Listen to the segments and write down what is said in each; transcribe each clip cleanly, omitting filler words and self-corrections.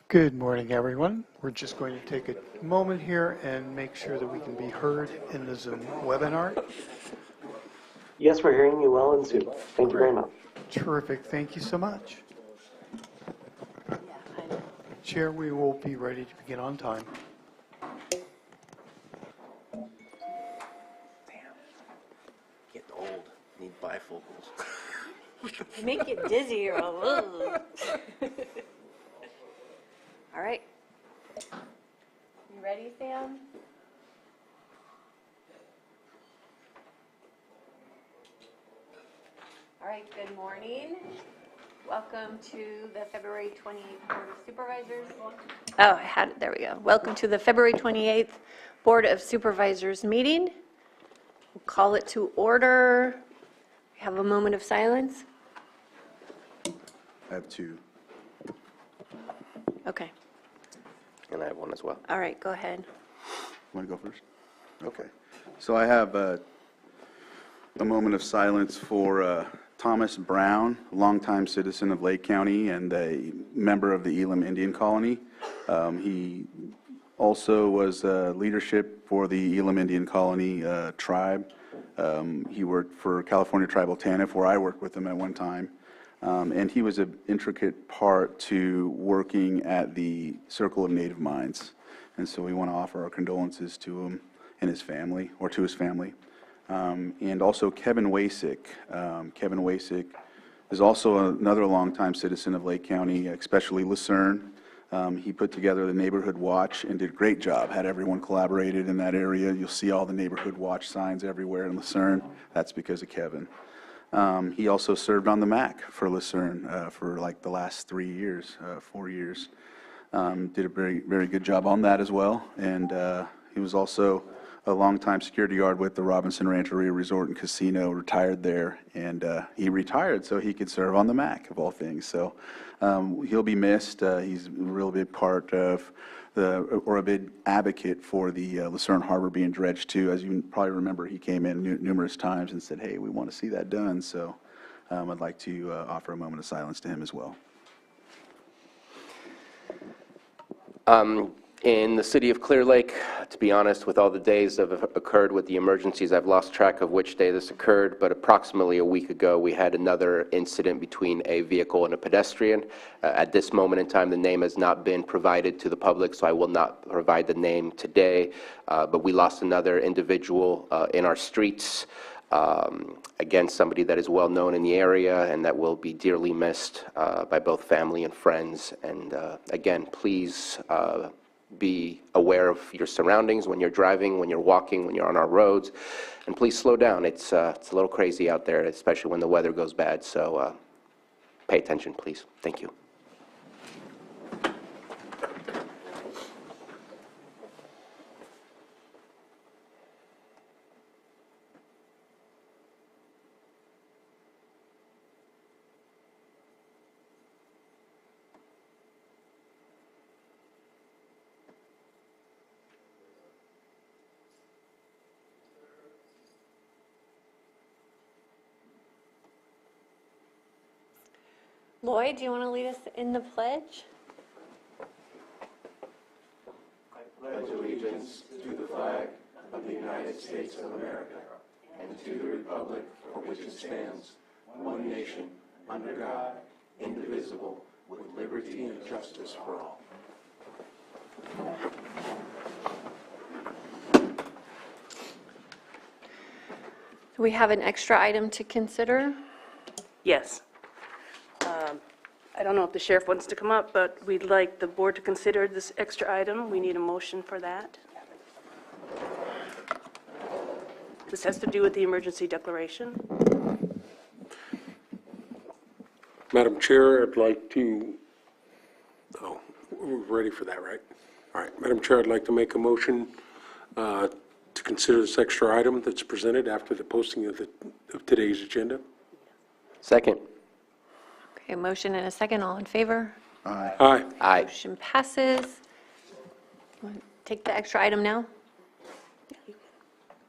Good morning, everyone. We're just going to take a moment here and make sure that we can be heard in the Zoom webinar. Yes, we're hearing you well in Zoom. Thank you very much. Terrific. Thank you so much. Chair, we will be ready to begin on time. Damn. Getting old. Need bifocals. You make it dizzy or all right. You ready, Sam? All right, good morning. Welcome to the February 28th Board of Supervisors. Oh, I had it. There we go. Welcome to the February 28th Board of Supervisors meeting. We'll call it to order. We have a moment of silence. I have two. Okay. And I have one as well. All right, go ahead. Want to go first? Okay. So I have a moment of silence for Thomas Brown, longtime citizen of Lake County and a member of the Elam Indian Colony. He also was leadership for the Elam Indian Colony tribe. He worked for California Tribal TANF, where I worked with him at one time. And he was an intricate part to working at the Circle of Native Minds. And so we want to offer our condolences to him and his family, or to his family. And also Kevin Wasick. Kevin Wasick is also another longtime citizen of Lake County, especially Lucerne. He put together the Neighborhood Watch and did a great job, had everyone collaborated in that area. You'll see all the Neighborhood Watch signs everywhere in Lucerne. That's because of Kevin. He also served on the MAC for Lucerne for like the last 4 years. Did a very, very good job on that as well. And he was also a longtime security guard with the Robinson Rancheria Resort and Casino, retired there. And he retired so he could serve on the MAC, of all things. So he'll be missed. He's a real big part of a big advocate for the Lucerne Harbor being dredged too. As you probably remember, he came in numerous times and said, hey, we want to see that done. So I'd like to offer a moment of silence to him as well. In the city of Clear Lake, to be honest, with all the days that have occurred with the emergencies, I've lost track of which day this occurred, but approximately a week ago, we had another incident between a vehicle and a pedestrian. At this moment in time, the name has not been provided to the public, so I will not provide the name today, but we lost another individual in our streets. Again, somebody that is well known in the area and that will be dearly missed by both family and friends. And again, please be aware of your surroundings when you're driving, when you're walking, when you're on our roads, and please slow down. It's a little crazy out there, especially when the weather goes bad. So pay attention, please. Thank you. Lloyd, do you want to lead us in the pledge? I pledge allegiance to the flag of the United States of America and to the republic for which it stands, one nation, under God, indivisible, with liberty and justice for all. We have an extra item to consider. Yes. I don't know if the sheriff wants to come up, but we'd like the board to consider this extra item. We need a motion for that. This has to do with the emergency declaration. Madam Chair, I'd like to, we're ready for that, right? All right, Madam Chair, I'd like to make a motion to consider this extra item that's presented after the posting of today's agenda. Second. Okay, a motion and a second. All in favor? Aye. Aye. Aye. Motion passes. Want to take the extra item now?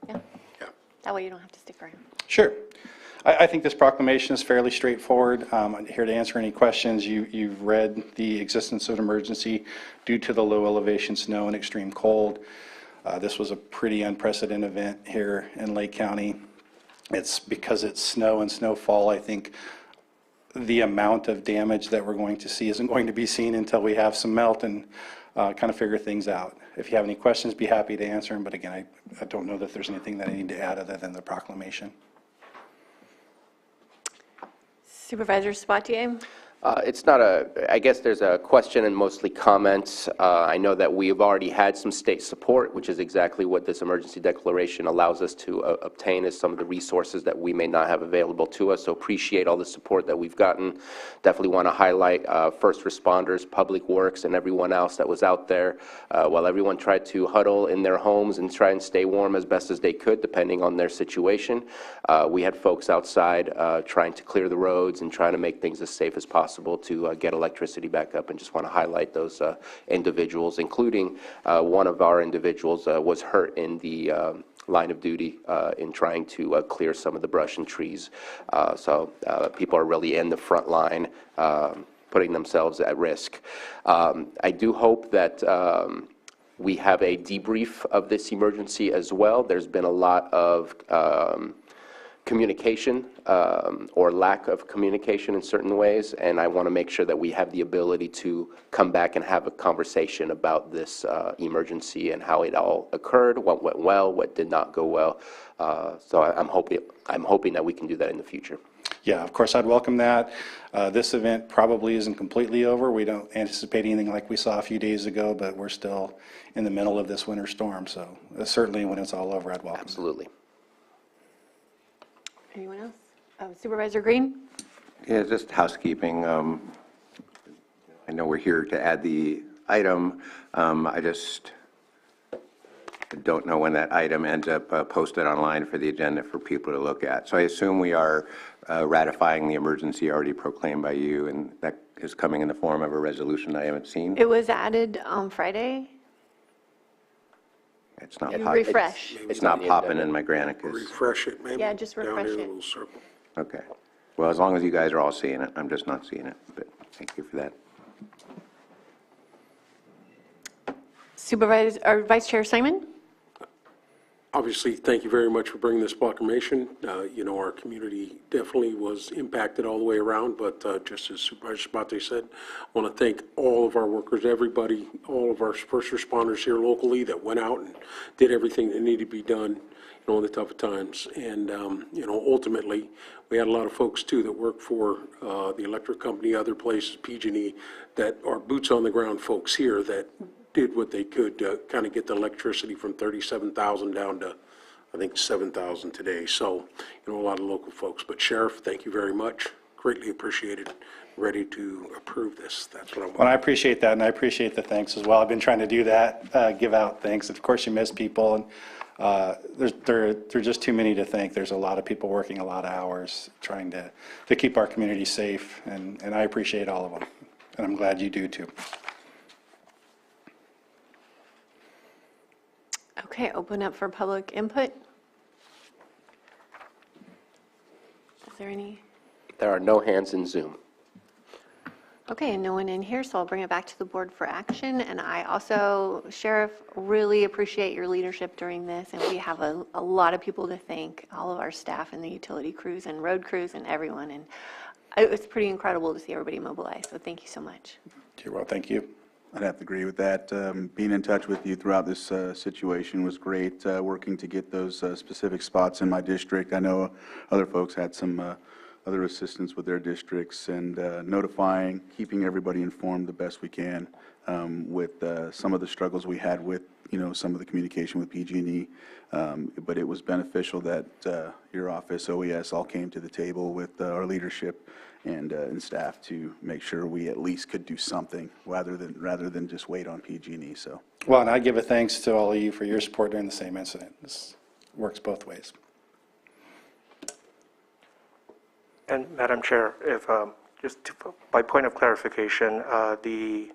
Yeah. Yeah. That way you don't have to stick around. Sure. I think this proclamation is fairly straightforward. I'm here to answer any questions. You've read the existence of an emergency due to the low elevation snow and extreme cold. This was a pretty unprecedented event here in Lake County. It's because it's snow and snowfall. I think the amount of damage that we're going to see isn't going to be seen until we have some melt and kind of figure things out. If you have any questions, be happy to answer them. But again, I don't know that there's anything that I need to add other than the proclamation. Supervisor Sabatier? It's not I guess there's a question and mostly comments. I know that we've already had some state support, which is exactly what this emergency declaration allows us to obtain, is some of the resources that we may not have available to us. So appreciate all the support that we've gotten. Definitely want to highlight first responders, public works, and everyone else that was out there while everyone tried to huddle in their homes and try and stay warm as best as they could, depending on their situation. We had folks outside trying to clear the roads and trying to make things as safe as possible to get electricity back up, and just want to highlight those individuals, including one of our individuals was hurt in the line of duty in trying to clear some of the brush and trees. So people are really in the front line putting themselves at risk. I do hope that we have a debrief of this emergency as well. There's been a lot of communication or lack of communication in certain ways, and I want to make sure that we have the ability to come back and have a conversation about this emergency and how it all occurred, what went well, what did not go well. So I'm hoping that we can do that in the future. Yeah, of course, I'd welcome that. This event probably isn't completely over. We don't anticipate anything like we saw a few days ago, but we're still in the middle of this winter storm. So certainly when it's all over, I'd welcome it. Absolutely. Anyone else? Supervisor Green? Yeah, just housekeeping. I know we're here to add the item. I just don't know when that item ends up posted online for the agenda for people to look at. So I assume we are ratifying the emergency already proclaimed by you, and that is coming in the form of a resolution I haven't seen. It was added on Friday. It's not You popping. refresh. It's not popping in my Granicus. Refresh it, maybe. Yeah, just refresh Down here, it. a little circle. Okay. Well, as long as you guys are all seeing it, I'm just not seeing it, but thank you for that. Supervisor, or Vice Chair Simon? Obviously, thank you very much for bringing this proclamation. You know, our community definitely was impacted all the way around, but just as Supervisor Sabate said, I want to thank all of our workers, everybody, all of our first responders here locally that went out and did everything that needed to be done in all the tough times. And, you know, ultimately, we had a lot of folks, too, that work for the electric company, other places, PG&E, that are boots-on-the-ground folks here that did what they could to kind of get the electricity from 37,000 down to, I think, 7,000 today. So, you know, a lot of local folks. But Sheriff, thank you very much. Greatly appreciated. Ready to approve this. That's what I want. Well, I appreciate that, and I appreciate the thanks as well. I've been trying to do that, give out thanks. Of course, you miss people, and there are just too many to thank. There's a lot of people working a lot of hours trying to keep our community safe, and I appreciate all of them, and I'm glad you do too. Okay, open up for public input. Is there any? There are no hands in Zoom. Okay, and no one in here, so I'll bring it back to the board for action. And I also, Sheriff, really appreciate your leadership during this, and we have a lot of people to thank, all of our staff and the utility crews and road crews and everyone. And it was pretty incredible to see everybody mobilize, so thank you so much. Well, thank you. I'd have to agree with that. Being in touch with you throughout this situation was great, working to get those specific spots in my district. I know other folks had some other assistance with their districts, and notifying, keeping everybody informed the best we can with some of the struggles we had with, you know, some of the communication with PG&E. But it was beneficial that your office, OES, all came to the table with our leadership and staff to make sure we at least could do something rather than just wait on PG&E. So. Well, and I give a thanks to all of you for your support during the same incident. This works both ways. And Madam Chair, if by point of clarification, the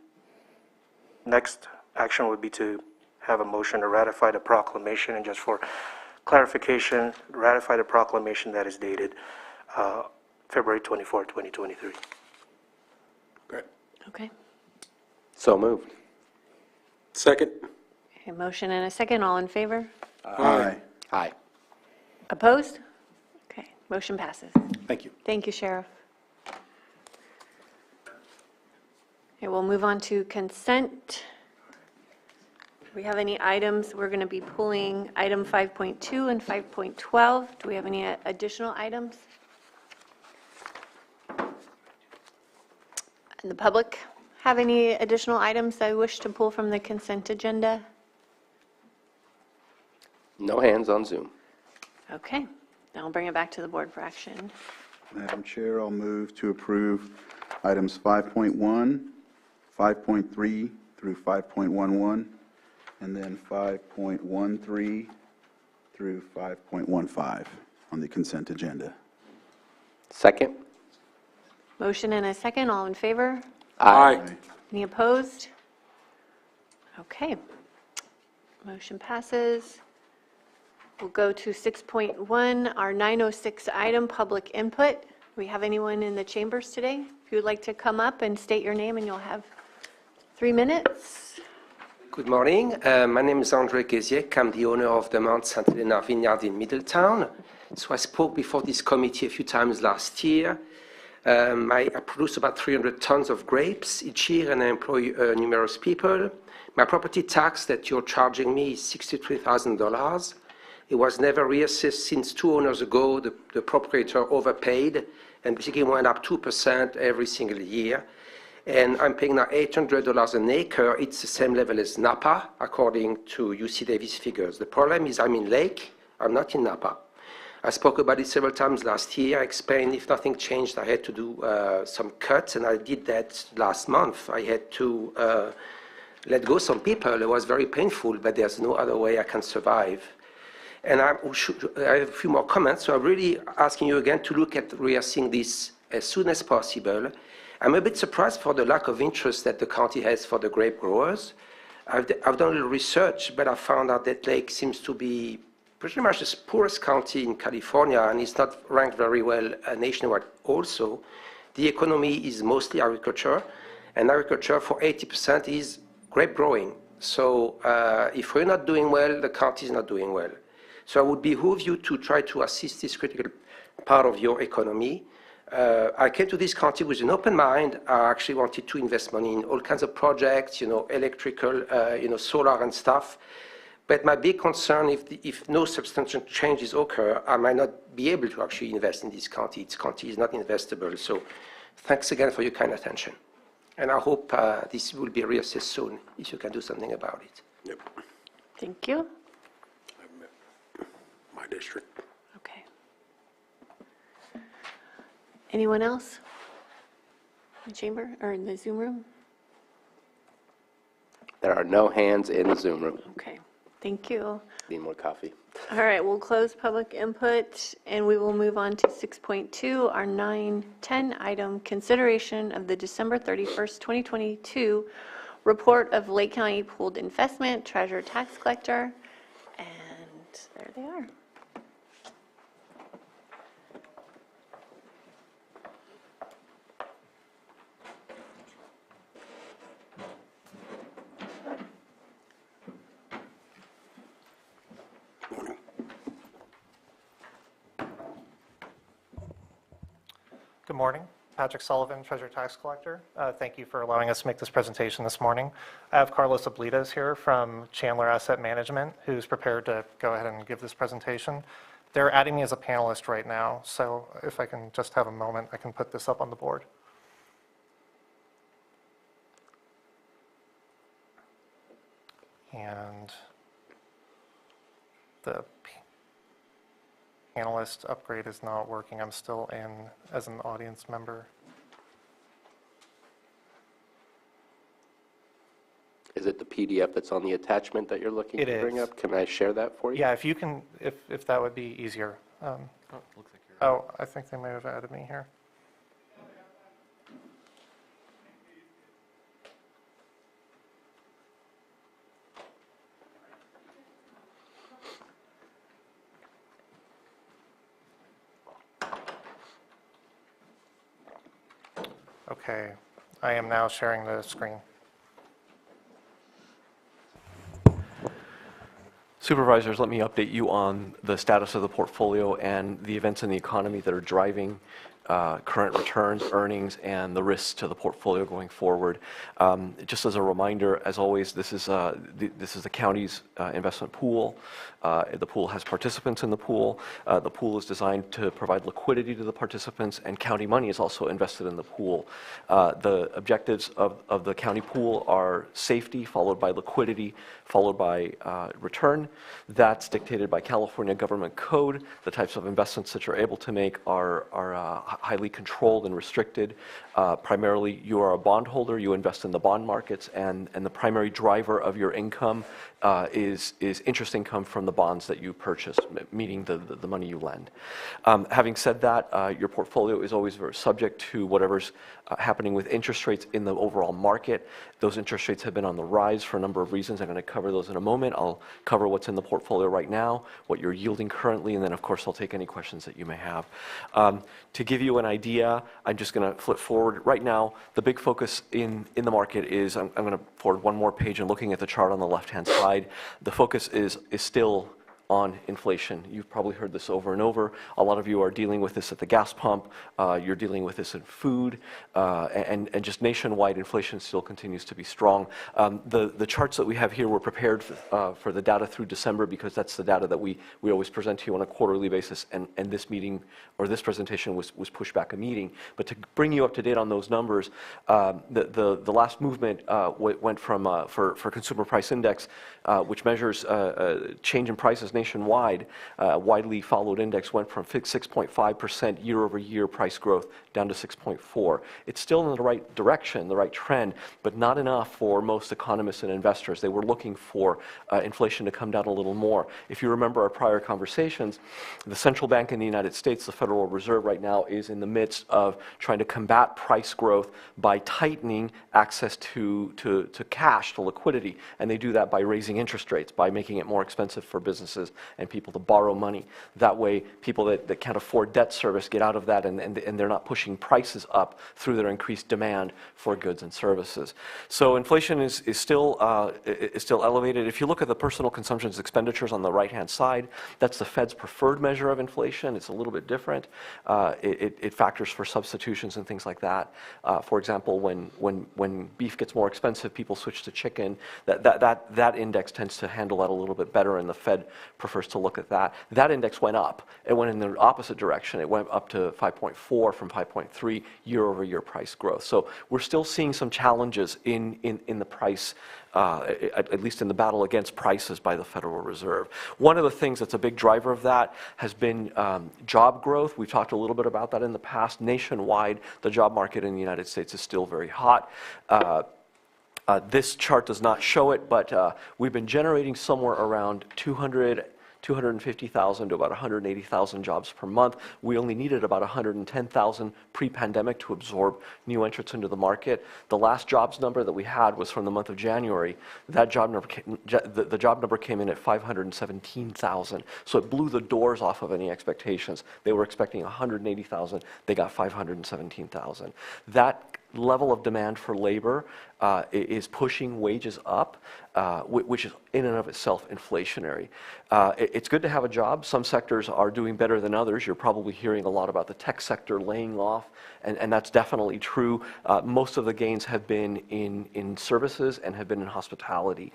next action would be to have a motion to ratify the proclamation, and just for clarification, ratify the proclamation that is dated February 24, 2023. Okay. Okay. So moved. Second? A motion and a second, all in favor? Aye. Aye. Opposed? Okay, motion passes. Thank you. Thank you, Sheriff. Okay, we'll move on to consent. Do we have any items? We're going to be pulling item 5.2 and 5.12. Do we have any additional items? And the public have any additional items they wish to pull from the consent agenda? No hands on Zoom. Okay, then I'll bring it back to the board for action. Madam Chair, I'll move to approve items 5.1, 5.3 through 5.11, and then 5.13 through 5.15 on the consent agenda. Second? Motion and a second, all in favor? Aye. Any opposed? Okay. Motion passes. We'll go to 6.1, our 906 item, public input. Do we have anyone in the chambers today? If you would like to come up and state your name, and you'll have 3 minutes. Good morning. My name is André Geziek. I'm the owner of the Mount St. Helena Vineyard in Middletown. So I spoke before this committee a few times last year. I produce about 300 tons of grapes each year, and I employ numerous people. My property tax that you're charging me is $63,000. It was never reassessed since 2 owners ago. The proprietor overpaid and basically went up 2% every single year. And I'm paying now $800 an acre. It's the same level as Napa, according to UC Davis figures. The problem is I'm in Lake. I'm not in Napa. I spoke about it several times last year. I explained if nothing changed, I had to do some cuts, and I did that last month. I had to let go some people. It was very painful, but there's no other way I can survive. And I have a few more comments, so I'm really asking you again to look at reassessing this as soon as possible. I'm a bit surprised for the lack of interest that the county has for the grape growers. I've done a little research, but I found out that Lake seems to be pretty much the poorest county in California, and it's not ranked very well nationwide also. The economy is mostly agriculture, and agriculture for 80% is grape growing. So if we're not doing well, the county is not doing well. So I would behoove you to try to assist this critical part of your economy. I came to this county with an open mind. I actually wanted to invest money in all kinds of projects, electrical, solar and stuff. But my big concern, if no substantial changes occur, I might not be able to actually invest in this county. This county is not investable. So thanks again for your kind attention. And I hope this will be reassessed soon, if you can do something about it. Yep. Thank you. My district. Okay. Anyone else? In the chamber or in the Zoom room? There are no hands in the Zoom room. Okay, thank you. Need more coffee. All right, we'll close public input, and we will move on to 6.2, our 910 item, consideration of the December 31st, 2022 report of Lake County Pooled Investment Treasurer Tax Collector, and there they are. Good morning. Patrick Sullivan, Treasurer Tax Collector. Thank you for allowing us to make this presentation this morning. I have Carlos Oblitas here from Chandler Asset Management, who's prepared to go ahead and give this presentation. They're adding me as a panelist right now, so if I can just have a moment, I can put this up on the board. And the panelist upgrade is not working. I'm still in as an audience member. Is it the PDF that's on the attachment that you're looking It to bring is. up? Can I share that for you? Yeah, if you can, if that would be easier. Oh, I think they may have added me here. Okay, I am now sharing the screen. Supervisors, let me update you on the status of the portfolio and the events in the economy that are driving current returns, earnings, and the risks to the portfolio going forward. Just as a reminder, as always, this is the county's investment pool. The pool has participants in the pool. The pool is designed to provide liquidity to the participants, and county money is also invested in the pool. The objectives of the county pool are safety, followed by liquidity, followed by return. That's dictated by California government code. The types of investments that you're able to make are highly controlled and restricted. Primarily, you are a bondholder, you invest in the bond markets, and the primary driver of your income is interest income from the bonds that you purchase, meaning the money you lend. Having said that, your portfolio is always very subject to whatever's happening with interest rates in the overall market. Those interest rates have been on the rise for a number of reasons. I'm going to cover those in a moment. I'll cover what's in the portfolio right now, what you're yielding currently, and then of course I'll take any questions that you may have. To give you an idea, I'm just going to flip forward. Right now, the big focus in the market is, I'm going to forward one more page and looking at the chart on the left-hand side, the focus is still on inflation. You've probably heard this over and over. A lot of you are dealing with this at the gas pump. You're dealing with this in food, and just nationwide inflation still continues to be strong. The charts that we have here were prepared for the data through December because that's the data that we always present to you on a quarterly basis, and this meeting or this presentation was pushed back a meeting. But to bring you up to date on those numbers, the last movement went from, for Consumer Price Index, which measures change in prices nationwide, widely followed index went from 6.5% year-over-year price growth down to 6.4%. It's still in the right direction, the right trend, but not enough for most economists and investors. They were looking for inflation to come down a little more. If you remember our prior conversations, the central bank in the United States, the Federal Reserve right now, is in the midst of trying to combat price growth by tightening access to cash, to liquidity, and they do that by raising interest rates, by making it more expensive for businesses and people to borrow money. That way, people that can't afford debt service get out of that, and they're not pushing prices up through their increased demand for goods and services. So inflation is still elevated. If you look at the personal consumption expenditures on the right-hand side, that's the Fed's preferred measure of inflation. It's a little bit different. It factors for substitutions and things like that. For example, when beef gets more expensive, people switch to chicken. That index tends to handle that a little bit better, and the Fed prefers to look at that. That index went up. It went in the opposite direction. It went up to 5.4 from 5.3 year-over-year price growth. So we're still seeing some challenges in the price, at least in the battle against prices by the Federal Reserve. One of the things that's a big driver of that has been job growth. We've talked a little bit about that in the past. Nationwide, the job market in the United States is still very hot. This chart does not show it, but we've been generating somewhere around 250,000 to about 180,000 jobs per month. We only needed about 110,000 pre-pandemic to absorb new entrants into the market. The last jobs number that we had was from the month of January. That job number, the job number came in at 517,000. So it blew the doors off of any expectations. They were expecting 180,000. They got 517,000. That level of demand for labor is pushing wages up, which is in and of itself inflationary. It's good to have a job. Some sectors are doing better than others. You're probably hearing a lot about the tech sector laying off, and that's definitely true. Most of the gains have been in services and have been in hospitality.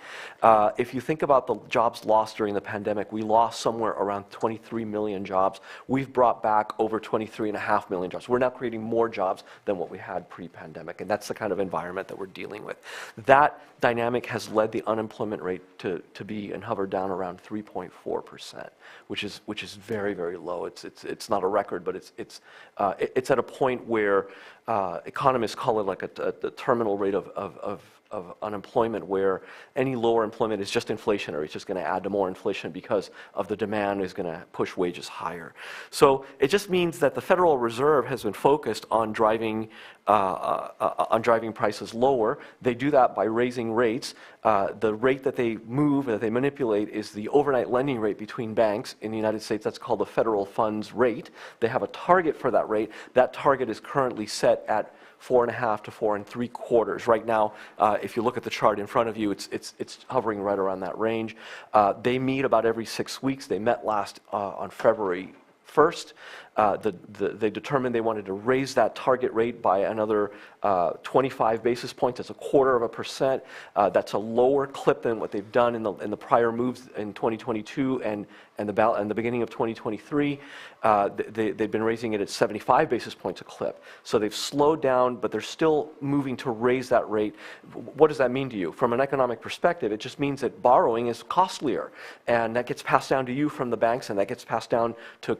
If you think about the jobs lost during the pandemic, we lost somewhere around 23 million jobs. We've brought back over 23.5 million jobs. We're now creating more jobs than what we had pre-pandemic, and that's the kind of environment that we're dealing with. That dynamic has led the unemployment rate to be and hover down around 3.4%, which is very, very low. It's not a record, but it's at a point where economists call it like a terminal rate of unemployment, where any lower employment is just inflationary. It's just going to add to more inflation because of the demand is going to push wages higher. So it just means that the Federal Reserve has been focused on driving prices lower. They do that by raising rates. The rate that they move, that they manipulate, is the overnight lending rate between banks in the United States. That's called the federal funds rate. They have a target for that rate. That target is currently set at 4.5 to 4.75. Right now, if you look at the chart in front of you, it's hovering right around that range. They meet about every 6 weeks. They met last on February 1st. They determined they wanted to raise that target rate by another 25 basis points. That's 0.25%. That's a lower clip than what they've done in the prior moves in 2022 and the beginning of 2023. They've been raising it at 75 basis points a clip. So they've slowed down, but they're still moving to raise that rate. What does that mean to you? From an economic perspective, it just means that borrowing is costlier, and that gets passed down to you from the banks, and that gets passed down to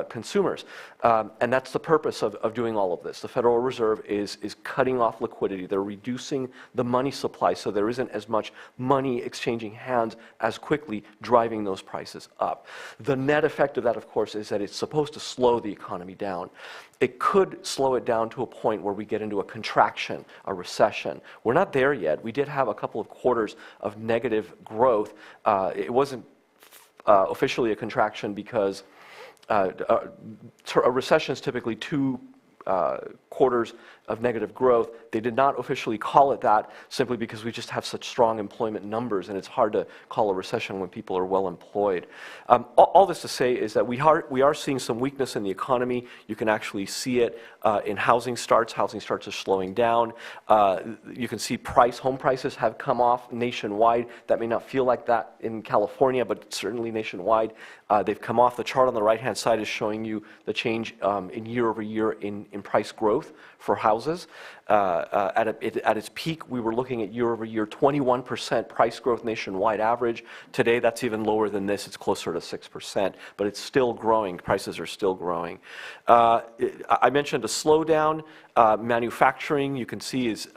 consumers. And that's the purpose of doing all of this. The Federal Reserve is cutting off liquidity. They're reducing the money supply so there isn't as much money exchanging hands as quickly, driving those prices up. The net effect of that, of course, is that it's supposed to slow the economy down. It could slow it down to a point where we get into a contraction, a recession. We're not there yet. We did have a couple of quarters of negative growth. It wasn't officially a contraction because a recession is typically 2 quarters of negative growth. They did not officially call it that simply because we just have such strong employment numbers, and it's hard to call a recession when people are well employed. All this to say is that we are seeing some weakness in the economy. You can actually see it in housing starts. Housing starts are slowing down. You can see home prices have come off nationwide. That may not feel like that in California, but certainly nationwide. They've come off. The chart on the right-hand side is showing you the change in year over year in price growth for houses. At its peak, we were looking at year over year 21% price growth nationwide average. Today, that's even lower than this. It's closer to 6%, but it's still growing. Prices are still growing. I mentioned a slowdown. Manufacturing, you can see, is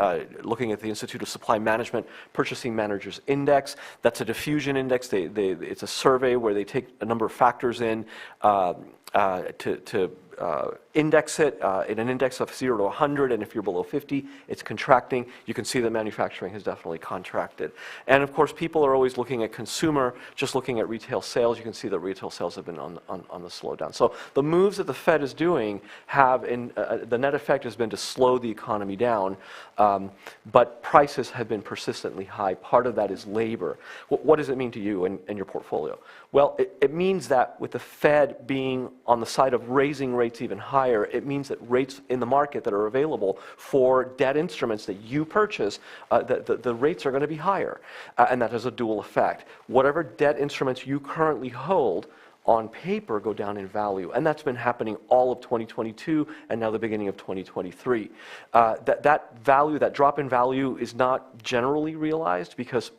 looking at the Institute of Supply Management Purchasing Managers Index. That's a diffusion index. It's a survey where they take a number of factors in to index it in an index of 0 to 100, and if you're below 50, it's contracting. You can see that manufacturing has definitely contracted. And of course, people are always looking at consumer, just looking at retail sales. You can see that retail sales have been on the slowdown. So the moves that the Fed is doing have, the net effect has been to slow the economy down, but prices have been persistently high. Part of that is labor. What does it mean to you and your portfolio? Well, it means that with the Fed being on the side of raising rates even higher, it means that rates in the market that are available for debt instruments that you purchase, the rates are going to be higher. And that has a dual effect. Whatever debt instruments you currently hold on paper go down in value. And that's been happening all of 2022 and now the beginning of 2023. That value, that drop in value is not generally realized because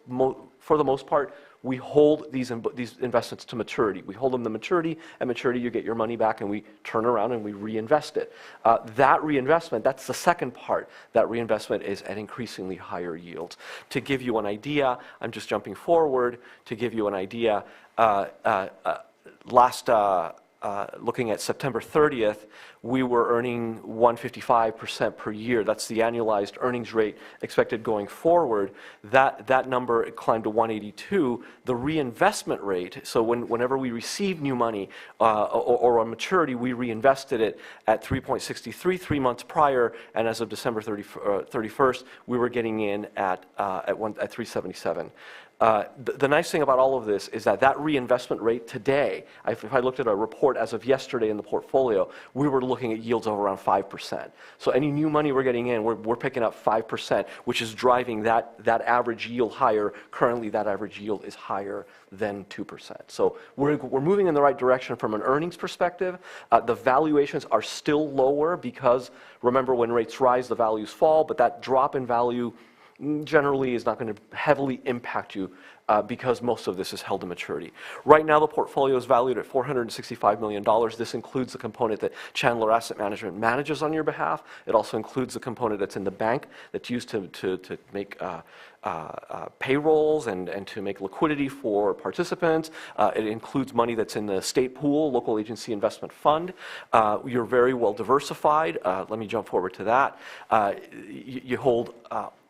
for the most part, we hold these investments to maturity. We hold them to maturity. At maturity, you get your money back, and we turn around and we reinvest it. That reinvestment, that's the second part. That reinvestment is at increasingly higher yields. To give you an idea, I'm just jumping forward to give you an idea. Looking at September 30th, we were earning 155% per year. That's the annualized earnings rate expected going forward. That number climbed to 182. The reinvestment rate, so whenever we received new money or on maturity, we reinvested it at 3.63 3 months prior, and as of December 31st, we were getting in at 377. The nice thing about all of this is that reinvestment rate today, if I looked at a report as of yesterday in the portfolio, we were looking at yields of around 5%. So any new money we're getting in, we're picking up 5%, which is driving that average yield higher. Currently, that average yield is higher than 2%. So we're moving in the right direction from an earnings perspective. The valuations are still lower because, remember, when rates rise, the values fall, but that drop in value generally is not going to heavily impact you because most of this is held to maturity. Right now, the portfolio is valued at $465 million. This includes the component that Chandler Asset Management manages on your behalf. It also includes the component that's in the bank that's used to make payrolls and to make liquidity for participants. It includes money that's in the state pool, local agency investment fund. You're very well diversified. Let me jump forward to that. You hold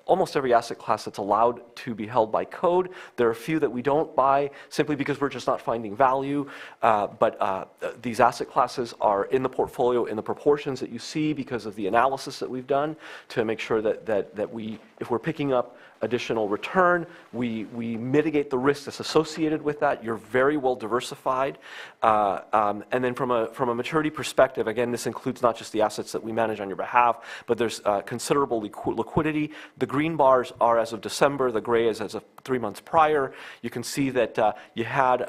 almost every asset class that's allowed to be held by code. There are a few that we don't buy simply because we're just not finding value. But these asset classes are in the portfolio in the proportions that you see because of the analysis that we've done to make sure that we, if we're picking up additional return, we mitigate the risk that's associated with that. You're very well diversified. And then from a maturity perspective, again, this includes not just the assets that we manage on your behalf, but there's considerable liquidity. The green bars are as of December, the gray is as of 3 months prior. You can see that you had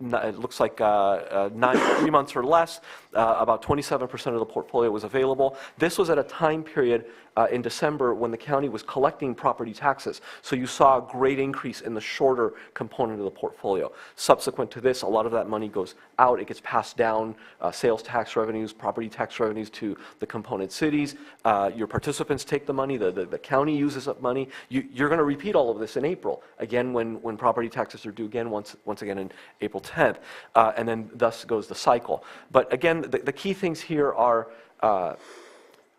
it looks like 3 months or less, about 27% of the portfolio was available. This was at a time period in December when the county was collecting property taxes. So you saw a great increase in the shorter component of the portfolio. Subsequent to this, a lot of that money goes out. It gets passed down, sales tax revenues, property tax revenues to the component cities. Your participants take the money, the county uses up money. You're going to repeat all of this in April, again when property taxes are due again, once again in April 10th. And then thus goes the cycle. But again, the key things here are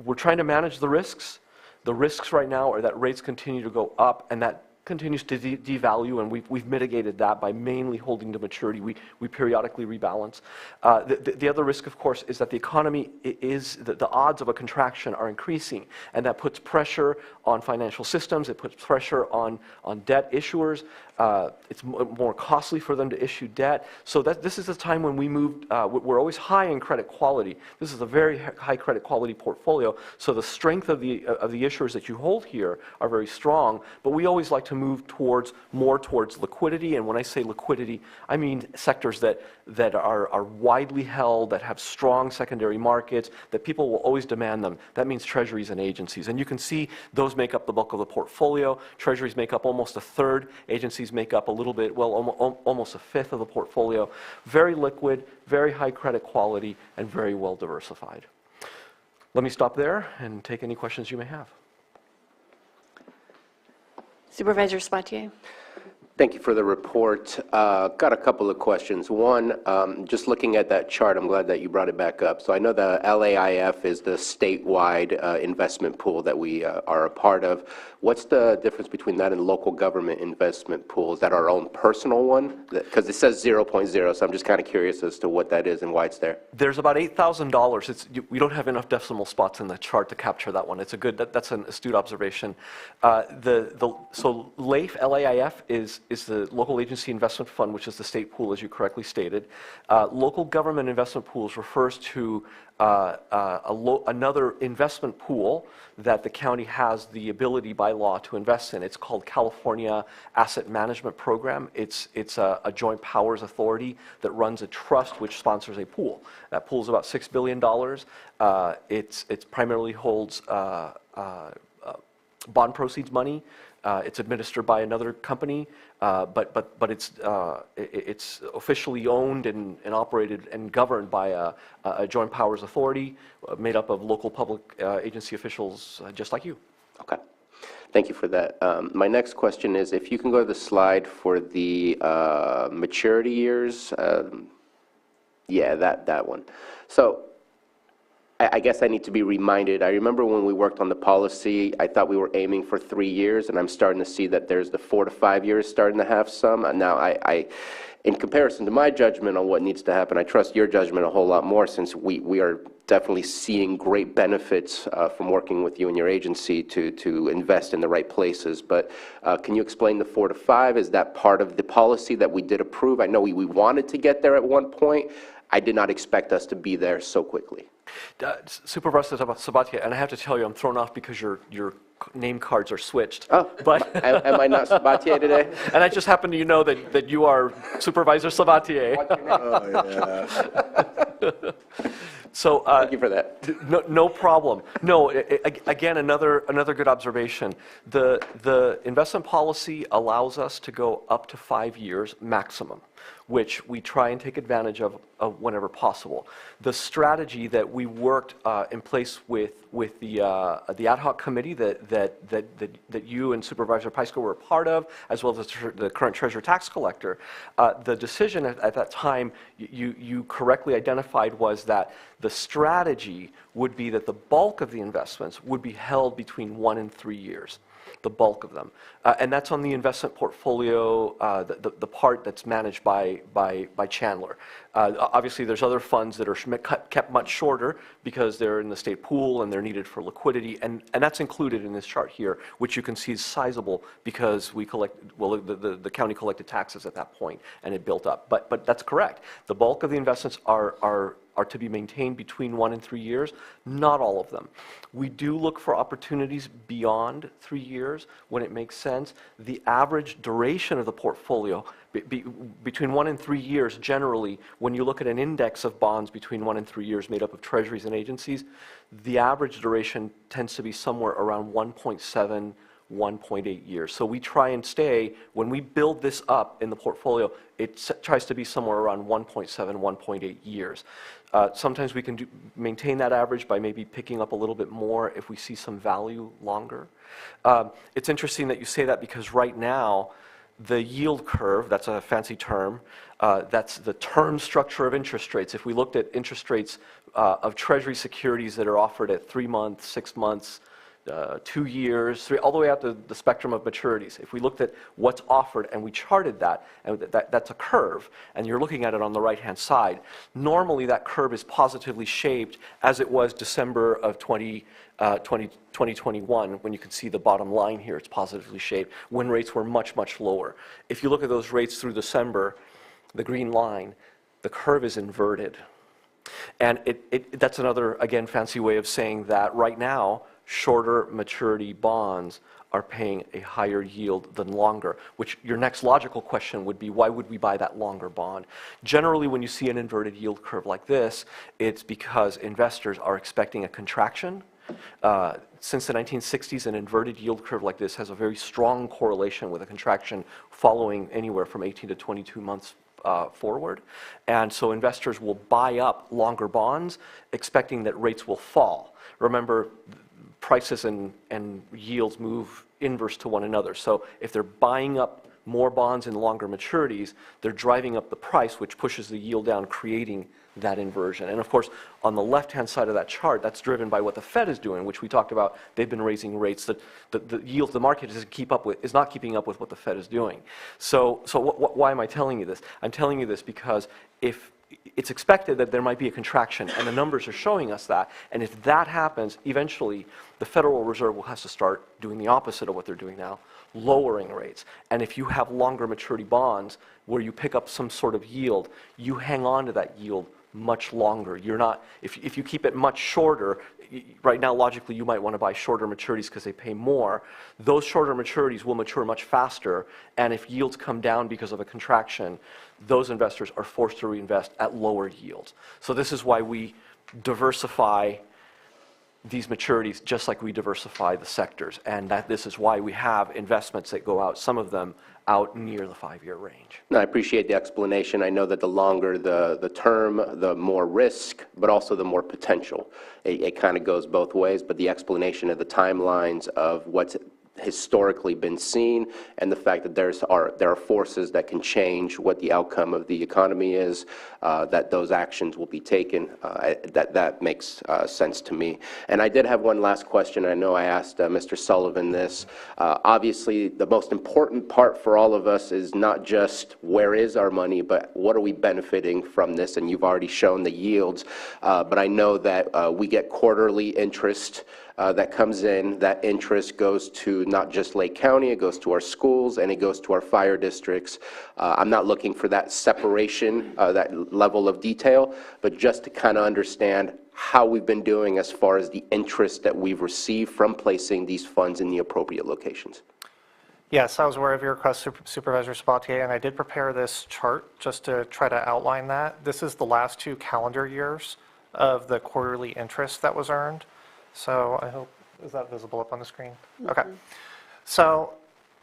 we're trying to manage the risks. The risks right now are that rates continue to go up, and that continues to devalue, and we've mitigated that by mainly holding to maturity. We periodically rebalance. The other risk, of course, is that the economy is, the odds of a contraction are increasing, and that puts pressure on financial systems. It puts pressure on debt issuers. It's more costly for them to issue debt. So this is the time when we moved, we're always high in credit quality. This is a very high credit quality portfolio. So the strength of the issuers that you hold here are very strong, but we always like to move more towards liquidity. And when I say liquidity, I mean sectors that are widely held, that have strong secondary markets, that people will always demand them. That means treasuries and agencies. And you can see those make up the bulk of the portfolio. Treasuries make up almost a third. Agencies make up a little bit, well, almost a fifth of the portfolio. Very liquid, very high credit quality, and very well diversified. Let me stop there and take any questions you may have. Supervisor Sabatier. Thank you for the report. Got a couple of questions. One, just looking at that chart, I'm glad that you brought it back up. So I know the LAIF is the statewide investment pool that we are a part of. What's the difference between that and local government investment pool? Is that our own personal one? Because it says 0.0, so I'm just kind of curious as to what that is and why it's there. There's about $8,000. We don't have enough decimal spots in the chart to capture that one. It's a good, that's an astute observation. So LAIF, L-A-I-F, is the Local Agency Investment Fund, which is the state pool, as you correctly stated. Local government investment pools refers to another investment pool that the county has the ability by law to invest in. It's called California Asset Management Program. It's a joint powers authority that runs a trust which sponsors a pool. That pool is about $6 billion. It primarily holds bond proceeds money. It's administered by another company, but it's officially owned and operated and governed by a joint powers authority made up of local public agency officials just like you. Okay. Thank you for that. My next question is, if you can go to the slide for the maturity years. Yeah, that one. So I guess I need to be reminded. I remember when we worked on the policy, I thought we were aiming for 3 years, and I'm starting to see that there's the 4 to 5 years starting to have some. And now in comparison to my judgment on what needs to happen, I trust your judgment a whole lot more, since we are definitely seeing great benefits from working with you and your agency to invest in the right places. But can you explain the 4 to 5? Is that part of the policy that we did approve? I know we wanted to get there at one point. I did not expect us to be there so quickly. Supervisor Sabatier, and I have to tell you, I'm thrown off because your name cards are switched. Oh, but am I not Sabatier today? And I just happen to know that you are Supervisor Sabatier. Oh, yeah. So thank you for that. No problem. No, again, another good observation. The investment policy allows us to go up to 5 years maximum, which we try and take advantage of whenever possible. The strategy that we worked in place with the ad hoc committee that you and Supervisor Pyska were a part of, as well as the current treasurer tax collector, the decision at that time you correctly identified was that The strategy would be that the bulk of the investments would be held between 1 and 3 years, the bulk of them. And that's on the investment portfolio, the part that's managed by Chandler. Obviously, there's other funds that are kept much shorter because they're in the state pool and they're needed for liquidity, and that's included in this chart here, which you can see is sizable because we collect, well, the county collected taxes at that point and it built up. But that's correct. The bulk of the investments are to be maintained between 1 and 3 years, not all of them. We do look for opportunities beyond 3 years when it makes sense. The average duration of the portfolio, between 1 and 3 years generally, when you look at an index of bonds between 1 and 3 years made up of treasuries and agencies, the average duration tends to be somewhere around 1.7, 1.8 years. So we try and stay, when we build this up in the portfolio, it tries to be somewhere around 1.7, 1.8 years. Sometimes we can maintain that average by maybe picking up a little bit more if we see some value longer. It's interesting that you say that because right now, the yield curve, that's a fancy term, that's the term structure of interest rates. If we looked at interest rates of Treasury securities that are offered at 3 months, 6 months, 2 years, all the way out to the spectrum of maturities. If we looked at what's offered and we charted that, and that's a curve, and you're looking at it on the right-hand side, normally that curve is positively shaped as it was December of 2021, when you can see the bottom line here, it's positively shaped, when rates were much, much lower. If you look at those rates through December, the green line, the curve is inverted. And that's another, again, fancy way of saying that right now, shorter maturity bonds are paying a higher yield than longer, which your next logical question would be, why would we buy that longer bond? Generally, when you see an inverted yield curve like this, it's because investors are expecting a contraction. Since the 1960s, an inverted yield curve like this has a very strong correlation with a contraction following anywhere from 18 to 22 months forward. And so investors will buy up longer bonds expecting that rates will fall. Remember, prices and yields move inverse to one another. So if they're buying up more bonds in longer maturities, they're driving up the price, which pushes the yield down, creating that inversion. And of course, on the left-hand side of that chart, that's driven by what the Fed is doing, which we talked about. They've been raising rates. The yield, the market is not keeping up with what the Fed is doing. So why am I telling you this? I'm telling you this because if it's expected that there might be a contraction, and the numbers are showing us that. And if that happens, eventually, the Federal Reserve will have to start doing the opposite of what they're doing now, lowering rates. And if you have longer maturity bonds where you pick up some sort of yield, you hang on to that yield much longer. You're not, if you keep it much shorter, right now, logically, you might want to buy shorter maturities because they pay more. Those shorter maturities will mature much faster, and if yields come down because of a contraction, those investors are forced to reinvest at lower yields. So this is why we diversify these maturities just like we diversify the sectors, and that this is why we have investments that go out, some of them out near the 5-year range. No, I appreciate the explanation. I know that the longer the term, the more risk, but also the more potential. It kind of goes both ways, but the explanation of the timelines of what's historically been seen and the fact that there are forces that can change what the outcome of the economy is, that those actions will be taken, that makes sense to me. And I did have one last question. I know I asked Mr. Sullivan this. Obviously, the most important part for all of us is not just where is our money, but what are we benefiting from this? And you've already shown the yields, but I know that we get quarterly interest that comes in. That interest goes to not just Lake County, it goes to our schools, and it goes to our fire districts. I'm not looking for that separation, that level of detail, but just to kind of understand how we've been doing as far as the interest that we've received from placing these funds in the appropriate locations. Yes, I was aware of your request, Supervisor Sabatier, and I did prepare this chart just to try to outline that. This is the last 2 calendar years of the quarterly interest that was earned. So I hope, is that visible up on the screen? Okay. So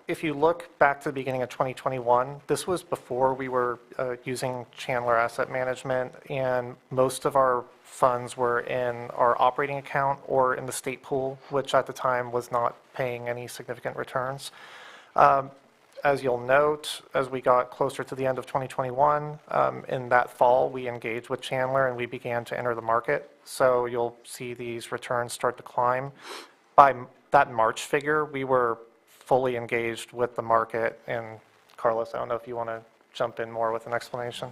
if you look back to the beginning of 2021, this was before we were using Chandler Asset Management, and most of our funds were in our operating account or in the state pool, which at the time was not paying any significant returns. as you'll note, as we got closer to the end of 2021, in that fall, we engaged with Chandler and we began to enter the market. So you'll see these returns start to climb. By that March figure, we were fully engaged with the market. And Carlos, I don't know if you want to jump in more with an explanation.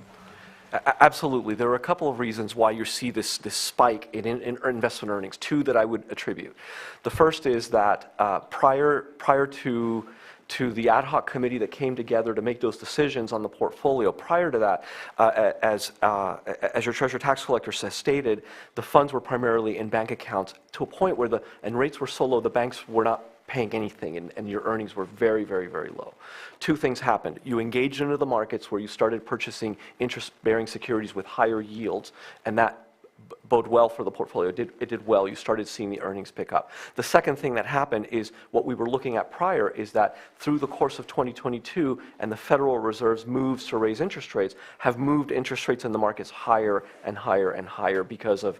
Absolutely. There are a couple of reasons why you see this spike in investment earnings, two that I would attribute. The first is that prior to the ad hoc committee that came together to make those decisions on the portfolio, prior to that, as your treasurer tax collector has stated, the funds were primarily in bank accounts to a point where and rates were so low, the banks were not paying anything, and your earnings were very, very, very low. Two things happened. You engaged into the markets where you started purchasing interest-bearing securities with higher yields, and that bode well for the portfolio. It did well. You started seeing the earnings pick up. The second thing that happened is what we were looking at prior is that through the course of 2022 and the Federal Reserve's moves to raise interest rates have moved interest rates in the markets higher and higher and higher because of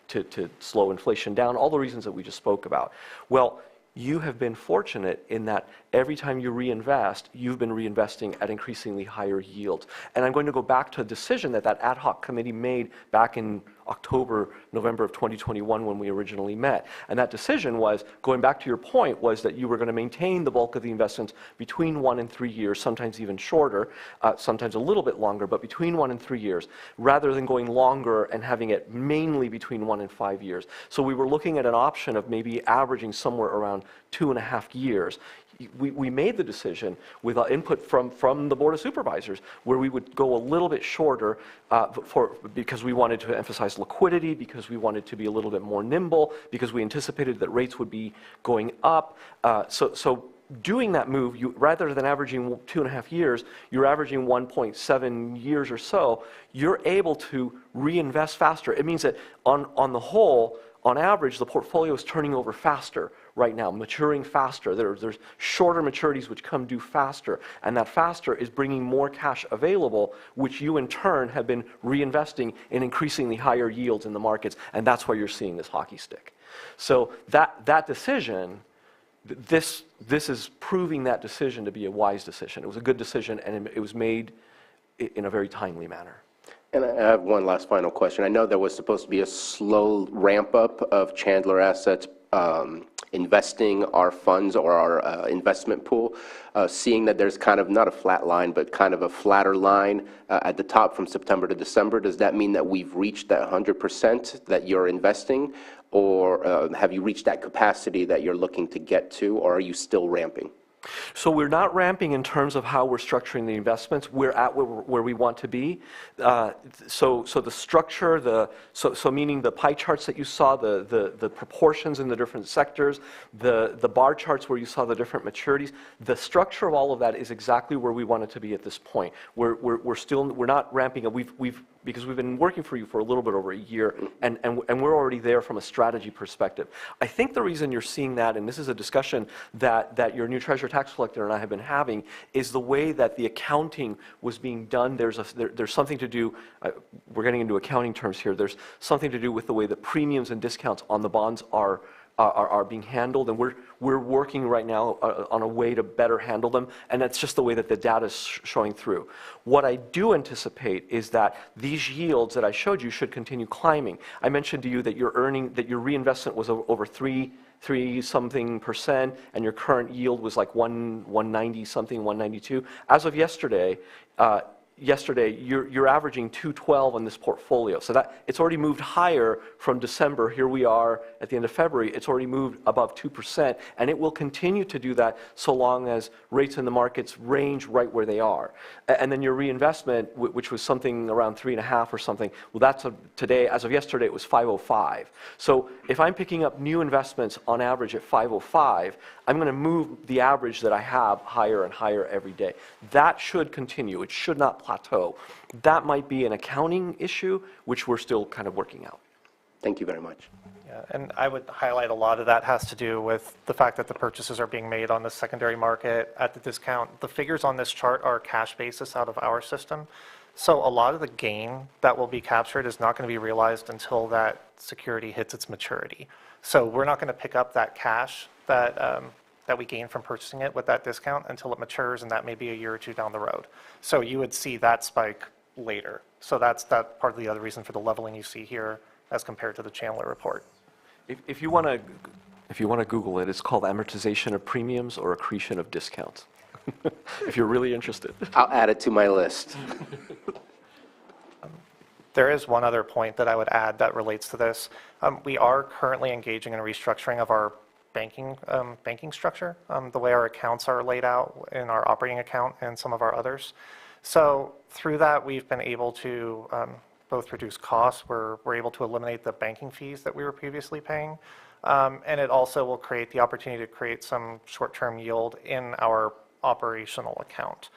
to slow inflation down, all the reasons that we just spoke about. Well, you have been fortunate in that every time you reinvest, you've been reinvesting at increasingly higher yields. And I'm going to go back to a decision that ad hoc committee made back in October, November of 2021 when we originally met. And that decision was, going back to your point, was that you were going to maintain the bulk of the investments between 1 and 3 years, sometimes even shorter, sometimes a little bit longer, but between 1 and 3 years, rather than going longer and having it mainly between 1 and 5 years. So we were looking at an option of maybe averaging somewhere around 2.5 years. We made the decision with input from the Board of Supervisors where we would go a little bit shorter because we wanted to emphasize liquidity, because we wanted to be a little bit more nimble, because we anticipated that rates would be going up. So doing that move, rather than averaging 2.5 years, you're averaging 1.7 years or so, you're able to reinvest faster. It means that on the whole, on average, the portfolio is turning over faster right now, maturing faster. There's shorter maturities which come due faster, and that faster is bringing more cash available, which you in turn have been reinvesting in increasingly higher yields in the markets, and that's why you're seeing this hockey stick. So that decision, this is proving that decision to be a wise decision. It was a good decision, and it was made in a very timely manner. And I have one last final question. I know there was supposed to be a slow ramp up of Chandler Assets investing our funds or our investment pool, seeing that there's kind of not a flat line, but kind of a flatter line at the top from September to December. Does that mean that we've reached that 100% that you're investing, or have you reached that capacity that you're looking to get to, or are you still ramping? So we're not ramping in terms of how we're structuring the investments. We're at where we want to be. So the structure, so meaning the pie charts that you saw, the proportions in the different sectors, the bar charts where you saw the different maturities, the structure of all of that is exactly where we want it to be at this point. We're not ramping up. Because we've been working for you for a little bit over a year, and we're already there from a strategy perspective. I think the reason you're seeing that, and this is a discussion that your new treasurer tax collector and I have been having, is the way that the accounting was being done. There's something to do, we're getting into accounting terms here, there's something to do with the way the premiums and discounts on the bonds are being handled, and we're working right now on a way to better handle them, and that's just the way that the data is showing through. What I do anticipate is that these yields that I showed you should continue climbing. I mentioned to you that your reinvestment was over 3 something percent, and your current yield was like 190 something, 192. As of yesterday, you're averaging 212 on this portfolio. So that it's already moved higher from December. Here we are at the end of February. It's already moved above 2%, and it will continue to do that so long as rates in the markets range right where they are. And then your reinvestment, which was something around 3.5 or something, well, that's today, as of yesterday, it was 505. So if I'm picking up new investments on average at 505, I'm going to move the average that I have higher and higher every day. That should continue. It should not plateau. That might be an accounting issue, which we're still kind of working out. Thank you very much. Yeah, and I would highlight a lot of that has to do with the fact that the purchases are being made on the secondary market at the discount. The figures on this chart are cash basis out of our system. So a lot of the gain that will be captured is not going to be realized until that security hits its maturity. So we're not going to pick up that cash that that we gain from purchasing it with that discount until it matures, and that may be a year or two down the road. So you would see that spike later. So that's part of the other reason for the leveling you see here as compared to the Chandler report. If you want to Google it, it's called amortization of premiums or accretion of discounts, if you're really interested. I'll add it to my list. There is one other point that I would add that relates to this. We are currently engaging in a restructuring of our banking structure, the way our accounts are laid out in our operating account and some of our others. So through that, we've been able to both reduce costs. We're able to eliminate the banking fees that we were previously paying. And it also will create the opportunity to create some short-term yield in our operational account,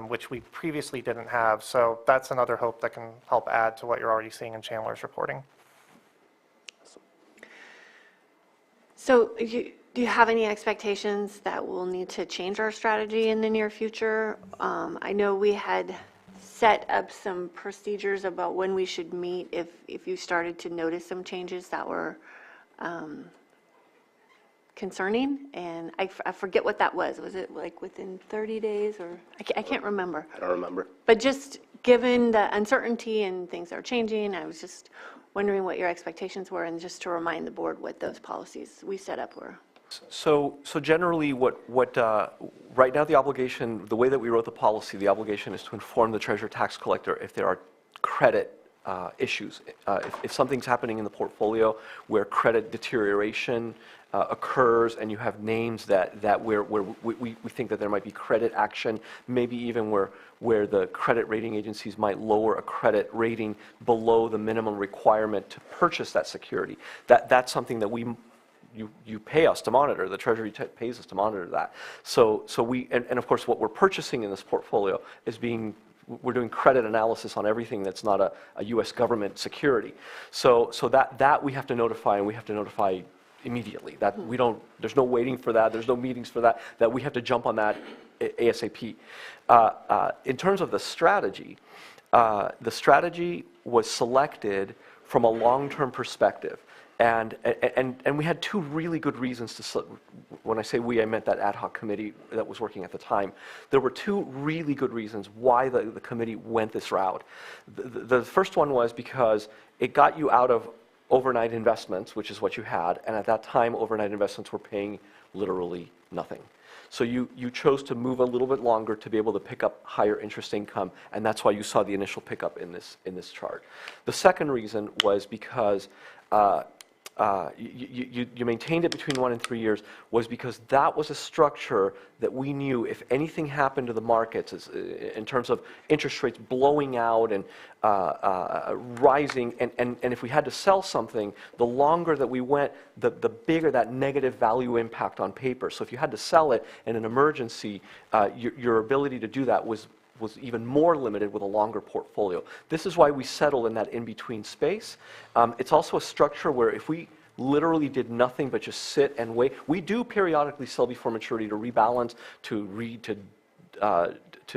which we previously didn't have. So that's another hope that can help add to what you're already seeing in Chandler's reporting. So do you have any expectations that we'll need to change our strategy in the near future? I know we had set up some procedures about when we should meet if you started to notice some changes that were concerning, and I forget what that was. Was it like within 30 days or I can't remember. I don't remember. But just given the uncertainty and things are changing, I was just wondering what your expectations were, and just to remind the board what those policies we set up were. So generally, right now the obligation, the way that we wrote the policy, the obligation is to inform the treasurer tax collector if there are credit issues. If something's happening in the portfolio where credit deterioration occurs, and you have names that where we think that there might be credit action, maybe even where the credit rating agencies might lower a credit rating below the minimum requirement to purchase that security. That's something that you pay us to monitor. The Treasury pays us to monitor that. So we, and of course what we're purchasing in this portfolio is we're doing credit analysis on everything that's not a U.S. government security. So that we have to notify, and we have to notify immediately. That there's no waiting for that, there's no meetings for that, that we have to jump on that ASAP. In terms of the strategy was selected from a long-term perspective. And we had two really good reasons to, when I say we, I meant that ad hoc committee that was working at the time. There were two really good reasons why the committee went this route. The first one was because it got you out of overnight investments, which is what you had, and at that time overnight investments were paying literally nothing. So you chose to move a little bit longer to be able to pick up higher interest income, and that's why you saw the initial pickup in this chart. The second reason was because you maintained it between 1 and 3 years, was because that was a structure that we knew if anything happened to the markets in terms of interest rates blowing out and rising, and if we had to sell something, the longer that we went, the bigger that negative value impact on paper. So if you had to sell it in an emergency, your ability to do that was even more limited with a longer portfolio. This is why we settled in that in-between space. It's also a structure where if we literally did nothing but just sit and wait, we do periodically sell before maturity to rebalance, to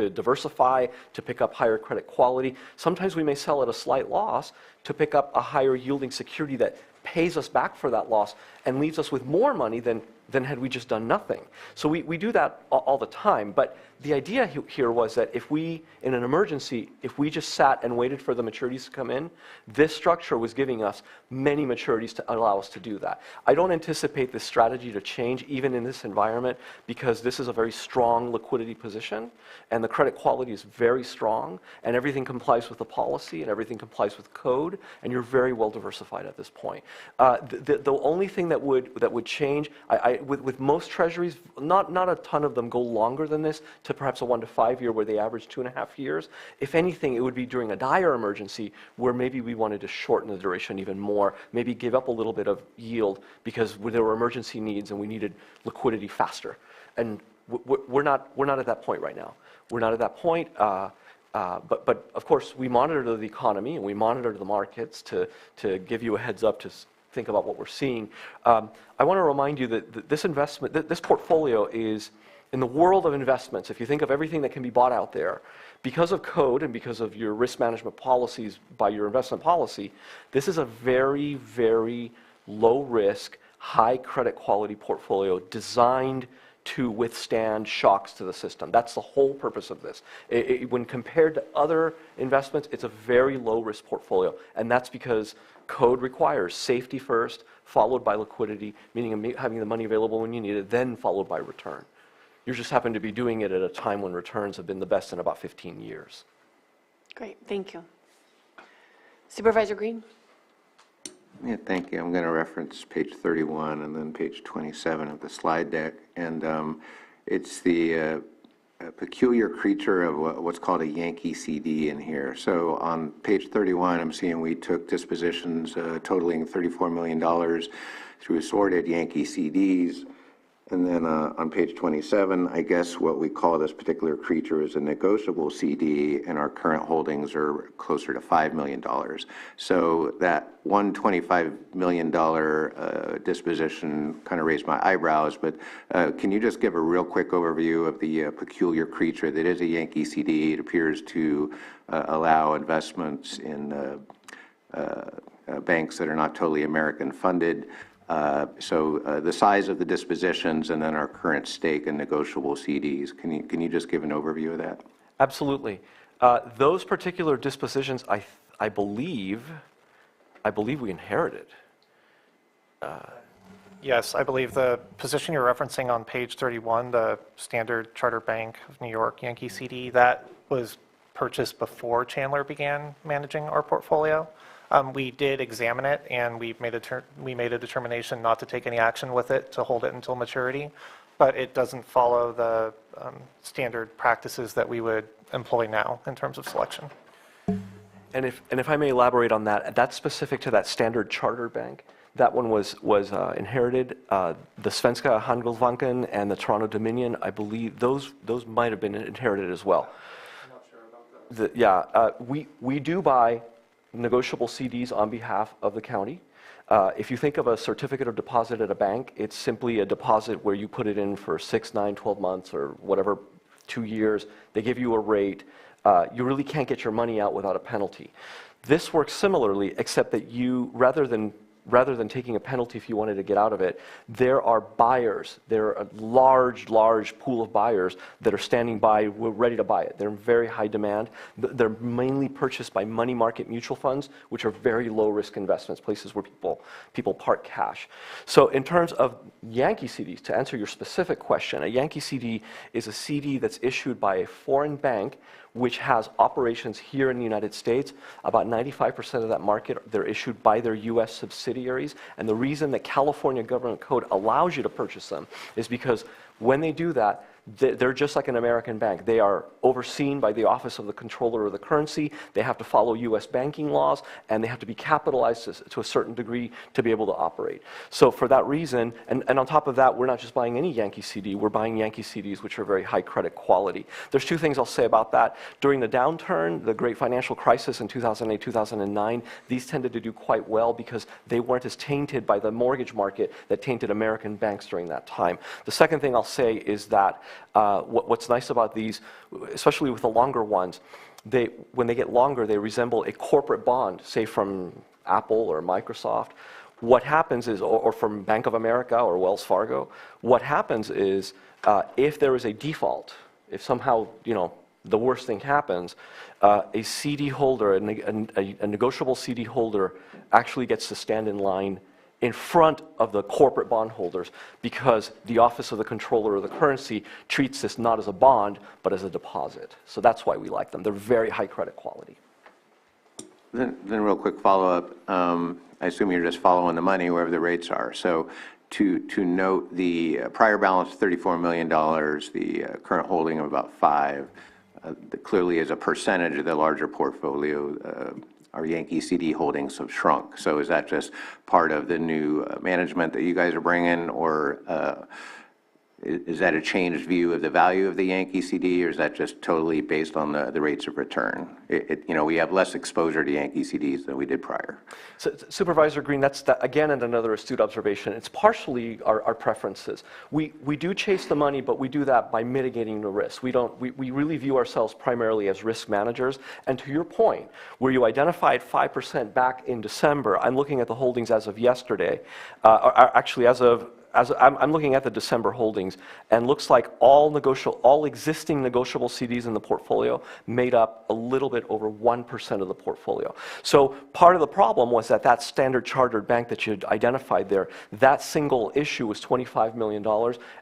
diversify, to pick up higher credit quality. Sometimes we may sell at a slight loss to pick up a higher yielding security that pays us back for that loss and leaves us with more money than had we just done nothing. So we do that all the time, but the idea here was that if we, in an emergency, if we just sat and waited for the maturities to come in, this structure was giving us many maturities to allow us to do that. I don't anticipate this strategy to change even in this environment, because this is a very strong liquidity position, and the credit quality is very strong, and everything complies with the policy, and everything complies with code, and you're very well diversified at this point. The only thing that would change, with most treasuries, not a ton of them go longer than this, to perhaps a 1 to 5 year where they average 2.5 years. If anything, it would be during a dire emergency where maybe we wanted to shorten the duration even more, maybe give up a little bit of yield because there were emergency needs and we needed liquidity faster. And we're not at that point right now. We're not at that point. But of course, we monitor the economy and we monitor the markets to give you a heads up to think about what we're seeing. I want to remind you that this portfolio is, in the world of investments, if you think of everything that can be bought out there, because of code and because of your risk management policies by your investment policy, this is a very, very low risk, high credit quality portfolio designed to withstand shocks to the system. That's the whole purpose of this. When compared to other investments, it's a very low-risk portfolio, and that's because code requires safety first, followed by liquidity, meaning having the money available when you need it, then followed by return. You just happen to be doing it at a time when returns have been the best in about 15 years. Great, thank you. Supervisor Green? Yeah, thank you. I'm going to reference page 31 and then page 27 of the slide deck. And it's the peculiar creature of what's called a Yankee CD in here. So on page 31, I'm seeing we took dispositions totaling $34 million through assorted Yankee CDs. And then on page 27, I guess what we call this particular creature is a negotiable CD, and our current holdings are closer to $5 million. So that $125 million disposition kind of raised my eyebrows, but can you just give a real quick overview of the peculiar creature that is a Yankee CD? It appears to allow investments in banks that are not totally American funded. So the size of the dispositions and then our current stake in negotiable CDs. Can you just give an overview of that? Absolutely. Those particular dispositions, I believe we inherited. Yes, I believe the position you're referencing on page 31, the Standard Chartered Bank of New York Yankee CD, that was purchased before Chandler began managing our portfolio. We did examine it, and we made a determination not to take any action with it, to hold it until maturity, but it doesn't follow the standard practices that we would employ now in terms of selection. And if I may elaborate on that, that's specific to that Standard Chartered Bank. That one was inherited. The Svenska Handelsbanken and the Toronto Dominion, I believe, those might have been inherited as well. I'm not sure about that. We do buy negotiable CDs on behalf of the county. If you think of a certificate of deposit at a bank, it's simply a deposit where you put it in for 6, 9, 12 months or whatever, 2 years. They give you a rate. You really can't get your money out without a penalty. This works similarly, except that you, rather than taking a penalty if you wanted to get out of it, there are buyers. There are a large pool of buyers that are standing by, ready to buy it. They're in very high demand. They're mainly purchased by money market mutual funds, which are very low-risk investments, places where people park cash. So in terms of Yankee CDs, to answer your specific question, a Yankee CD is a CD that's issued by a foreign bank which has operations here in the United States. About 95% of that market, they're issued by their U.S. subsidiaries. And the reason that California government code allows you to purchase them is because when they do that, they're just like an American bank. They are overseen by the Office of the Controller of the Currency. They have to follow U.S. banking laws, and they have to be capitalized to a certain degree to be able to operate. So for that reason, and on top of that, we're not just buying any Yankee CD. We're buying Yankee CDs, which are very high credit quality. There's two things I'll say about that. During the downturn, the great financial crisis in 2008, 2009, these tended to do quite well because they weren't as tainted by the mortgage market that tainted American banks during that time. The second thing I'll say is that what's nice about these, especially with the longer ones, when they get longer, they resemble a corporate bond, say from Apple or Microsoft. What happens is, or from Bank of America or Wells Fargo, what happens is if there is a default, if somehow, the worst thing happens, a CD holder, a negotiable CD holder actually gets to stand in line in front of the corporate bondholders because the Office of the Controller of the Currency treats this not as a bond, but as a deposit. So that's why we like them. They're very high credit quality. Then real quick follow-up. I assume you're just following the money wherever the rates are. So to note the prior balance, $34 million, the current holding of about 5, clearly as a percentage of the larger portfolio, our Yankee CD holdings have shrunk. So is that just part of the new management that you guys are bringing, or is that a changed view of the value of the Yankee CD, or is that just totally based on the rates of return? We have less exposure to Yankee CDs than we did prior. So, Supervisor Green, that's again another astute observation. It's partially our preferences. We do chase the money, but we do that by mitigating the risk. We really view ourselves primarily as risk managers. And to your point, where you identified 5% back in December, I'm looking at the holdings as of yesterday, or actually as of as I'm looking at the December holdings, and looks like all existing negotiable CDs in the portfolio made up a little bit over 1% of the portfolio. So part of the problem was that Standard Chartered Bank that you identified there, that single issue was $25 million,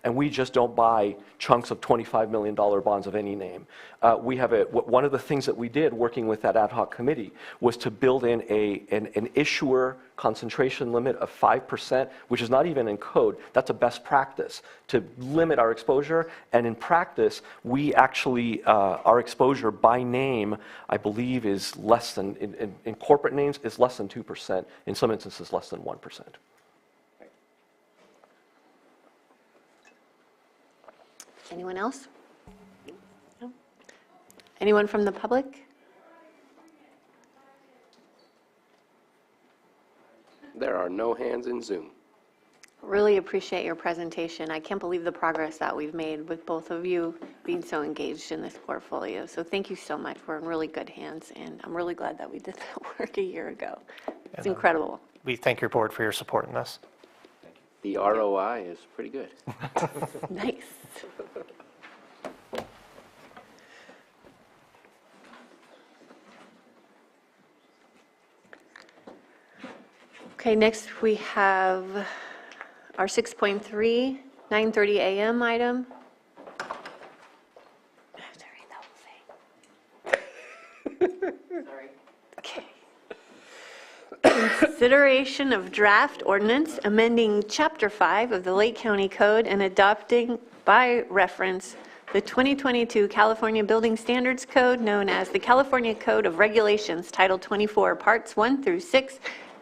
and we just don't buy chunks of $25 million bonds of any name. One of the things that we did working with that ad hoc committee was to build in an issuer concentration limit of 5%, which is not even in code. That's a best practice to limit our exposure. And in practice, we actually, our exposure by name, I believe, is less than, in corporate names, is less than 2%. In some instances, less than 1%. Anyone else? No? Anyone from the public? There are no hands in Zoom. Really appreciate your presentation. I can't believe the progress that we've made with both of you being so engaged in this portfolio. So thank you so much. We're in really good hands, and I'm really glad that we did that work a year ago. It's incredible. We thank your board for your support in this. The ROI is pretty good. Nice. Okay, next we have our 6.3, 9:30 a.m. item. I have to read the whole thing. Sorry. Okay. Consideration of draft ordinance amending Chapter 5 of the Lake County Code and adopting by reference the 2022 California Building Standards Code, known as the California Code of Regulations, Title 24, Parts 1 through 6,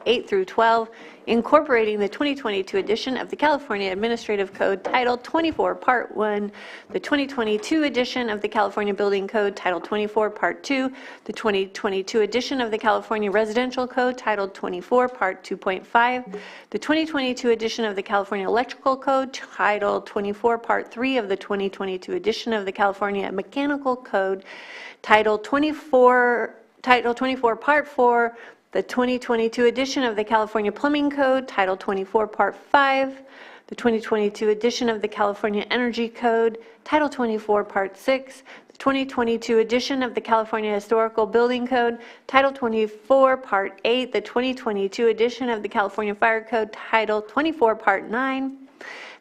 8 through 12, incorporating the 2022 edition of the California Administrative Code, Title 24, Part 1, the 2022 edition of the California Building Code, Title 24, Part 2, the 2022 edition of the California Residential Code, Title 24, Part 2.5, the 2022 edition of the California Electrical Code, Title 24, Part 3 of the 2022 edition of the California Mechanical Code, Title 24, Part 4, the 2022 edition of the California Plumbing Code, Title 24, Part 5, the 2022 edition of the California Energy Code, Title 24, Part 6, the 2022 edition of the California Historical Building Code, Title 24, Part 8, the 2022 edition of the California Fire Code, Title 24, Part 9,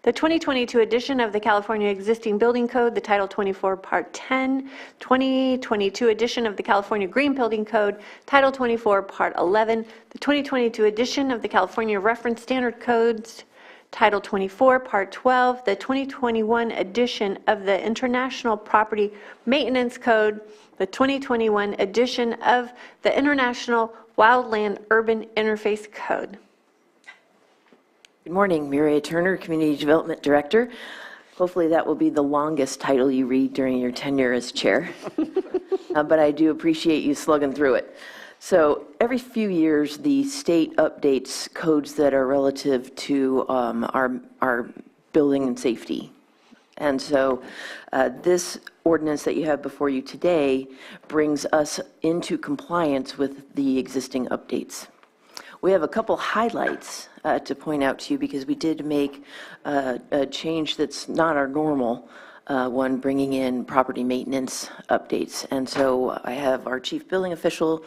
the 2022 edition of the California Existing Building Code, the Title 24, Part 10, 2022 edition of the California Green Building Code, Title 24, Part 11, the 2022 edition of the California Reference Standard Codes, Title 24, Part 12, the 2021 edition of the International Property Maintenance Code, the 2021 edition of the International Wildland Urban Interface Code. Good morning, Mireya Turner, Community Development Director. Hopefully that will be the longest title you read during your tenure as chair, but I do appreciate you slugging through it. So every few years, the state updates codes that are relative to our building and safety. And so this ordinance that you have before you today brings us into compliance with the existing updates. We have a couple highlights to point out to you because we did make a change that's not our normal one, bringing in property maintenance updates. And so I have our chief building official,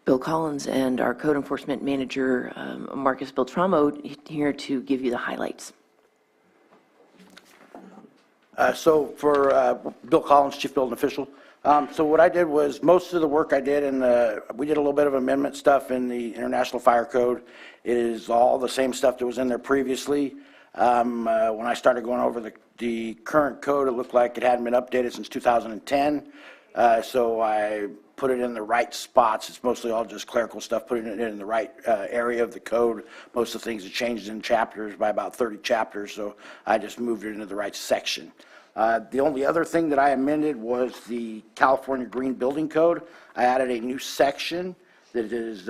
Bill Collins, and our code enforcement manager, Marcus Beltramo, here to give you the highlights. So for Bill Collins, chief building official, so what I did was most of the work I did we did a little bit of amendment stuff in the International Fire Code. It is all the same stuff that was in there previously. When I started going over the current code, it looked like it hadn't been updated since 2010. So I put it in the right spots. It's mostly all just clerical stuff, putting it in the right area of the code. Most of the things have changed in chapters by about 30 chapters, so I just moved it into the right section. The only other thing that I amended was the California Green Building Code. I added a new section that is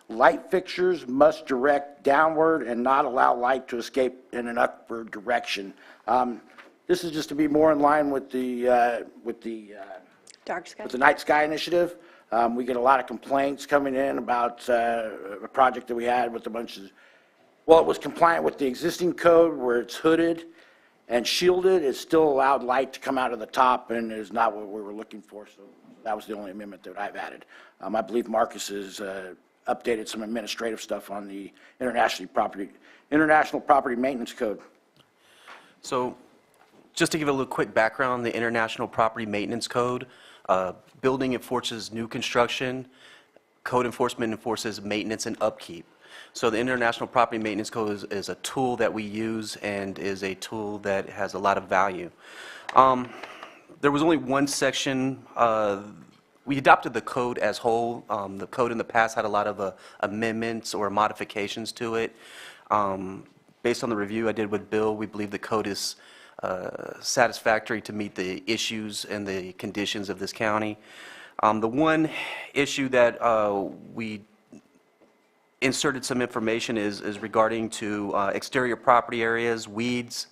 light fixtures must direct downward and not allow light to escape in an upward direction. This is just to be more in line with the Dark sky. with the Night Sky Initiative. We get a lot of complaints coming in about a project that we had with a bunch of Well, it was compliant with the existing code where it's hooded and shielded. It still allowed light to come out of the top, and is not what we were looking for, so that was the only amendment that I've added. I believe Marcus has updated some administrative stuff on the International Property Maintenance Code. So just to give a little quick background, the International Property Maintenance Code, building enforces new construction, code enforcement enforces maintenance and upkeep. So the International Property Maintenance Code is a tool that we use and is a tool that has a lot of value. There was only one section, we adopted the code as whole. The code in the past had a lot of amendments or modifications to it. Based on the review I did with Bill, we believe the code is satisfactory to meet the issues and the conditions of this county. The one issue that we inserted some information is regarding to exterior property areas, weeds,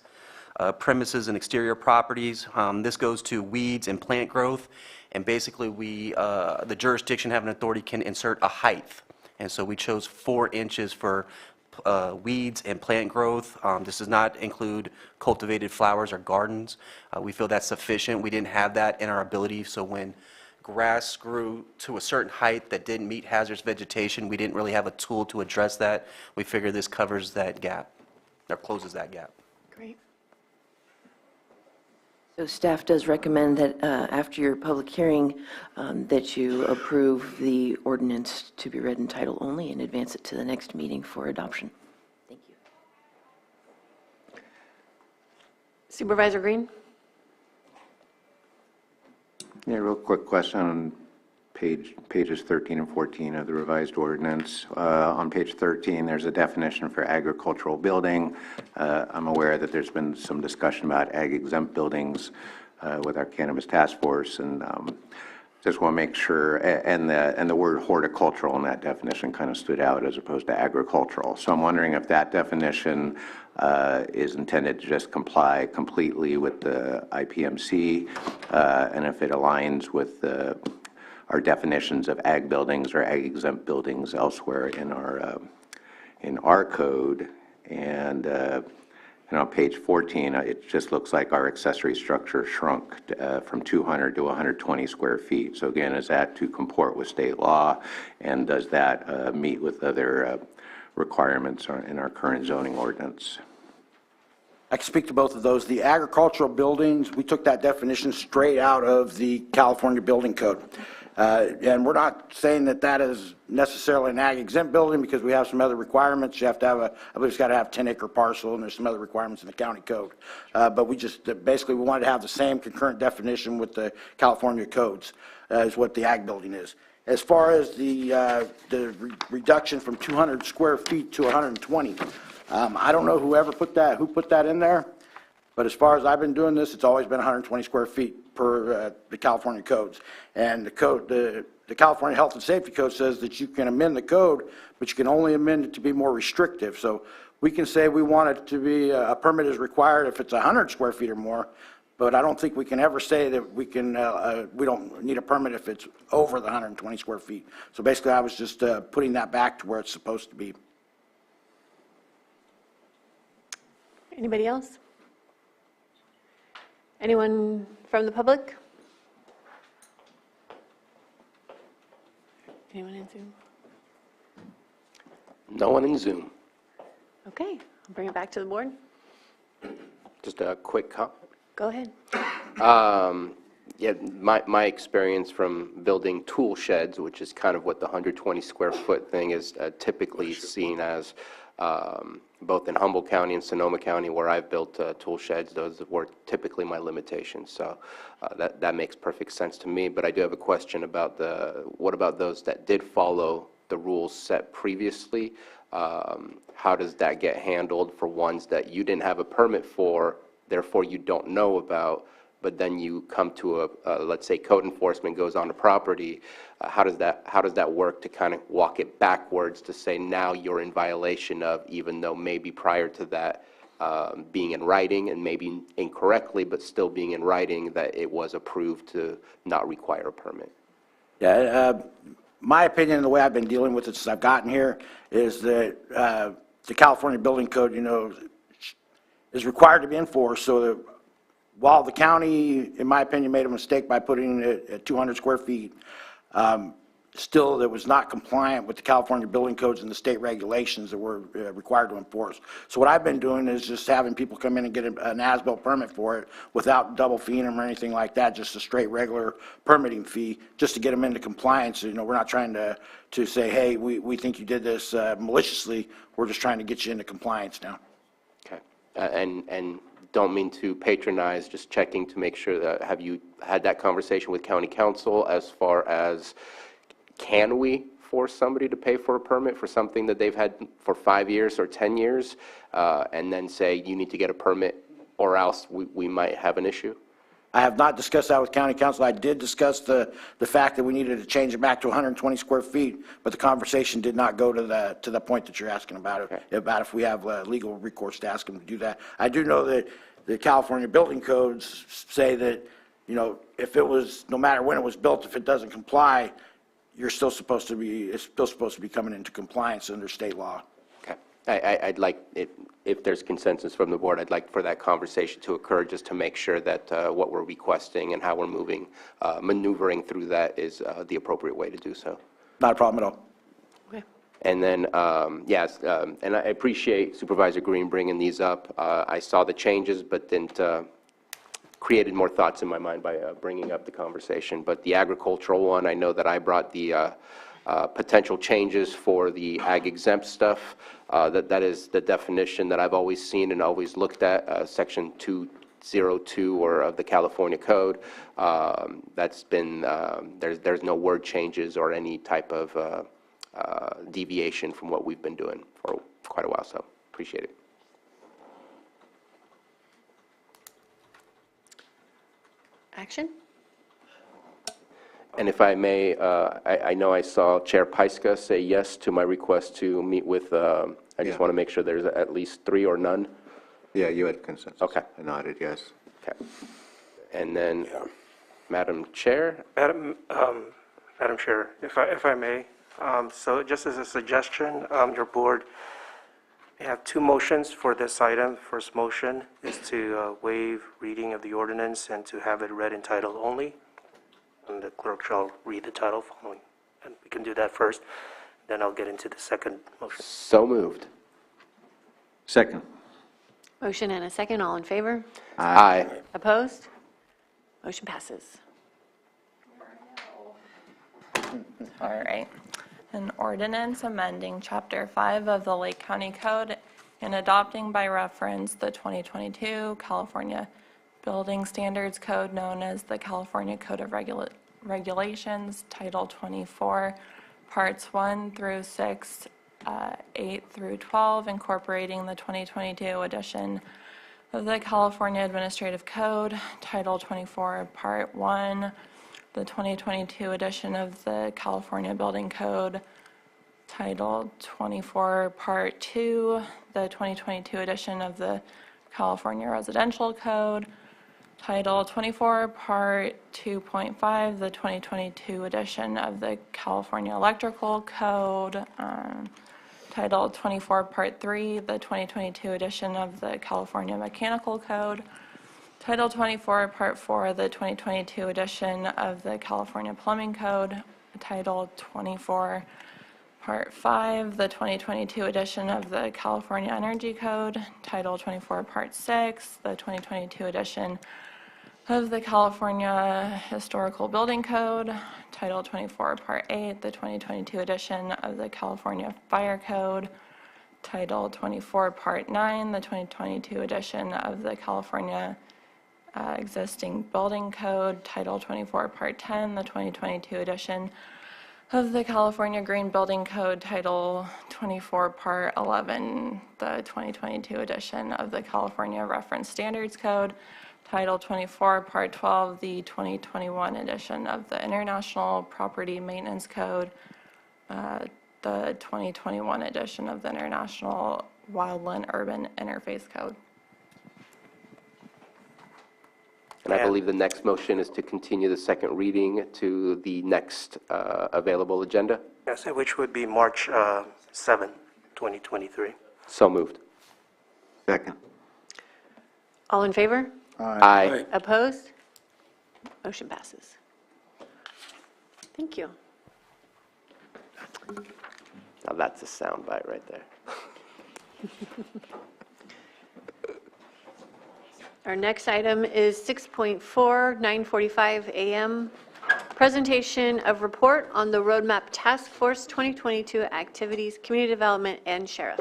premises and exterior properties. This goes to weeds and plant growth, and basically the jurisdiction having authority can insert a height. And so we chose 4 inches for weeds and plant growth. This does not include cultivated flowers or gardens. We feel that's sufficient. We didn't have that in our ability, so when grass grew to a certain height that didn't meet hazardous vegetation, we didn't really have a tool to address that. We figure this covers that gap, or closes that gap. Great. So staff does recommend that after your public hearing, that you approve the ordinance to be read in title only and advance it to the next meeting for adoption. Thank you. Supervisor Green? Yeah, real quick question on pages 13 and 14 of the revised ordinance. On page 13, there's a definition for agricultural building. I'm aware that there's been some discussion about ag-exempt buildings with our cannabis task force, and just want to make sure, and the word horticultural in that definition kind of stood out as opposed to agricultural. So I'm wondering if that definition is intended to just comply completely with the IPMC, and if it aligns with our definitions of ag buildings or ag-exempt buildings elsewhere in our code. And on page 14, it just looks like our accessory structure shrunk from 200 to 120 square feet. So again, is that to comport with state law, and does that meet with other requirements in our current zoning ordinance? I can speak to both of those. The agricultural buildings, we took that definition straight out of the California Building Code. And we're not saying that that is necessarily an ag-exempt building, because we have some other requirements. You have to have I believe it's got to have 10-acre parcel, and there's some other requirements in the county code. But we just, basically, we wanted to have the same concurrent definition with the California codes, is what the ag building is. As far as the reduction from 200 square feet to 120, I don't know who put that in there, but as far as I've been doing this, it's always been 120 square feet per the California codes. And the California Health and Safety Code says that you can amend the code, but you can only amend it to be more restrictive. So we can say we want it to be a permit is required if it's 100 square feet or more, but I don't think we can ever say that we don't need a permit if it's over the 120 square feet. So basically, I was just putting that back to where it's supposed to be. Anybody else? Anyone from the public? Anyone in Zoom? No one in Zoom. Okay, I'll bring it back to the board. Just a quick comment. Go ahead. Yeah, my experience from building tool sheds, which is kind of what the 120 square foot thing is typically seen as, both in Humboldt County and Sonoma County, where I've built tool sheds, those were typically my limitations. So that makes perfect sense to me. But I do have a question about what about those that did follow the rules set previously? How does that get handled for ones that you didn't have a permit for, therefore you don't know about, but then you come to let's say code enforcement goes on the property? How does that work to kind of walk it backwards to say now you're in violation of, even though maybe prior to that being in writing, and maybe incorrectly, but still being in writing, that it was approved to not require a permit? Yeah, my opinion and the way I've been dealing with it since I've gotten here is that the California Building Code, is required to be enforced, so that while the county, in my opinion, made a mistake by putting it at 200 square feet, still, that was not compliant with the California building codes and the state regulations that we're required to enforce. So what I've been doing is just having people come in and get an as-built permit for it without double feeing them or anything like that, just a straight regular permitting fee, just to get them into compliance. We're not trying to say, hey, we think you did this maliciously. We're just trying to get you into compliance now. Okay. And don't mean to patronize, just checking to make sure that, have you had that conversation with county council as far as, can we force somebody to pay for a permit for something that they've had for 5 years or 10 years, and then say you need to get a permit or else we might have an issue? I have not discussed that with county council. I did discuss the fact that we needed to change it back to 120 square feet, but the conversation did not go to the point that you're asking about it, about if we have legal recourse to ask them to do that. I do know that the California building codes say that, if it was, no matter when it was built, if it doesn't comply, it's still supposed to be coming into compliance under state law. Okay. I'd like, if there's consensus from the board, I'd like for that conversation to occur just to make sure that what we're requesting and how we're moving, maneuvering through that is the appropriate way to do so. Not a problem at all. Okay. And then, yes, and I appreciate Supervisor Green bringing these up. I saw the changes, but didn't, created more thoughts in my mind by bringing up the conversation. But the agricultural one, I know that I brought the potential changes for the ag exempt stuff. That is the definition that I've always seen and always looked at, section 202 or of the California Code. That's been, there's no word changes or any type of deviation from what we've been doing for quite a while, so appreciate it. Action? And if I may, I know I saw Chair Pyska say yes to my request to meet with, I just want to make sure there's at least 3 or none. Yeah, you had consensus. Okay. I nodded, yes. Okay. And then, Madam Chair? Madam Chair, if I may, so just as a suggestion, your board may have 2 motions for this item. First motion is to waive reading of the ordinance and to have it read in title only. And the clerk shall read the title following. And we can do that first, then I'll get into the second motion. So moved. Second. Motion and a second, all in favor? Aye. Opposed? Motion passes. All right. An ordinance amending Chapter 5 of the Lake County Code and adopting by reference the 2022 California Building Standards Code known as the California Code of Regulations, Title 24, Parts 1 through 6, 8 through 12, incorporating the 2022 edition of the California Administrative Code, Title 24, Part 1, the 2022 edition of the California Building Code, Title 24, Part 2, the 2022 edition of the California Residential Code, Title 24, Part 2.5, the 2022 edition of the California Electrical Code, Title 24, Part 3, the 2022 edition of the California Mechanical Code, Title 24, Part 4, the 2022 edition of the California Plumbing Code, Title 24, Part 5, the 2022 edition of the California Energy Code, Title 24, Part 6, the 2022 edition of the California Historical Building Code, Title 24, Part 8, the 2022 edition of the California Fire Code, Title 24, Part 9, the 2022 edition of the California Existing Building Code, Title 24, Part 10, the 2022 edition of the California Green Building Code, Title 24, Part 11, the 2022 edition of the California Reference Standards Code, Title 24, Part 12, the 2021 edition of the International Property Maintenance Code, the 2021 edition of the International Wildland Urban Interface Code. And I believe the next motion is to continue the second reading to the next available agenda. Yes, which would be March 7, 2023. So moved. Second. All in favor? Aye. Opposed? Motion passes. Thank you. Now that's a soundbite right there. Our next item is 6.4, 9:45 a.m. Presentation of report on the Roadmap Task Force 2022 activities, community development, and sheriff.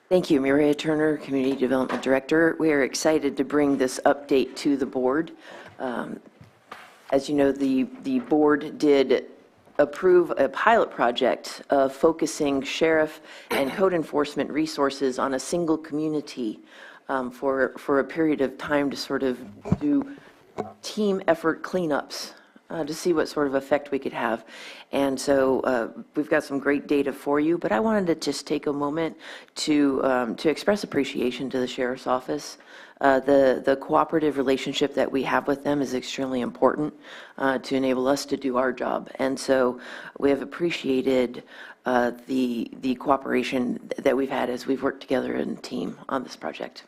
Thank you, Mireya Turner, Community Development Director. We are excited to bring this update to the board. As you know, the board did approve a pilot project of focusing sheriff and code enforcement resources on a single community for a period of time to sort of do team effort cleanups to see what sort of effect we could have. And so we've got some great data for you, but I wanted to just take a moment to express appreciation to the Sheriff's Office. The cooperative relationship that we have with them is extremely important to enable us to do our job. And so we have appreciated the cooperation that we've had as we've worked together in a team on this project.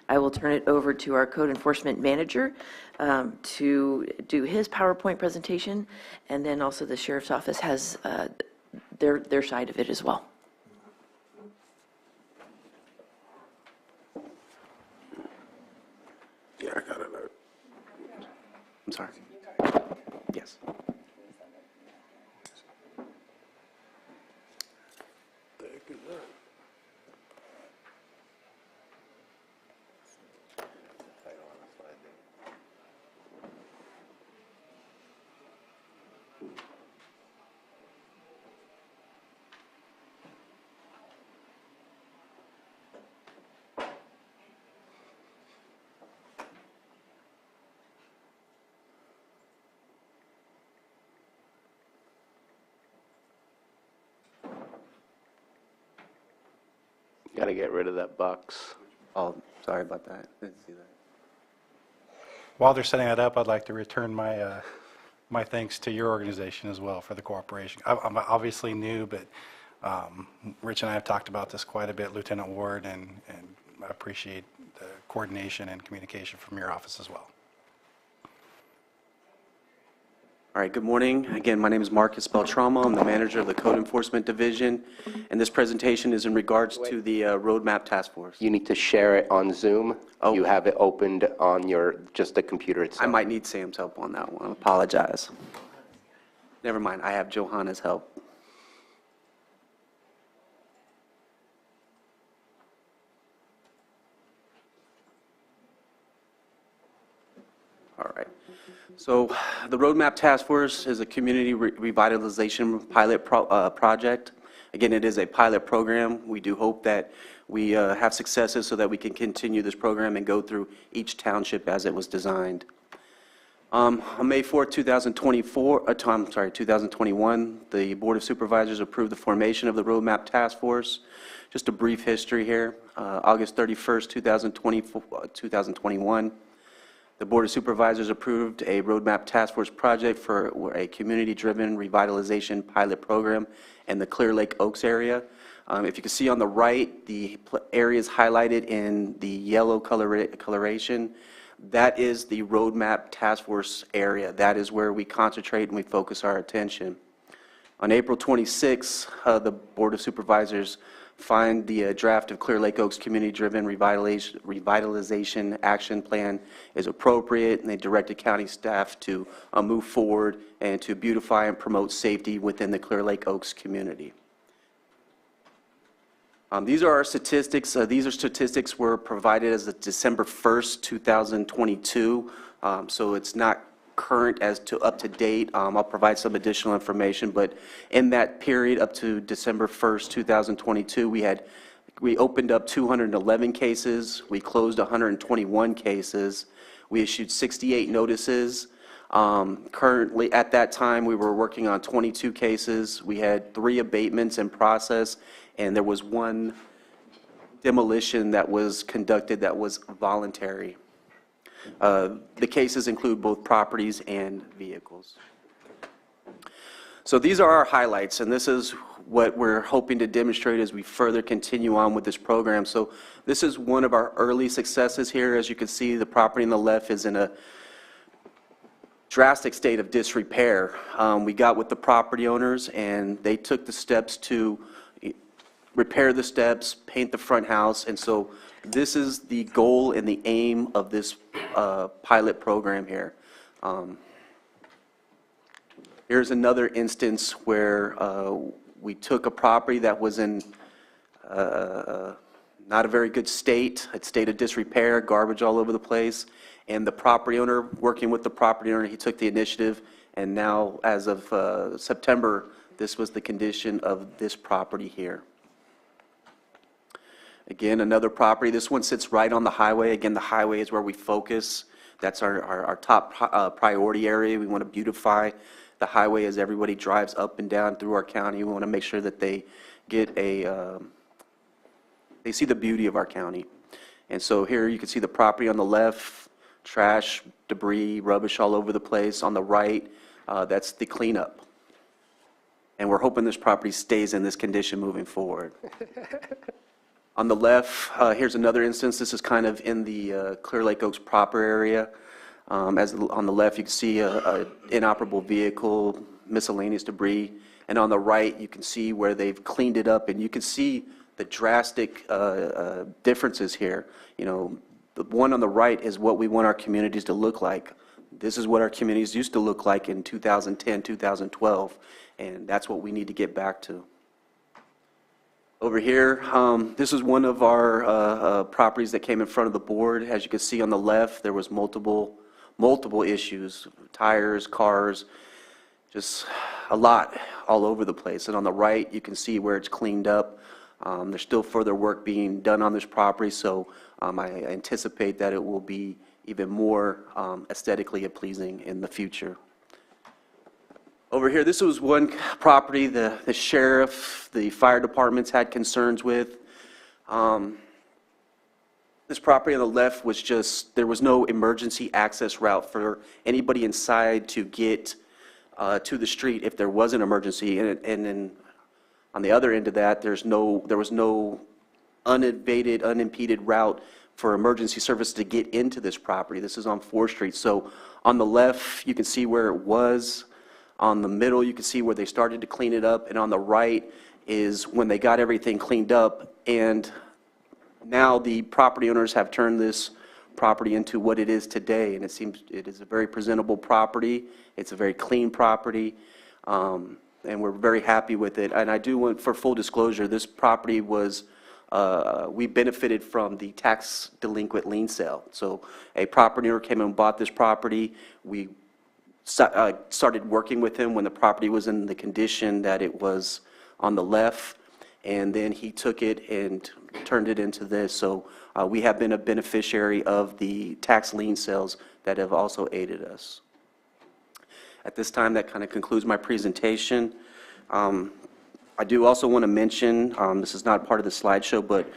I will turn it over to our code enforcement manager to do his PowerPoint presentation, and then also the Sheriff's Office has their side of it as well. Yeah, I got it. I'm sorry. Yes. Got to get rid of that box. Oh, sorry about that. Didn't see that. While they're setting that up, I'd like to return my thanks to your organization as well for the cooperation. I'm obviously new, but Rich and I have talked about this quite a bit, Lieutenant Ward, and I appreciate the coordination and communication from your office as well. All right, good morning. Again, my name is Marcus Beltramo. I'm the manager of the Code Enforcement Division, and this presentation is in regards to the Roadmap Task Force. You need to share it on Zoom. Oh. You have it opened on just the computer itself. I might need Sam's help on that one. I apologize. Never mind, I have Johanna's help. All right. So the Roadmap Task Force is a community revitalization pilot project. Again, it is a pilot program. We do hope that we have successes so that we can continue this program and go through each township as it was designed. On May 4th, 2021, the Board of Supervisors approved the formation of the Roadmap Task Force. Just a brief history here. August 31st, 2021. The Board of Supervisors approved a Roadmap Task Force project for a community-driven revitalization pilot program in the Clear Lake Oaks area. If you can see on the right, the areas highlighted in the yellow coloration, that is the Roadmap Task Force area. That is where we concentrate and we focus our attention. On April 26th, the Board of Supervisors find the draft of Clear Lake Oaks Community-Driven Revitalization Action Plan is appropriate, and they directed county staff to move forward and to beautify and promote safety within the Clear Lake Oaks community. These are our statistics. These statistics were provided as of December 1st, 2022, so it's not current as to up to date. I'll provide some additional information, but in that period up to December 1st, 2022, we opened up 211 cases, we closed 121 cases, we issued 68 notices. Currently, at that time, we were working on 22 cases. We had 3 abatements in process, and there was 1 demolition that was conducted that was voluntary. The cases include both properties and vehicles. So these are our highlights, and this is what we're hoping to demonstrate as we further continue on with this program. So this is one of our early successes here. As you can see, the property on the left is in a drastic state of disrepair. We got with the property owners, and they took the steps to repair the steps, paint the front house, and so this is the goal and the aim of this pilot program here. Here's another instance where we took a property that was in not a very good state, a state of disrepair, garbage all over the place, and the property owner, working with the property owner, he took the initiative, and now, as of September, this was the condition of this property here. Again, another property. This one sits right on the highway. Again, the highway is where we focus. That's our top priority area. We want to beautify the highway as everybody drives up and down through our county. We want to make sure that they get they see the beauty of our county. And so here you can see the property on the left, trash, debris, rubbish all over the place. On the right, that's the cleanup. And we're hoping this property stays in this condition moving forward. On the left, here's another instance. This is kind of in the Clear Lake Oaks proper area. On the left, you can see an inoperable vehicle, miscellaneous debris. And on the right, you can see where they've cleaned it up, and you can see the drastic differences here. You know, the one on the right is what we want our communities to look like. This is what our communities used to look like in 2010, 2012, and that's what we need to get back to. Over here, this is one of our properties that came in front of the board. As you can see on the left, there was multiple issues, tires, cars, just a lot all over the place. And on the right, you can see where it's cleaned up. There's still further work being done on this property, so I anticipate that it will be even more aesthetically pleasing in the future. Over here, this was one property the sheriff, the fire departments had concerns with. This property on the left was just, there was no emergency access route for anybody inside to get to the street if there was an emergency. And then on the other end of that, there was no uninvaded, unimpeded route for emergency service to get into this property. This is on 4th Street. So on the left, you can see where it was. On the middle, you can see where they started to clean it up, and on the right is when they got everything cleaned up, and now the property owners have turned this property into what it is today, and it seems it is a very presentable property. It's a very clean property, and we're very happy with it. And I do want, for full disclosure, this property was, we benefited from the tax delinquent lien sale. So a property owner came and bought this property. We started working with him when the property was in the condition that it was on the left, and then he took it and turned it into this. So we have been a beneficiary of the tax lien sales that have also aided us. At this time, that kind of concludes my presentation. I do also want to mention, this is not part of the slideshow, but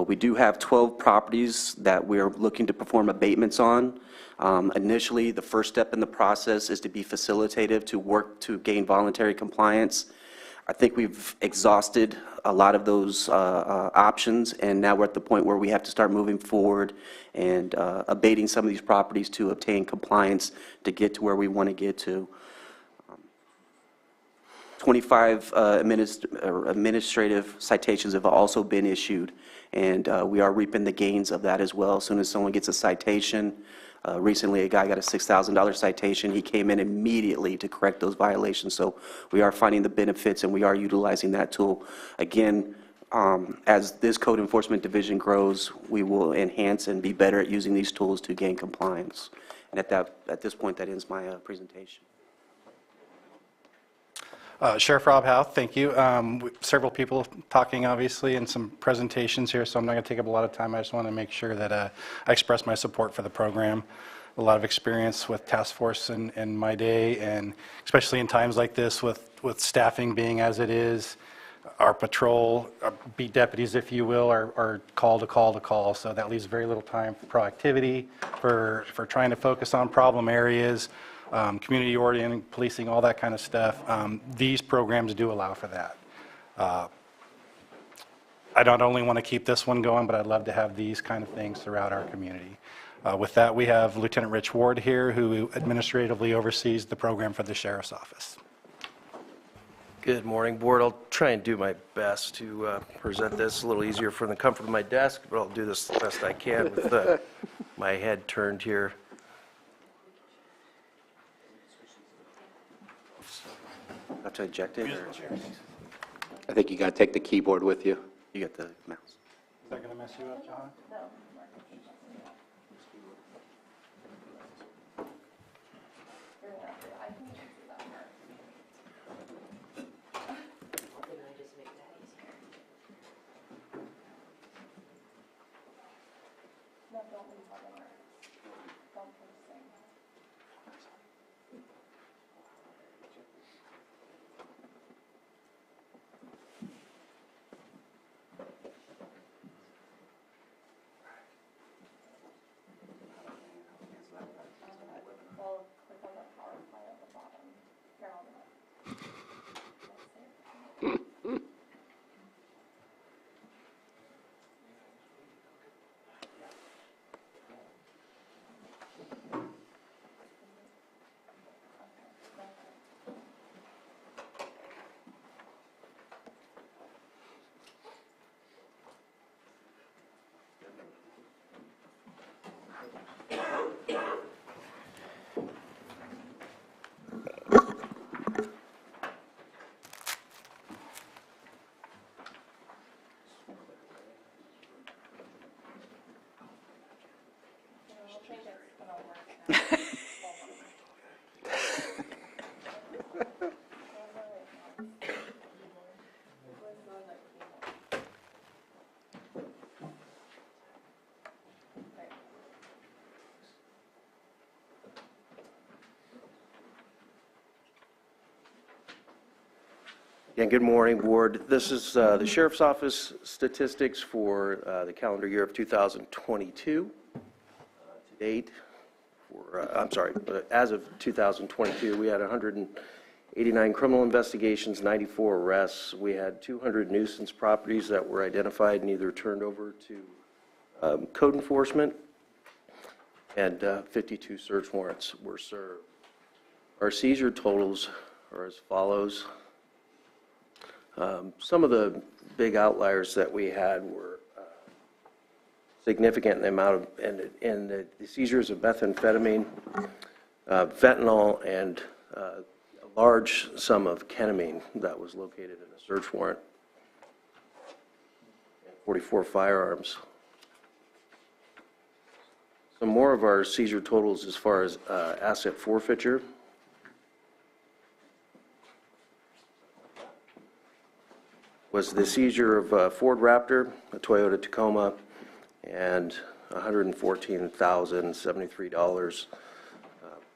we do have 12 properties that we're looking to perform abatements on. Initially, the first step in the process is to be facilitative, to work to gain voluntary compliance. I think we've exhausted a lot of those options, and now we're at the point where we have to start moving forward and abating some of these properties to obtain compliance to get to where we want to get to. 25 administrative citations have also been issued, and we are reaping the gains of that as well. As soon as someone gets a citation, recently a guy got a $6,000 citation. He came in immediately to correct those violations. So we are finding the benefits, and we are utilizing that tool. Again, as this code enforcement division grows, we will enhance and be better at using these tools to gain compliance. And at this point, that ends my presentation. Sheriff Rob Howe, thank you. Several people talking, obviously, and some presentations here, so I'm not going to take up a lot of time. I just want to make sure that I express my support for the program. A lot of experience with task force in my day, and especially in times like this with staffing being as it is. Our patrol, our beat deputies, if you will, are call to call, so that leaves very little time for proactivity, for trying to focus on problem areas, community oriented policing, all that kind of stuff. These programs do allow for that. I not only want to keep this one going, but I'd love to have these kind of things throughout our community. With that, we have Lieutenant Rich Ward here, who administratively oversees the program for the Sheriff's Office. Good morning, Board. I'll try and do my best to present this a little easier from the comfort of my desk, but I'll do this the best I can with my head turned here. Have to eject it? Or? I think you got to take the keyboard with you. You get the mouse. Is that going to mess you up, John? Again, good morning, Board. This is the Sheriff's Office statistics for the calendar year of 2022. To date, as of 2022, we had 189 criminal investigations, 94 arrests. We had 200 nuisance properties that were identified and either turned over to code enforcement, and 52 search warrants were served. Our seizure totals are as follows. Some of the big outliers that we had were significant in the amount of, and the seizures of methamphetamine, fentanyl, and a large sum of ketamine that was located in a search warrant, and 44 firearms. Some more of our seizure totals as far as asset forfeiture. Was the seizure of a Ford Raptor, a Toyota Tacoma, and $114,073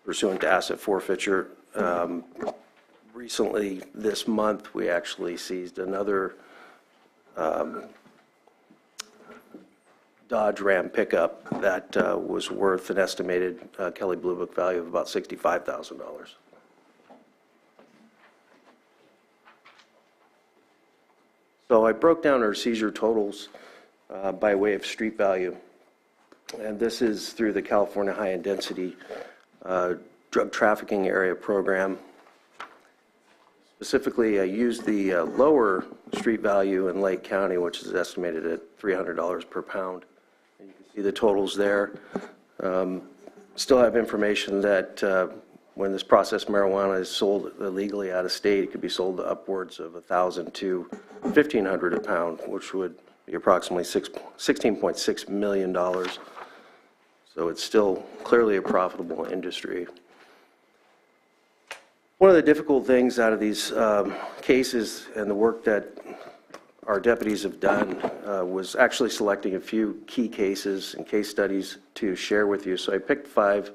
pursuant to asset forfeiture. Recently, this month, we actually seized another Dodge Ram pickup that was worth an estimated Kelley Blue Book value of about $65,000. So I broke down our seizure totals by way of street value, and this is through the California High Intensity Drug Trafficking Area Program. Specifically, I used the lower street value in Lake County, which is estimated at $300 per pound. And you can see the totals there. Still have information that when this processed marijuana is sold illegally out of state, it could be sold to upwards of $1,000 to $1,500 a pound, which would be approximately $16.6 million. So it's still clearly a profitable industry. One of the difficult things out of these cases and the work that our deputies have done was actually selecting a few key cases and case studies to share with you. So I picked 5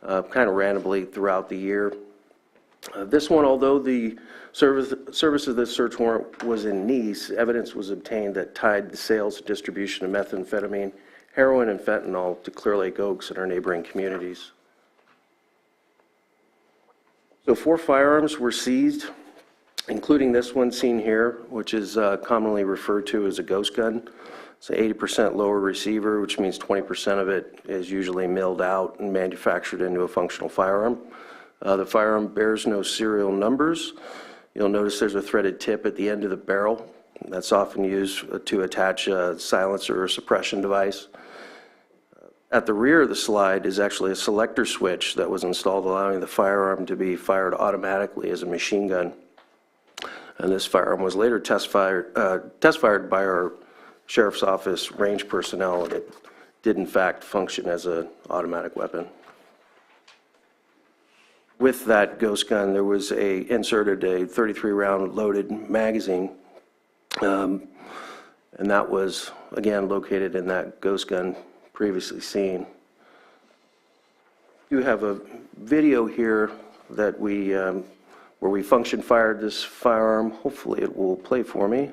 kind of randomly throughout the year. This one, although the service of this search warrant was in Nice, evidence was obtained that tied the sales and distribution of methamphetamine, heroin, and fentanyl to Clear Lake Oaks and our neighboring communities. So 4 firearms were seized. including this one seen here, which is commonly referred to as a ghost gun. It's an 80% lower receiver, which means 20% of it is usually milled out and manufactured into a functional firearm. The firearm bears no serial numbers. You'll notice there's a threaded tip at the end of the barrel. That's often used to attach a silencer or suppression device. At the rear of the slide is actually a selector switch that was installed, allowing the firearm to be fired automatically as a machine gun. And this firearm was later test fired by our Sheriff's Office range personnel, and it did in fact function as an automatic weapon. With that ghost gun, there was inserted a 33-round loaded magazine, and that was, again, located in that ghost gun previously seen. You have a video here that where we function fired this firearm. Hopefully it will play for me.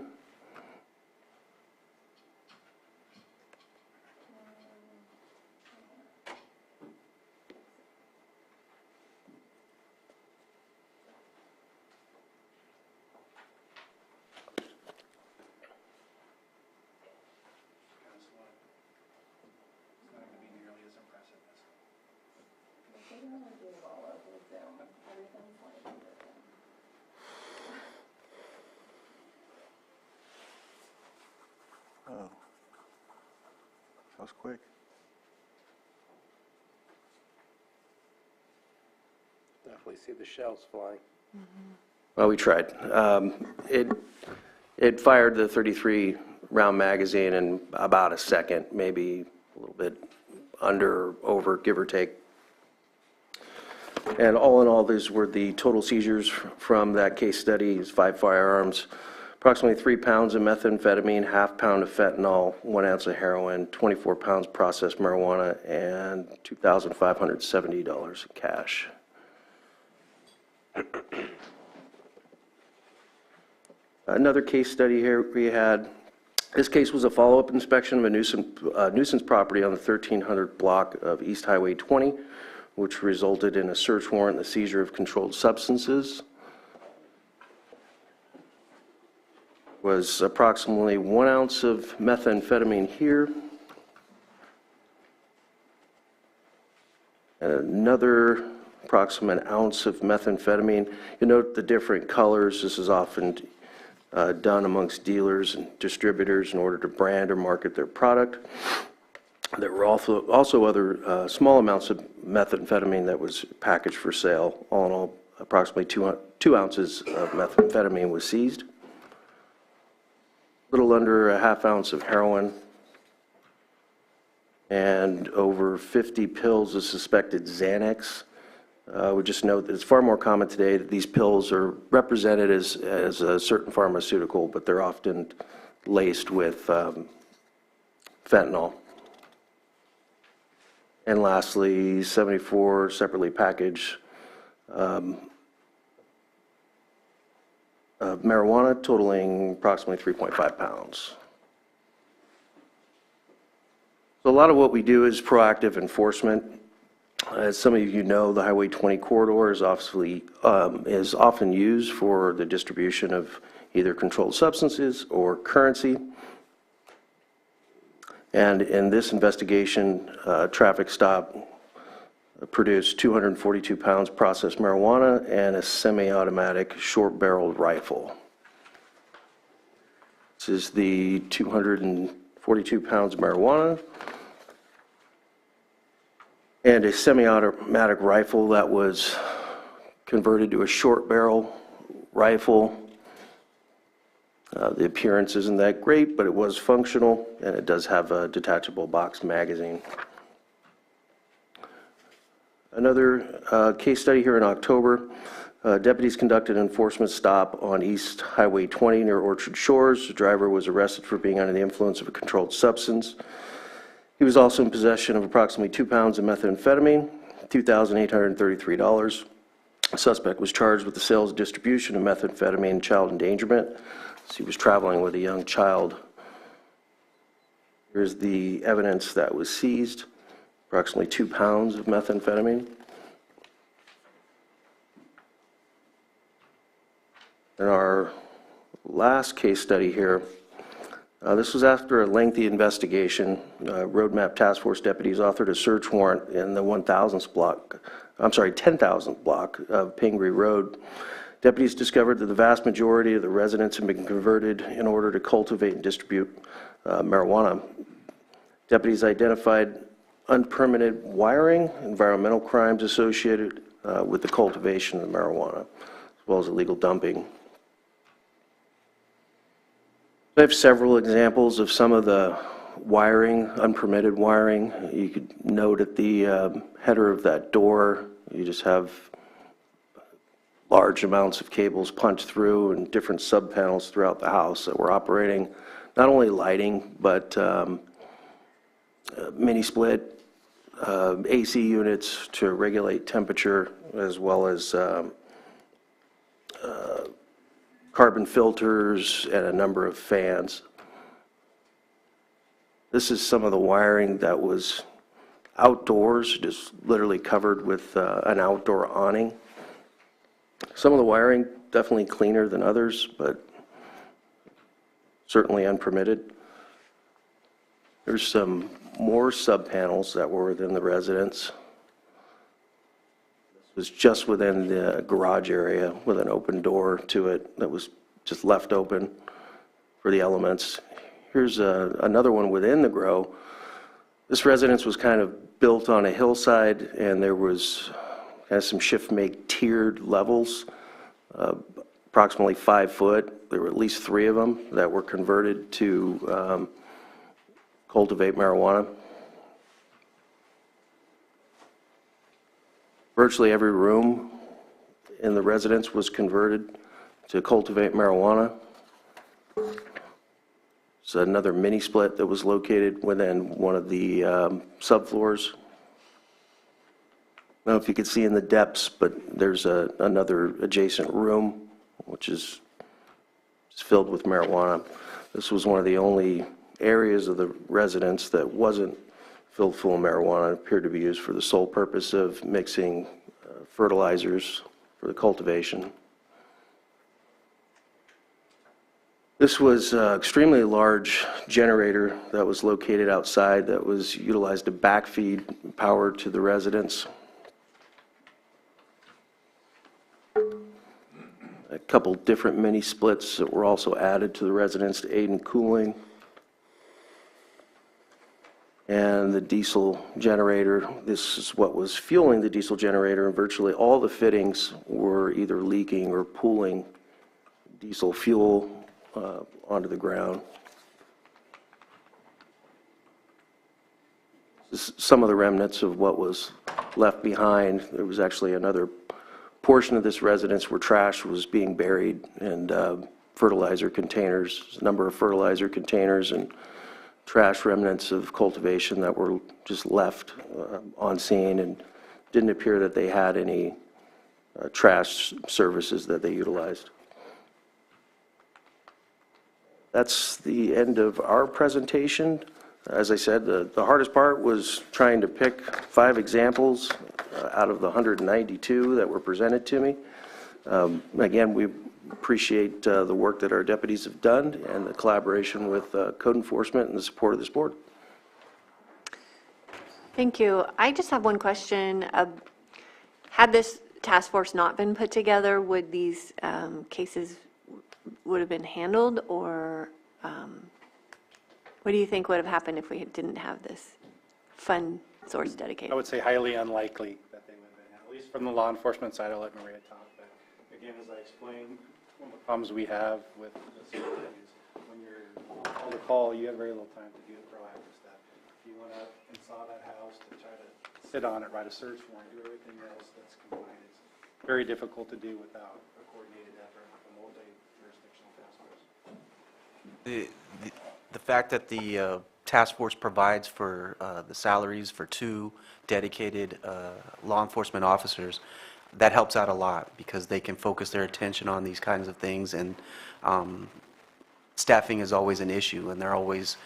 Oh, that was quick. Definitely see the shells flying. Well, we tried. It fired the 33-round magazine in about a second, maybe a little bit under, over, give or take. And all in all, these were the total seizures from that case study. It was 5 firearms, approximately 3 pounds of methamphetamine, ½ pound of fentanyl, 1 ounce of heroin, 24 pounds processed marijuana, and $2,570 in cash. Another case study here we had. This case was a follow-up inspection of a nuisance property on the 1300 block of East Highway 20, which resulted in a search warrant and the seizure of controlled substances. Was approximately 1 ounce of methamphetamine here. And another approximate ounce of methamphetamine. You note the different colors. This is often done amongst dealers and distributors in order to brand or market their product. There were also other small amounts of methamphetamine that was packaged for sale. All in all, approximately 2 ounces of methamphetamine was seized. A little under a ½ ounce of heroin, and over 50 pills of suspected Xanax. We just note that it's far more common today that these pills are represented as a certain pharmaceutical, but they're often laced with fentanyl. And lastly, 74 separately packaged of marijuana totaling approximately 3.5 pounds. So a lot of what we do is proactive enforcement. As some of you know, the Highway 20 corridor is often used for the distribution of either controlled substances or currency. And in this investigation, traffic stop produced 242 pounds processed marijuana and a semi-automatic short-barreled rifle. This is the 242 pounds of marijuana and a semi-automatic rifle that was converted to a short-barrel rifle. The appearance isn't that great, but it was functional, and it does have a detachable box magazine. Another case study here in October. Deputies conducted an enforcement stop on East Highway 20 near Orchard Shores. The driver was arrested for being under the influence of a controlled substance. He was also in possession of approximately 2 pounds of methamphetamine, $2,833. The suspect was charged with the sales and distribution of methamphetamine and child endangerment. So he was traveling with a young child. Here's the evidence that was seized, approximately 2 pounds of methamphetamine. And our last case study here, this was after a lengthy investigation. Roadmap Task Force deputies authored a search warrant in the 1000th block of Pingree Road. Deputies discovered that the vast majority of the residents had been converted in order to cultivate and distribute marijuana. Deputies identified unpermitted wiring, environmental crimes associated with the cultivation of marijuana, as well as illegal dumping. I have several examples of some of the wiring, unpermitted wiring. You could note at the header of that door, you just have large amounts of cables punched through and different sub-panels throughout the house that were operating, not only lighting, but mini-split, AC units to regulate temperature, as well as carbon filters and a number of fans. This is some of the wiring that was outdoors, just literally covered with an outdoor awning. Some of the wiring definitely cleaner than others, but certainly unpermitted. There's some more sub-panels that were within the residence. This was just within the garage area with an open door to it that was just left open for the elements. Here's another one within the grow. This residence was kind of built on a hillside, and there was some shift-make tiered levels, approximately 5 foot. There were at least 3 of them that were converted to cultivate marijuana. Virtually every room in the residence was converted to cultivate marijuana. So another mini split that was located within one of the subfloors. I don't know if you can see in the depths, but there's another adjacent room which is filled with marijuana. This was one of the only areas of the residence that wasn't filled full of marijuana. It appeared to be used for the sole purpose of mixing fertilizers for the cultivation. This was an extremely large generator that was located outside that was utilized to backfeed power to the residents. A couple different mini splits that were also added to the residence to aid in cooling. And the diesel generator, this is what was fueling the diesel generator, and virtually all the fittings were either leaking or pooling diesel fuel onto the ground. Some of the remnants of what was left behind. There was actually another portion of this residence where trash was being buried, and fertilizer containers, a number of fertilizer containers and trash remnants of cultivation that were just left on scene, and didn't appear that they had any trash services that they utilized. That's the end of our presentation. As I said, the hardest part was trying to pick 5 examples out of the 192 that were presented to me. Again, we appreciate the work that our deputies have done and the collaboration with code enforcement and the support of this board. Thank you. I just have one question. Had this task force not been put together, would these cases would have been handled, or what do you think would have happened if we didn't have this fund source dedicated? I would say highly unlikely that they would have been, at least from the law enforcement side. I'll let Maria talk. But again, as I explained, one of the problems we have with this is when you're on the call, you have very little time to do the proactive stuff. If you went up and saw that house to try to sit on it, write a search warrant, do everything else that's combined, it's very difficult to do without a coordinated effort with a multi-jurisdictional task force. The fact that the task force provides for the salaries for 2 dedicated law enforcement officers, that helps out a lot because they can focus their attention on these kinds of things, and staffing is always an issue, and they always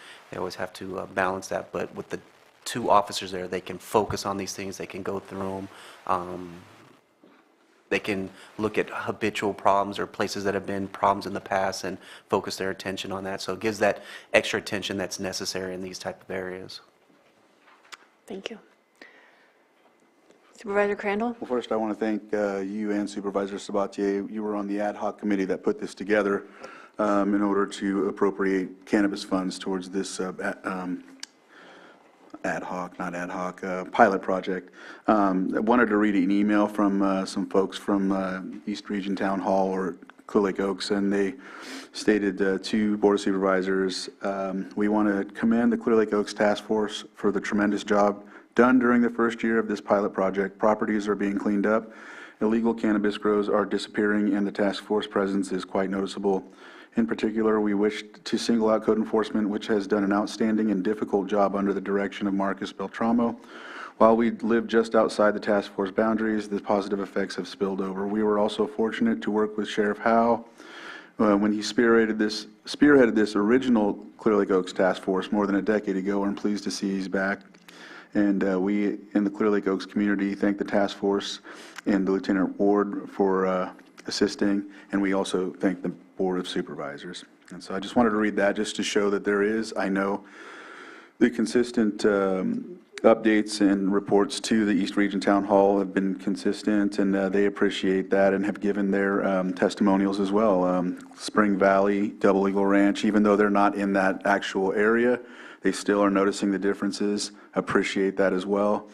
have to balance that. But with the 2 officers there, they can focus on these things, they can go through them. they can look at habitual problems or places that have been problems in the past and focus their attention on that. So it gives that extra attention that's necessary in these type of areas. Thank you. Supervisor Crandall? Well, first, I want to thank you and Supervisor Sabatier. You were on the ad hoc committee that put this together in order to appropriate cannabis funds towards this pilot project. I wanted to read an email from some folks from East Region Town Hall or Clear Lake Oaks, and they stated to Board of Supervisors, we want to commend the Clear Lake Oaks Task Force for the tremendous job done during the first year of this pilot project. Properties are being cleaned up, illegal cannabis grows are disappearing, and the task force presence is quite noticeable. In particular, we wish to single out code enforcement, which has done an outstanding and difficult job under the direction of Marcus Beltramo. While we live just outside the task force boundaries, the positive effects have spilled over. We were also fortunate to work with Sheriff Howe when he spearheaded this original Clear Lake Oaks task force more than a decade ago. I'm pleased to see he's back. And we in the Clear Lake Oaks community thank the task force and the Lieutenant Ward for assisting, and we also thank the Board of Supervisors. And so I just wanted to read that just to show that there is, I know, the consistent updates and reports to the East Region Town Hall have been consistent, and they appreciate that and have given their testimonials as well. Spring Valley, Double Eagle Ranch, even though they're not in that actual area, they still are noticing the differences, appreciate that as well.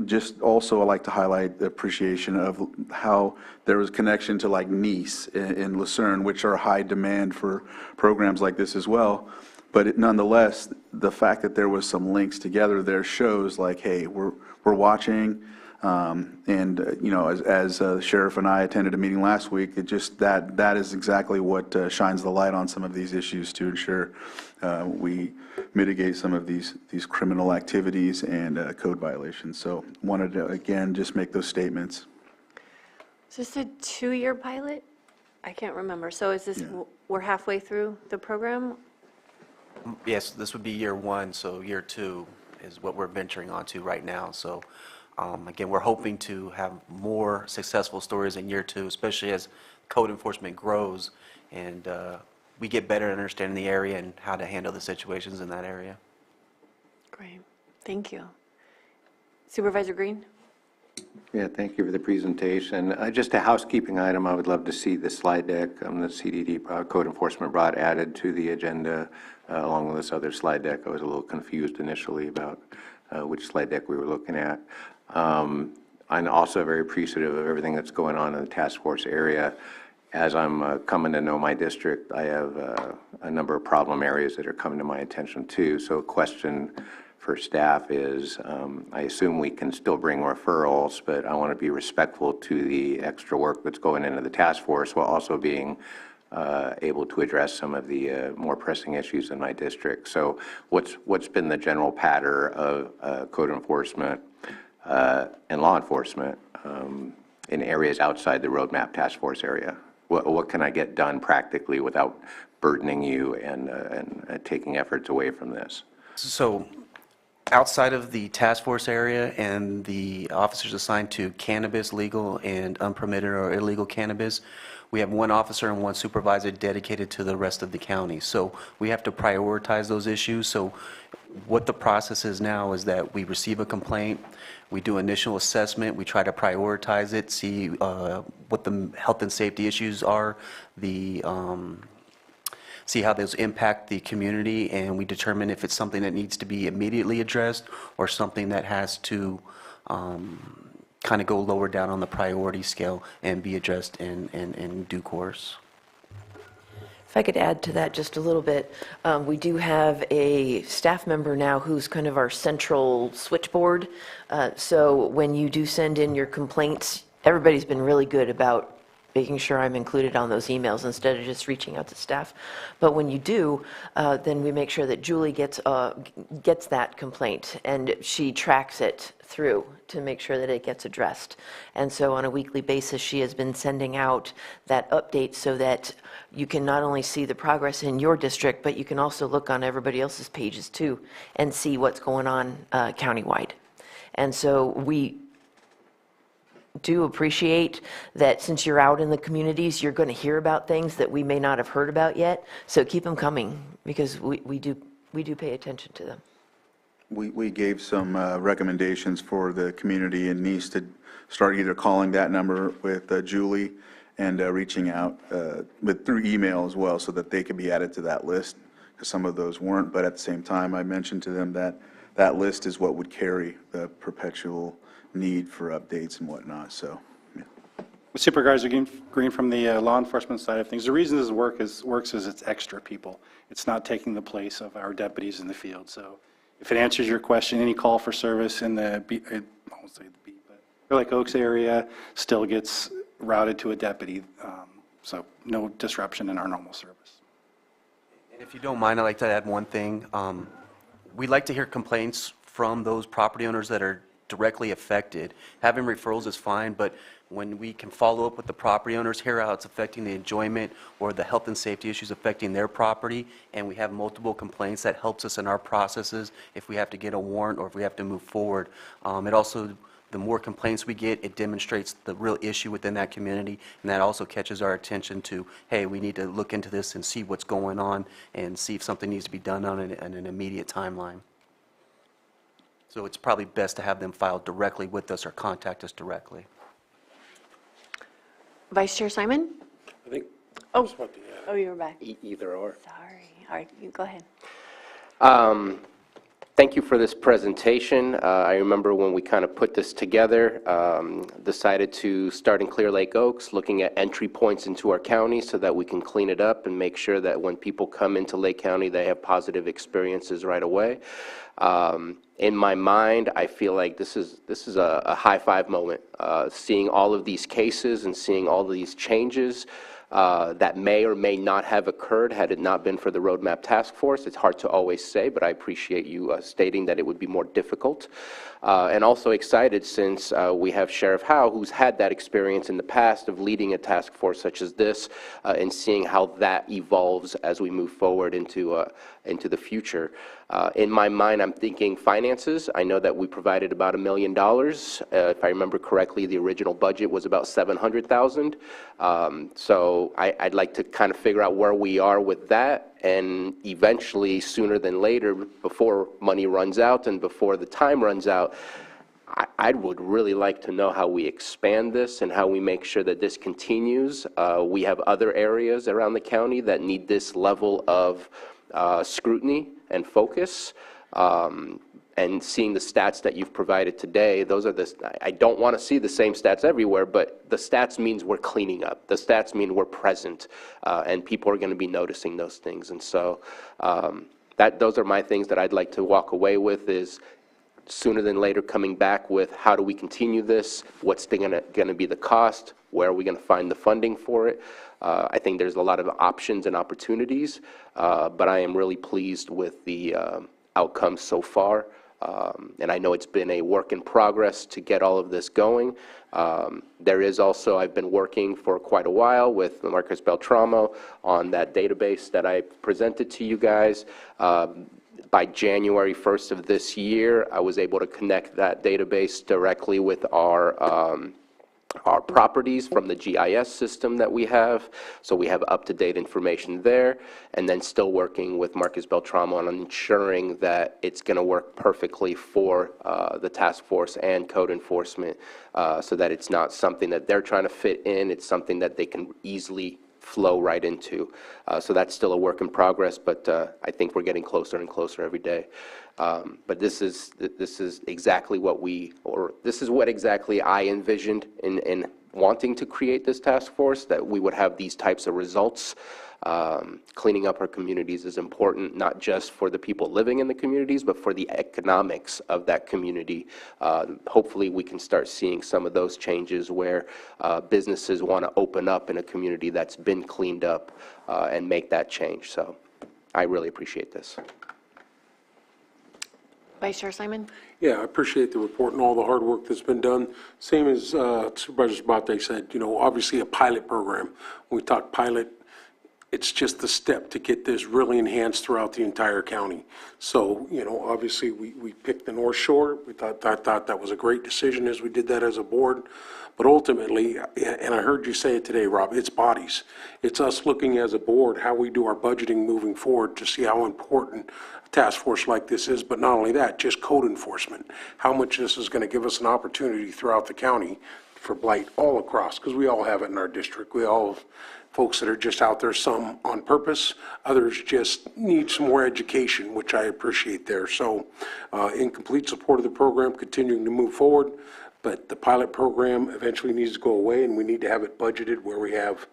Just also I like to highlight the appreciation of how there was connection to like Nice and Lucerne, which are high demand for programs like this as well. But nonetheless, the fact that there was some links together there shows like, hey, we're watching. As the sheriff and I attended a meeting last week, it just that is exactly what shines the light on some of these issues to ensure we mitigate some of these criminal activities and code violations. So wanted to again just make those statements. Is this a 2-year pilot? I can't remember. So is this, we're halfway through the program? Yes, this would be year 1, so year 2 is what we're venturing onto right now. So again, we're hoping to have more successful stories in year 2, especially as code enforcement grows and we get better at understanding the area and how to handle the situations in that area. Great. Thank you. Supervisor Green? Yeah, thank you for the presentation. Just a housekeeping item, I would love to see the slide deck the CDD code enforcement brought added to the agenda along with this other slide deck. I was a little confused initially about which slide deck we were looking at. I'm also very appreciative of everything that's going on in the task force area. As I'm coming to know my district, I have a number of problem areas that are coming to my attention too. So a question for staff is, I assume we can still bring referrals, but I want to be respectful to the extra work that's going into the task force while also being able to address some of the more pressing issues in my district. So what's been the general pattern of code enforcement and law enforcement in areas outside the roadmap task force area? What can I get done practically without burdening you and taking efforts away from this? So outside of the task force area and the officers assigned to cannabis, legal and unpermitted or illegal cannabis, we have 1 officer and 1 supervisor dedicated to the rest of the county. So we have to prioritize those issues. So what the process is now is that we receive a complaint, we do initial assessment, we try to prioritize it, see what the health and safety issues are, see how those impact the community, and we determine if it's something that needs to be immediately addressed or something that has to kind of go lower down on the priority scale and be addressed in due course. If I could add to that just a little bit, we do have a staff member now who's kind of our central switchboard. So when you do send in your complaints, everybody's been really good about making sure I'm included on those emails instead of just reaching out to staff. But when you do, then we make sure that Julie gets that complaint and she tracks it through to make sure that it gets addressed. And so on a weekly basis, she has been sending out that update so that you can not only see the progress in your district, but you can also look on everybody else's pages too and see what's going on countywide. And so we do appreciate that since you're out in the communities, you're going to hear about things that we may not have heard about yet. So keep them coming, because we do pay attention to them. We gave some recommendations for the community in Nice to start either calling that number with Julie and reaching out through email as well, so that they could be added to that list, because some of those weren't. But at the same time, I mentioned to them that that list is what would carry the perpetual need for updates and whatnot, so. Yeah. Supervisor Green, from the law enforcement side of things, the reason this works is it's extra people. It's not taking the place of our deputies in the field. So if it answers your question, any call for service in the, I won't say the beat, but Clear Lake Oaks area still gets routed to a deputy. So no disruption in our normal service. And if you don't mind, I'd like to add one thing. We'd like to hear complaints from those property owners that are directly affected. Having referrals is fine, but when we can follow up with the property owners, hear how it's affecting the enjoyment or the health and safety issues affecting their property, and we have multiple complaints, that helps us in our processes if we have to get a warrant or if we have to move forward. It also, the more complaints we get, it demonstrates the real issue within that community, and that also catches our attention to, hey, we need to look into this and see what's going on and see if something needs to be done on an immediate timeline. So it's probably best to have them file directly with us or contact us directly. Vice Chair Simon? I think. Oh, you were back. Either or. Sorry. All right, you go ahead. Thank you for this presentation. I remember when we kind of put this together, decided to start in Clear Lake Oaks, looking at entry points into our county so that we can clean it up and make sure that when people come into Lake County, they have positive experiences right away. In my mind, I feel like this is a high five moment, seeing all of these cases and seeing all of these changes that may or may not have occurred had it not been for the Roadmap Task Force. It's hard to always say, but I appreciate you stating that it would be more difficult. And also excited since we have Sheriff Howe, who's had that experience in the past of leading a task force such as this, and seeing how that evolves as we move forward into the future. In my mind, I'm thinking finances. I know that we provided about $1 million. If I remember correctly, the original budget was about $700,000. So I'd like to kind of figure out where we are with that, and eventually, sooner than later, before money runs out and before the time runs out, I would really like to know how we expand this and how we make sure that this continues. We have other areas around the county that need this level of scrutiny and focus. And seeing the stats that you've provided today, those are I don't want to see the same stats everywhere, but the stats means we're cleaning up. The stats mean we're present, and people are going to be noticing those things. And so those are my things that I'd like to walk away with, is sooner than later coming back with how do we continue this, what's going to be the cost, where are we going to find the funding for it. I think there's a lot of options and opportunities, but I am really pleased with the outcomes so far. And I know it's been a work in progress to get all of this going. There is also, I've been working for quite a while with Marcus Beltramo on that database that I presented to you guys. By January 1st of this year, I was able to connect that database directly with our properties from the GIS system that we have, so we have up-to-date information there, and then still working with Marcus Beltramo on ensuring that it's going to work perfectly for the task force and code enforcement, so that it's not something that they're trying to fit in, it's something that they can easily flow right into. So that's still a work in progress, but I think we're getting closer and closer every day. But this is exactly what this is what exactly I envisioned in wanting to create this task force, that we would have these types of results. Cleaning up our communities is important, not just for the people living in the communities, but for the economics of that community. Hopefully we can start seeing some of those changes where businesses want to open up in a community that's been cleaned up and make that change. So I really appreciate this. Vice Chair Simon? Yeah, I appreciate the report and all the hard work that's been done. Same as Supervisor Sabate said, obviously a pilot program. When we talk pilot, it's just the step to get this really enhanced throughout the entire county. So, obviously, we picked the North Shore. We thought that was a great decision as we did that as a board. But ultimately, and I heard you say it today, Rob, it's bodies. It's us looking as a board, how we do our budgeting moving forward to see how important a task force like this is. But not only that, just code enforcement. How much this is going to give us an opportunity throughout the county for blight all across, because we all have it in our district. We all have folks that are just out there, some on purpose, others just need some more education, which I appreciate there. So in complete support of the program, continuing to move forward, but the pilot program eventually needs to go away, and we need to have it budgeted where we have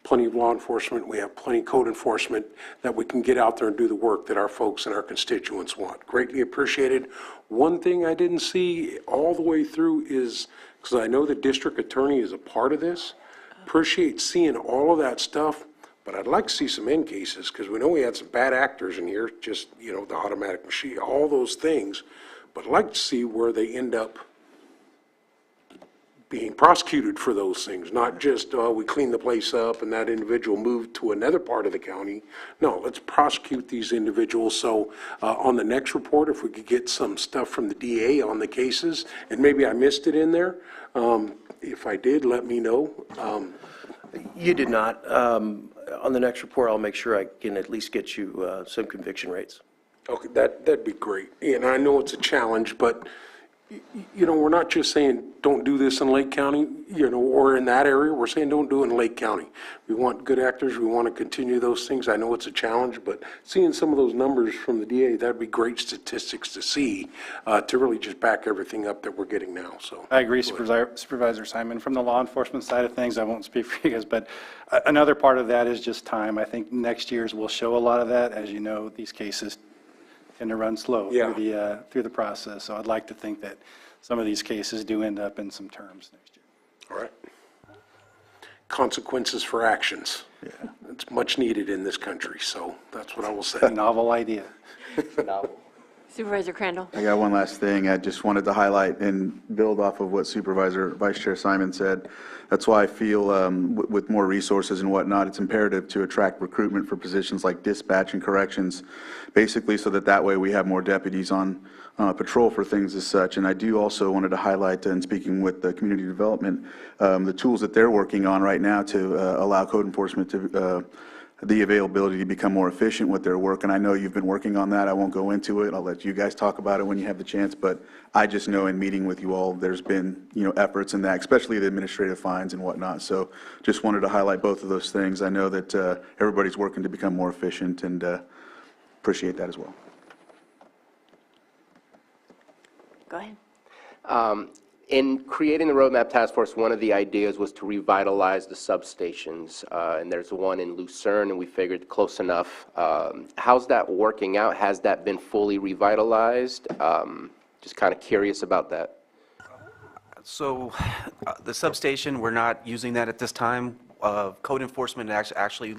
plenty of law enforcement, we have plenty of code enforcement, that we can get out there and do the work that our folks and our constituents want. Greatly appreciated. One thing I didn't see all the way through is, because I know the district attorney is a part of this, appreciate seeing all of that stuff, but I'd like to see some end cases, because we know we had some bad actors in here, just, the automatic machine, all those things, but I'd like to see where they end up being prosecuted for those things, not just, we cleaned the place up and that individual moved to another part of the county. No, let's prosecute these individuals. So on the next report, if we could get some stuff from the DA on the cases, and maybe I missed it in there. If I did, let me know. You did not. On the next report, I'll make sure I can at least get you some conviction rates. Okay, that'd be great. And I know it's a challenge, but we're not just saying don't do this in Lake County, or in that area. We're saying don't do it in Lake County. We want good actors. We want to continue those things. I know it's a challenge, but seeing some of those numbers from the DA, that'd be great statistics to see, to really just back everything up that we're getting now. So I agree, Supervisor Simon. From the law enforcement side of things, I won't speak for you guys, but another part of that is just time. I think next year's will show a lot of that. As you know, these cases tend to run slow through the process. So I'd like to think that some of these cases do end up in some terms next year. All right. Consequences for actions. Yeah. It's much needed in this country, so that's what I will say. A novel idea. Supervisor Crandall. I got one last thing. I just wanted to highlight and build off of what Supervisor Vice Chair Simon said. That's why I feel with more resources and whatnot, it's imperative to attract recruitment for positions like dispatch and corrections, basically so that way we have more deputies on patrol for things as such. And I do also wanted to highlight, in speaking with the community development, the tools that they're working on right now to allow code enforcement to the availability to become more efficient with their work. And I know you've been working on that. I won't go into it. I'll let you guys talk about it when you have the chance. But I just know in meeting with you all, there's been, efforts in that, especially the administrative fines and whatnot. So just wanted to highlight both of those things. I know that everybody's working to become more efficient, and appreciate that as well. Go ahead. In creating the Roadmap Task Force, one of the ideas was to revitalize the substations, and there's one in Lucerne, and we figured close enough. How's that working out? Has that been fully revitalized? Just kind of curious about that. So the substation, we're not using that at this time. Code enforcement actually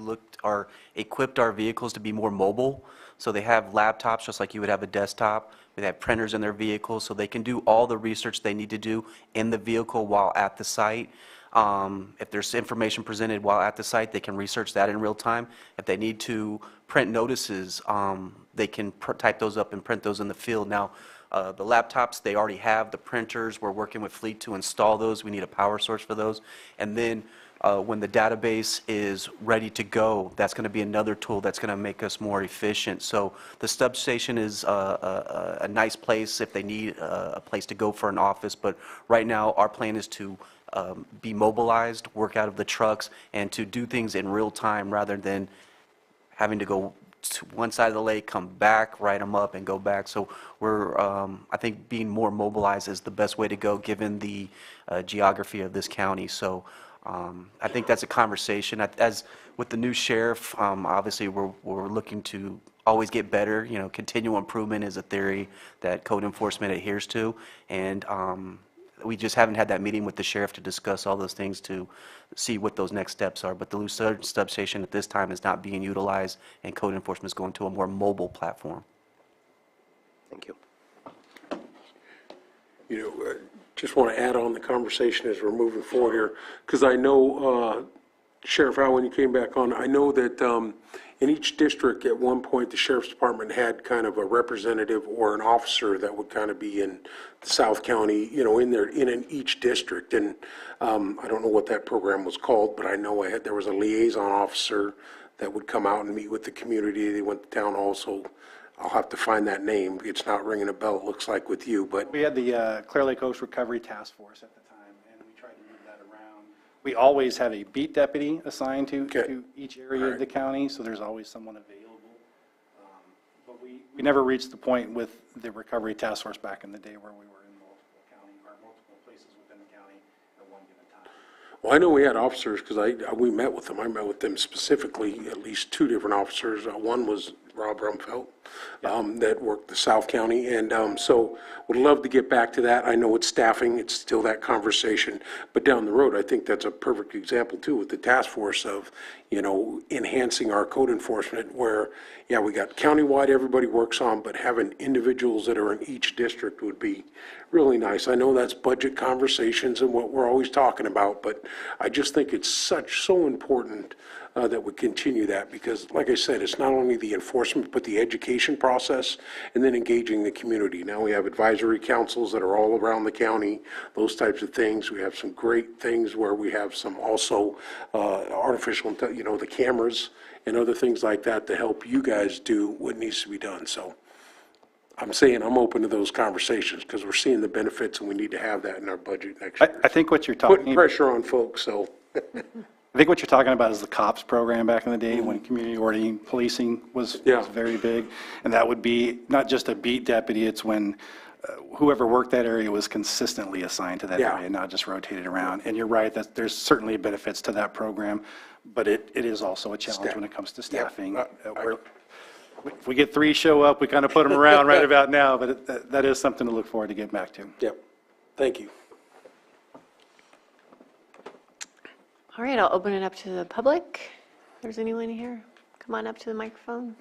equipped our vehicles to be more mobile. So they have laptops just like you would have a desktop. They have printers in their vehicles, so they can do all the research they need to do in the vehicle while at the site. If there's information presented while at the site, they can research that in real time. If they need to print notices, they can type those up and print those in the field. Now, the laptops, they already have the printers. We're working with Fleet to install those. We need a power source for those. And then when the database is ready to go, that's going to be another tool that's going to make us more efficient. So the substation is a nice place if they need a place to go for an office. But right now, our plan is to be mobilized, work out of the trucks, and to do things in real time rather than having to go to one side of the lake, come back, write them up, and go back. So we're, I think being more mobilized is the best way to go given the geography of this county. So I think that's a conversation. As with the new sheriff, obviously we're looking to always get better. Continual improvement is a theory that code enforcement adheres to, and we just haven't had that meeting with the sheriff to discuss all those things to see what those next steps are. But the Lucerne substation at this time is not being utilized, and code enforcement is going to a more mobile platform. Thank you. Just want to add on the conversation as we're moving forward here, because I know Sheriff Al, when you came back on, I know that in each district, at one point, the sheriff's department had kind of a representative or an officer that would kind of be in South County, in each district. And I don't know what that program was called, but I know there was a liaison officer that would come out and meet with the community. They went to town hall, so I'll have to find that name. It's not ringing a bell, it looks like, with you, but. We had the Clear Lake Coast Recovery Task Force at the time, and we tried to move that around. We always have a beat deputy assigned to each area of the county, so there's always someone available. But we never reached the point with the Recovery Task Force back in the day where we were in multiple places within the county at one given time. Well, I know we had officers, because we met with them. I met with them specifically, at least 2 different officers. One was Rob Rumfeld, that worked the South County, and so would love to get back to that. I know it's staffing, it's still that conversation, but down the road, I think that's a perfect example too with the task force of, enhancing our code enforcement where, we got countywide everybody works on, but having individuals that are in each district would be really nice. I know that's budget conversations and what we're always talking about, but I just think it's so important that we continue that, because like I said, it's not only the enforcement, but the education process and then engaging the community. Now we have advisory councils that are all around the county, those types of things. We have some great things where we have some also artificial, the cameras and other things like that to help you guys do what needs to be done. So I'm saying I'm open to those conversations because we're seeing the benefits and we need to have that in our budget next year. I think what you're talking Putting pressure on folks, so. I think what you're talking about is the COPS program back in the day when community oriented policing was very big. And that would be not just a beat deputy, it's when whoever worked that area was consistently assigned to that area, not just rotated around. And you're right, that there's certainly benefits to that program, but it is also a challenge when it comes to staffing. If we get 3 show up, we kind of put them around right about now, but that is something to look forward to get back to. Yep, thank you. All right, I'll open it up to the public. If there's anyone here, come on up to the microphone.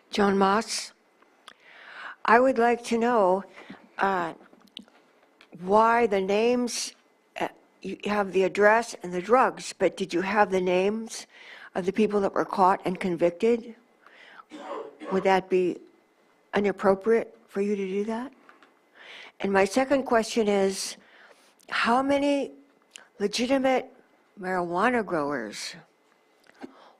Joan Moss. I would like to know why the names, you have the address and the drugs, but did you have the names of the people that were caught and convicted? Would that be inappropriate for you to do that? And my second question is, how many legitimate marijuana growers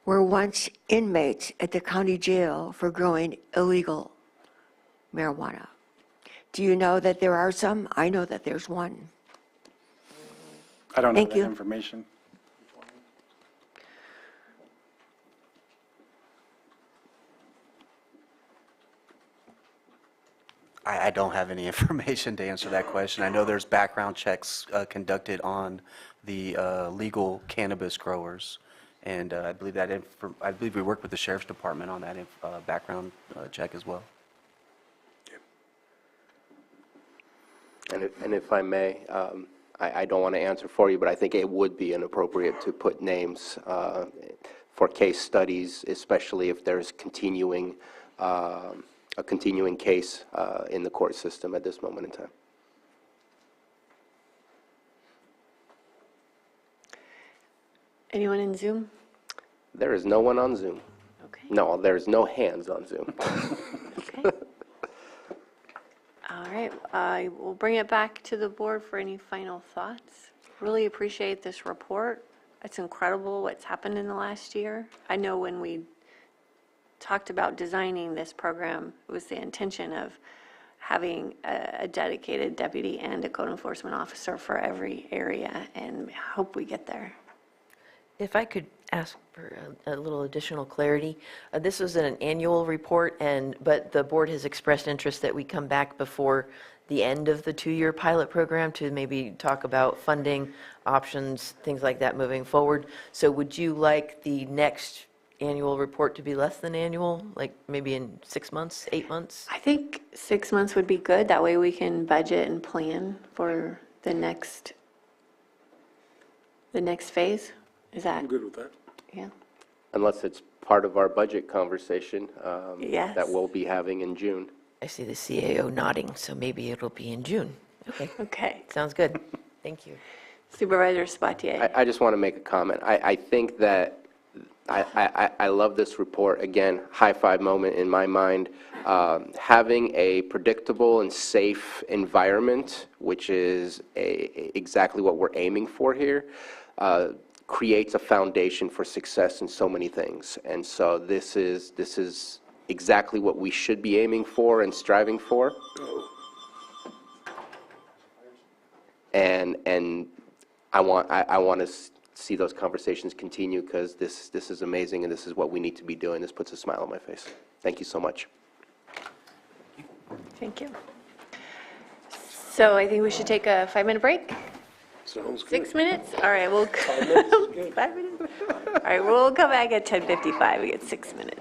were once inmates at the county jail for growing illegal marijuana? Do you know that there are some? I know that there's one. I don't have Thank that you. information. I don't have any information to answer that question. I know there's background checks conducted on the legal cannabis growers, and I believe we work with the sheriff's department on that background check as well. And if I may, I don't want to answer for you, but I think it would be inappropriate to put names for case studies, especially if there's a continuing case in the court system at this moment in time. Anyone in Zoom? There is no one on Zoom. Okay. No, there's no hands on Zoom. Okay. All right, I will bring it back to the board for any final thoughts. Really appreciate this report. It's incredible what's happened in the last year. I know when we talked about designing this program, it was the intention of having a dedicated deputy and a code enforcement officer for every area, and hope we get there. If I could ask for a little additional clarity. This was an annual report, but the board has expressed interest that we come back before the end of the 2-year pilot program to maybe talk about funding options, things like that moving forward. So would you like the next annual report to be less than annual, like maybe in 6 months, 8 months? I think 6 months would be good. That way we can budget and plan for the next phase. Is that? I'm good with that. Yeah. Unless it's part of our budget conversation Yes. that we'll be having in June. I see the CAO nodding, so maybe it'll be in June. Okay. Okay. Sounds good. Thank you. Supervisor Sabatier. I just want to make a comment. I think that I love this report. Again, high five moment in my mind. Having a predictable and safe environment, which is exactly what we're aiming for here, creates a foundation for success in so many things. And so this is exactly what we should be aiming for and striving for. And I want to see those conversations continue, because this is amazing, and this is what we need to be doing. This puts a smile on my face. Thank you so much. Thank you. So I think we should take a 5-minute break. Sounds good. 6 minutes? All right, we'll, 5 minutes? All right, we'll come back at 10:55. We get 6 minutes.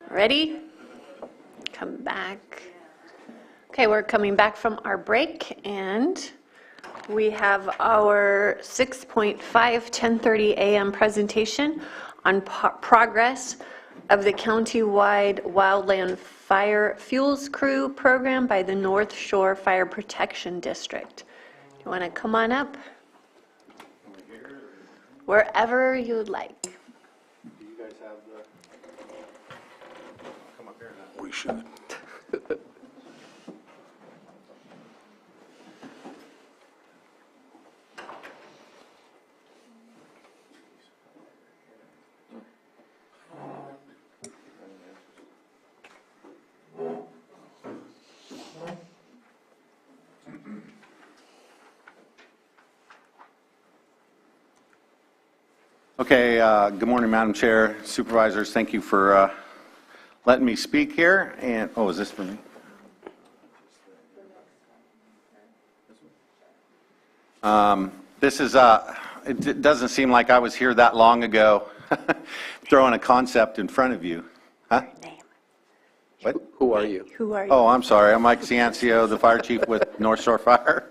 Ready? Come back. Okay, we're coming back from our break, and we have our 6.5 10:30 a.m. presentation on progress of the county-wide wildland fire fuels crew program by the North Shore Fire Protection District. You want to come on up? Wherever you would like. Do you guys have the... Come up here now. We should. Okay, good morning, Madam Chair, Supervisors. Thank you for letting me speak here. And, oh, is this for me? This is, it doesn't seem like I was here that long ago, throwing a concept in front of you. Huh? What? Who are you? Who are you? Oh, I'm sorry. I'm Mike Ciancio, the fire chief with North Shore Fire.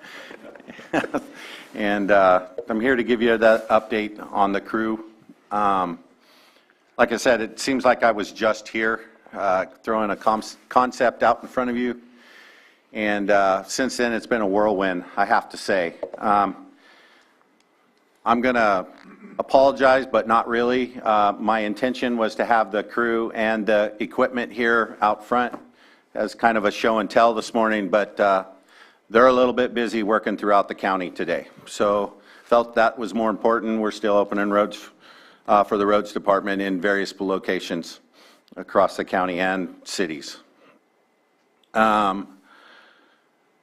And I'm here to give you that update on the crew. Like I said, it seems like I was just here throwing a concept out in front of you. And since then, it's been a whirlwind, I have to say. I'm going to apologize, but not really. My intention was to have the crew and the equipment here out front as kind of a show and tell this morning, but they're a little bit busy working throughout the county today. So felt that was more important. We're still opening roads for the roads department in various locations across the county and cities.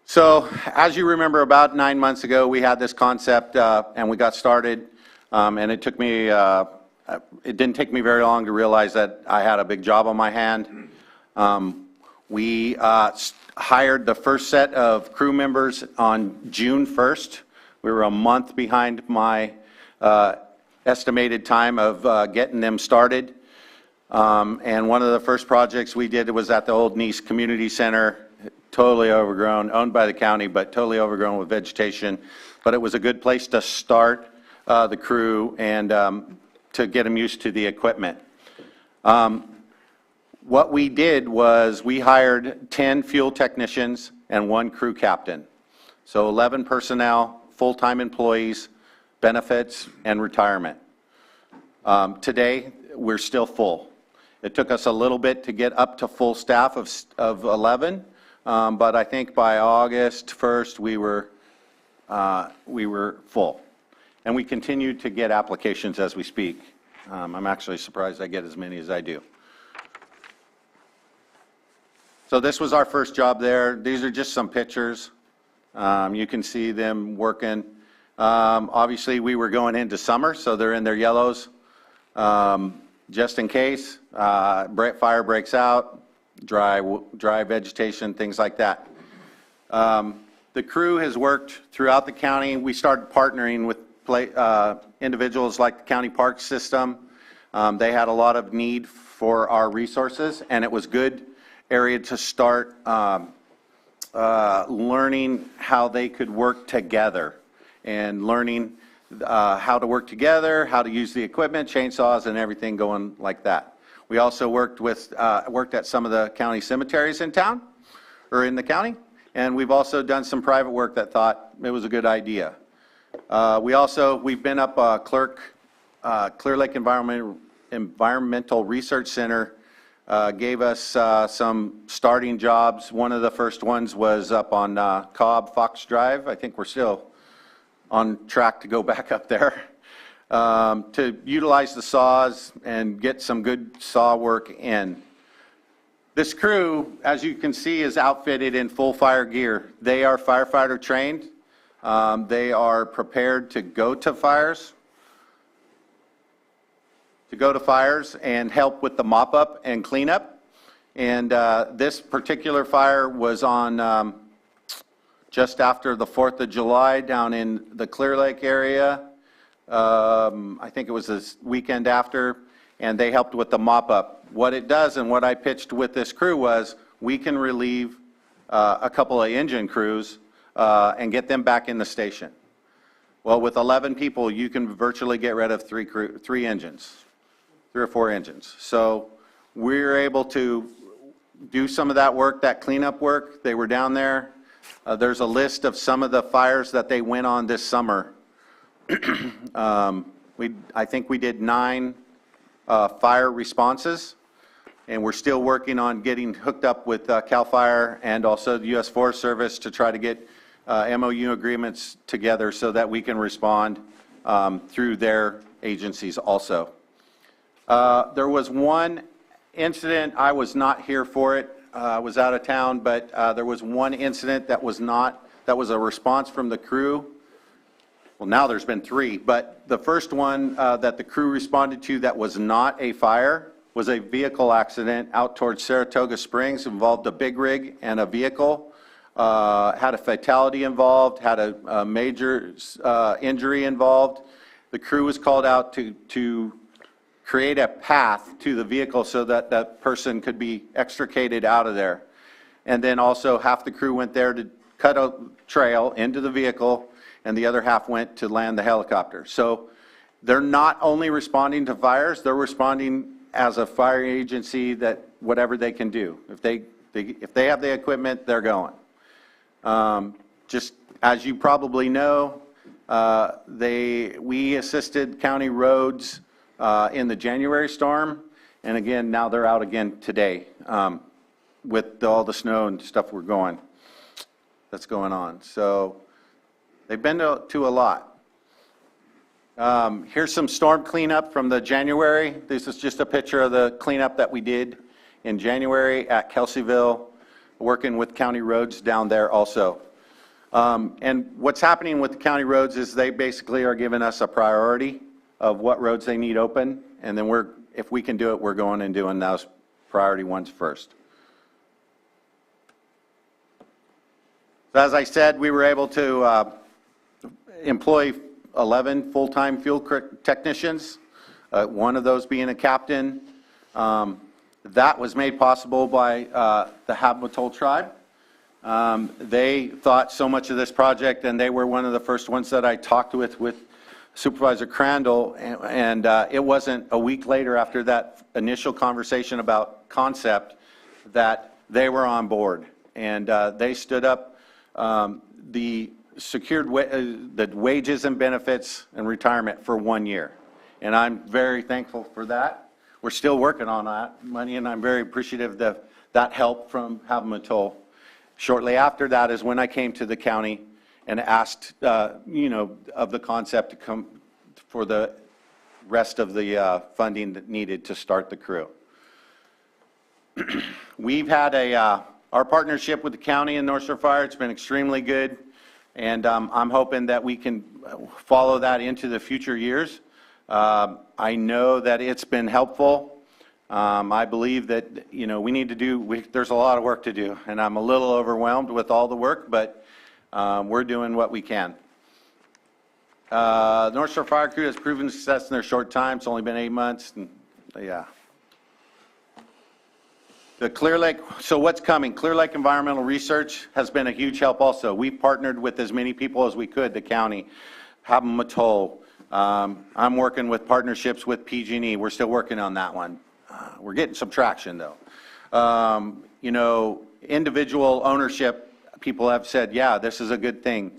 So as you remember, about 9 months ago, we had this concept and we got started. And it took me, it didn't take me very long to realize that I had a big job on my hand. We hired the first set of crew members on June 1st. We were a month behind my estimated time of getting them started. And one of the first projects we did was at the old Nice Community Center, totally overgrown, owned by the county, but totally overgrown with vegetation. But it was a good place to start the crew and to get them used to the equipment. What we did was we hired 10 fuel technicians and 1 crew captain. So 11 personnel, full-time employees, benefits, and retirement. Today, we're still full. It took us a little bit to get up to full staff of 11, but I think by August 1st, we were full. And we continue to get applications as we speak. I'm actually surprised I get as many as I do. So this was our first job there. These are just some pictures. You can see them working. Obviously, we were going into summer, so they're in their yellows. Just in case, fire breaks out, dry vegetation, things like that. The crew has worked throughout the county. We started partnering with individuals like the county park system. They had a lot of need for our resources, and it was good area to start learning how they could work together and learning how to work together, how to use the equipment, chainsaws, and everything going like that. We also worked at some of the county cemeteries in town, or in the county, and we've also done some private work that thought it was a good idea. We've been up Clear Lake Environmental Research Center gave us some starting jobs. One of the first ones was up on Cobb Fox Drive. I think we're still on track to go back up there to utilize the saws and get some good saw work in. This crew, as you can see, is outfitted in full fire gear. They are firefighter trained. They are prepared to go to fires, and help with the mop-up and cleanup. And this particular fire was on just after the 4th of July down in the Clear Lake area. I think it was this weekend after. and they helped with the mop-up. What it does, and what I pitched with this crew, was we can relieve a couple of engine crews and get them back in the station. Well, with 11 people, you can virtually get rid of three engines, 3 or 4 engines. So we're able to do some of that work, that cleanup work. They were down there. There's a list of some of the fires that they went on this summer. I think we did 9 fire responses, and we're still working on getting hooked up with CAL FIRE and also the U.S. Forest Service to try to get MOU agreements together so that we can respond through their agencies also. There was one incident, I was not here for it, I was out of town, but there was one incident that was a response from the crew. Well, now there's been 3, but the first one that the crew responded to that was not a fire was a vehicle accident out towards Saratoga Springs, involved a big rig and a vehicle, had a fatality involved, had a major injury involved. The crew was called out to create a path to the vehicle so that that person could be extricated out of there. And then also half the crew went there to cut a trail into the vehicle, and the other half went to land the helicopter. So they're not only responding to fires, they're responding as a fire agency that whatever they can do. If they have the equipment, they're going. Just as you probably know, we assisted county roads in the January storm, and again, now they're out again today with all the snow and stuff that's going on. So they've been to a lot. Here's some storm cleanup from the January. This is just a picture of the cleanup that we did in January at Kelseyville, working with county roads down there also. And what's happening with the county roads is they basically are giving us a priority of what roads they need open, and then if we can do it, we're going and doing those priority ones first. So as I said, we were able to employ 11 full-time fuel technicians, one of those being a captain. That was made possible by the Habmatol tribe. They thought so much of this project, and they were one of the first ones that I talked with Supervisor Crandall, and it wasn't a week later after that initial conversation about concept that they were on board, and they stood up the secured the wages and benefits and retirement for 1 year, and I'm very thankful for that. We're still working on that money, and I'm very appreciative of that help from Habmatol. Shortly after that is when I came to the county and asked, of the concept to come for the rest of the funding that needed to start the crew. We've had our partnership with the county and North Shore Fire. It's been extremely good, and I'm hoping that we can follow that into the future years. I know that it's been helpful. I believe that, we need to there's a lot of work to do, and I'm a little overwhelmed with all the work, but we're doing what we can. North Shore Fire Crew has proven success in their short time. It's only been 8 months, and yeah. The Clear Lake, so what's coming? Clear Lake Environmental Research has been a huge help also. We've partnered with as many people as we could, the county, Habmatol. I'm working with partnerships with PG&E. We're still working on that one. We're getting some traction though. Individual ownership, people have said, yeah, this is a good thing.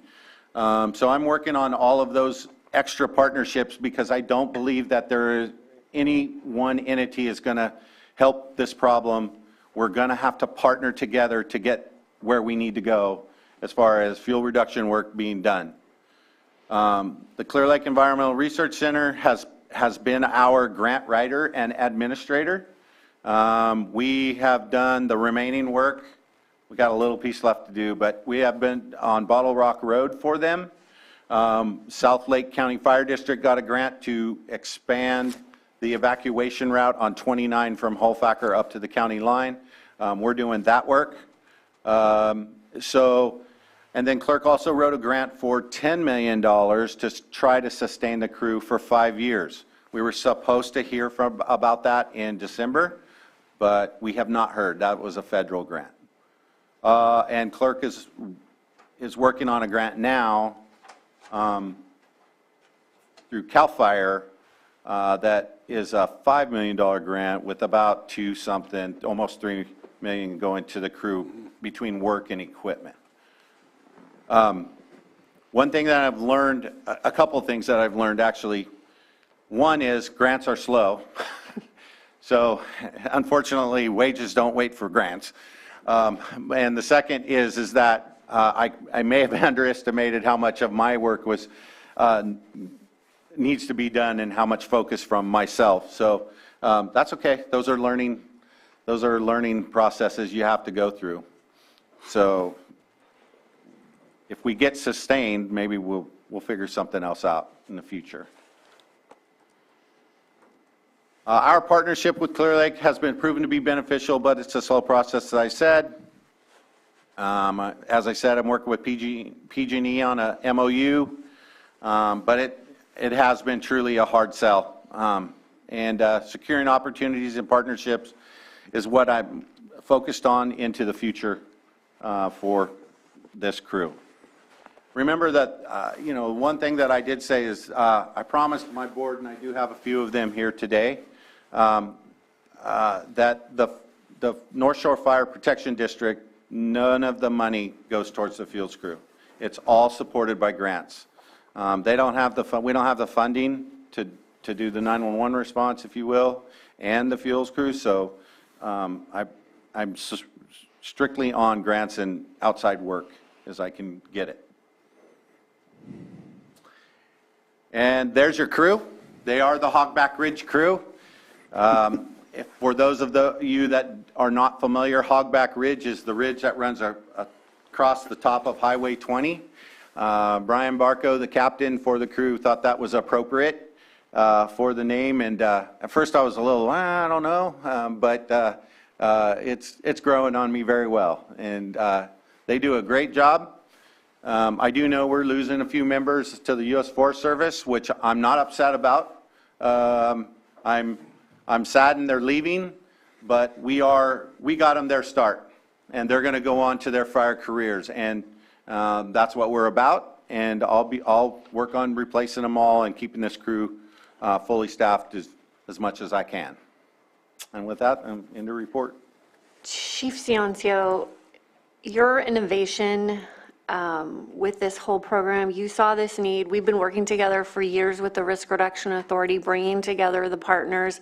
So I'm working on all of those extra partnerships because I don't believe that any one entity is going to help this problem. We're going to have to partner together to get where we need to go as far as fuel reduction work being done. The Clear Lake Environmental Research Center has been our grant writer and administrator. We have done the remaining work. We got a little piece left to do, but we have been on Bottle Rock Road for them. South Lake County Fire District got a grant to expand the evacuation route on 29 from Hulfacker up to the county line. We're doing that work. And then Clerk also wrote a grant for $10 million to try to sustain the crew for 5 years. We were supposed to hear about that in December, but we have not heard. That was a federal grant. And clerk is working on a grant now through CAL FIRE that is a $5 million grant with about almost $3 million going to the crew between work and equipment. One thing that I've learned, a couple of things that I've learned actually, one is grants are slow. So unfortunately, wages don't wait for grants. And the second is that I may have underestimated how much of my work needs to be done and how much focus from myself. So that's okay. Those are learning processes you have to go through. So if we get sustained, maybe we'll figure something else out in the future. Our partnership with Clear Lake has been proven to be beneficial, but it's a slow process, as I said. As I said, I'm working with PG&E on a MOU, but it has been truly a hard sell. And securing opportunities and partnerships is what I'm focused on into the future for this crew. Remember that, one thing that I did say is I promised my board, and I do have a few of them here today, that the North Shore Fire Protection District, none of the money goes towards the fields crew. It's all supported by grants. We don't have the funding to do the 911 response, if you will, and the fuels crew. So I'm strictly on grants and outside work as I can get it. And there's your crew. They are the Hogback Ridge crew. For those of you that are not familiar, Hogback Ridge is the ridge that runs across the top of Highway 20. Brian Barco, the captain for the crew, thought that was appropriate for the name. And at first I was a little, I don't know, but it's growing on me very well. And they do a great job. I do know we're losing a few members to the U.S. Forest Service, which I'm not upset about. I'm saddened they're leaving, but we got them their start, and they're going to go on to their fire careers, and that's what we're about. And I'll work on replacing them all and keeping this crew fully staffed as much as I can. And with that, I'm in the report. Chief Ciancio, your innovation with this whole program, you saw this need. We've been working together for years with the Risk Reduction Authority, bringing together the partners.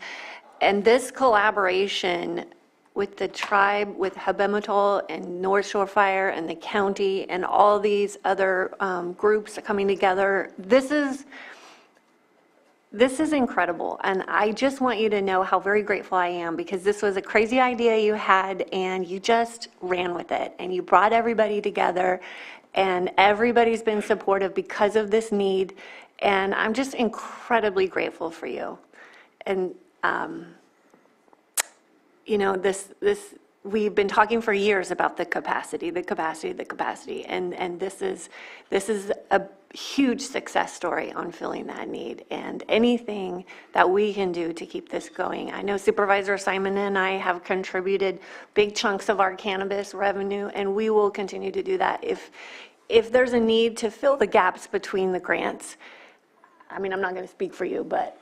And this collaboration with the tribe, with Habematol and North Shore Fire and the county and all these other groups coming together, this is incredible. And I just want you to know how very grateful I am, because this was a crazy idea you had and you just ran with it and you brought everybody together, and everybody's been supportive because of this need. And I'm just incredibly grateful for you. And, we've been talking for years about the capacity, and this is a huge success story on filling that need, and anything that we can do to keep this going. I know Supervisor Simon and I have contributed big chunks of our cannabis revenue, and we will continue to do that. If there's a need to fill the gaps between the grants, I mean, I'm not going to speak for you, but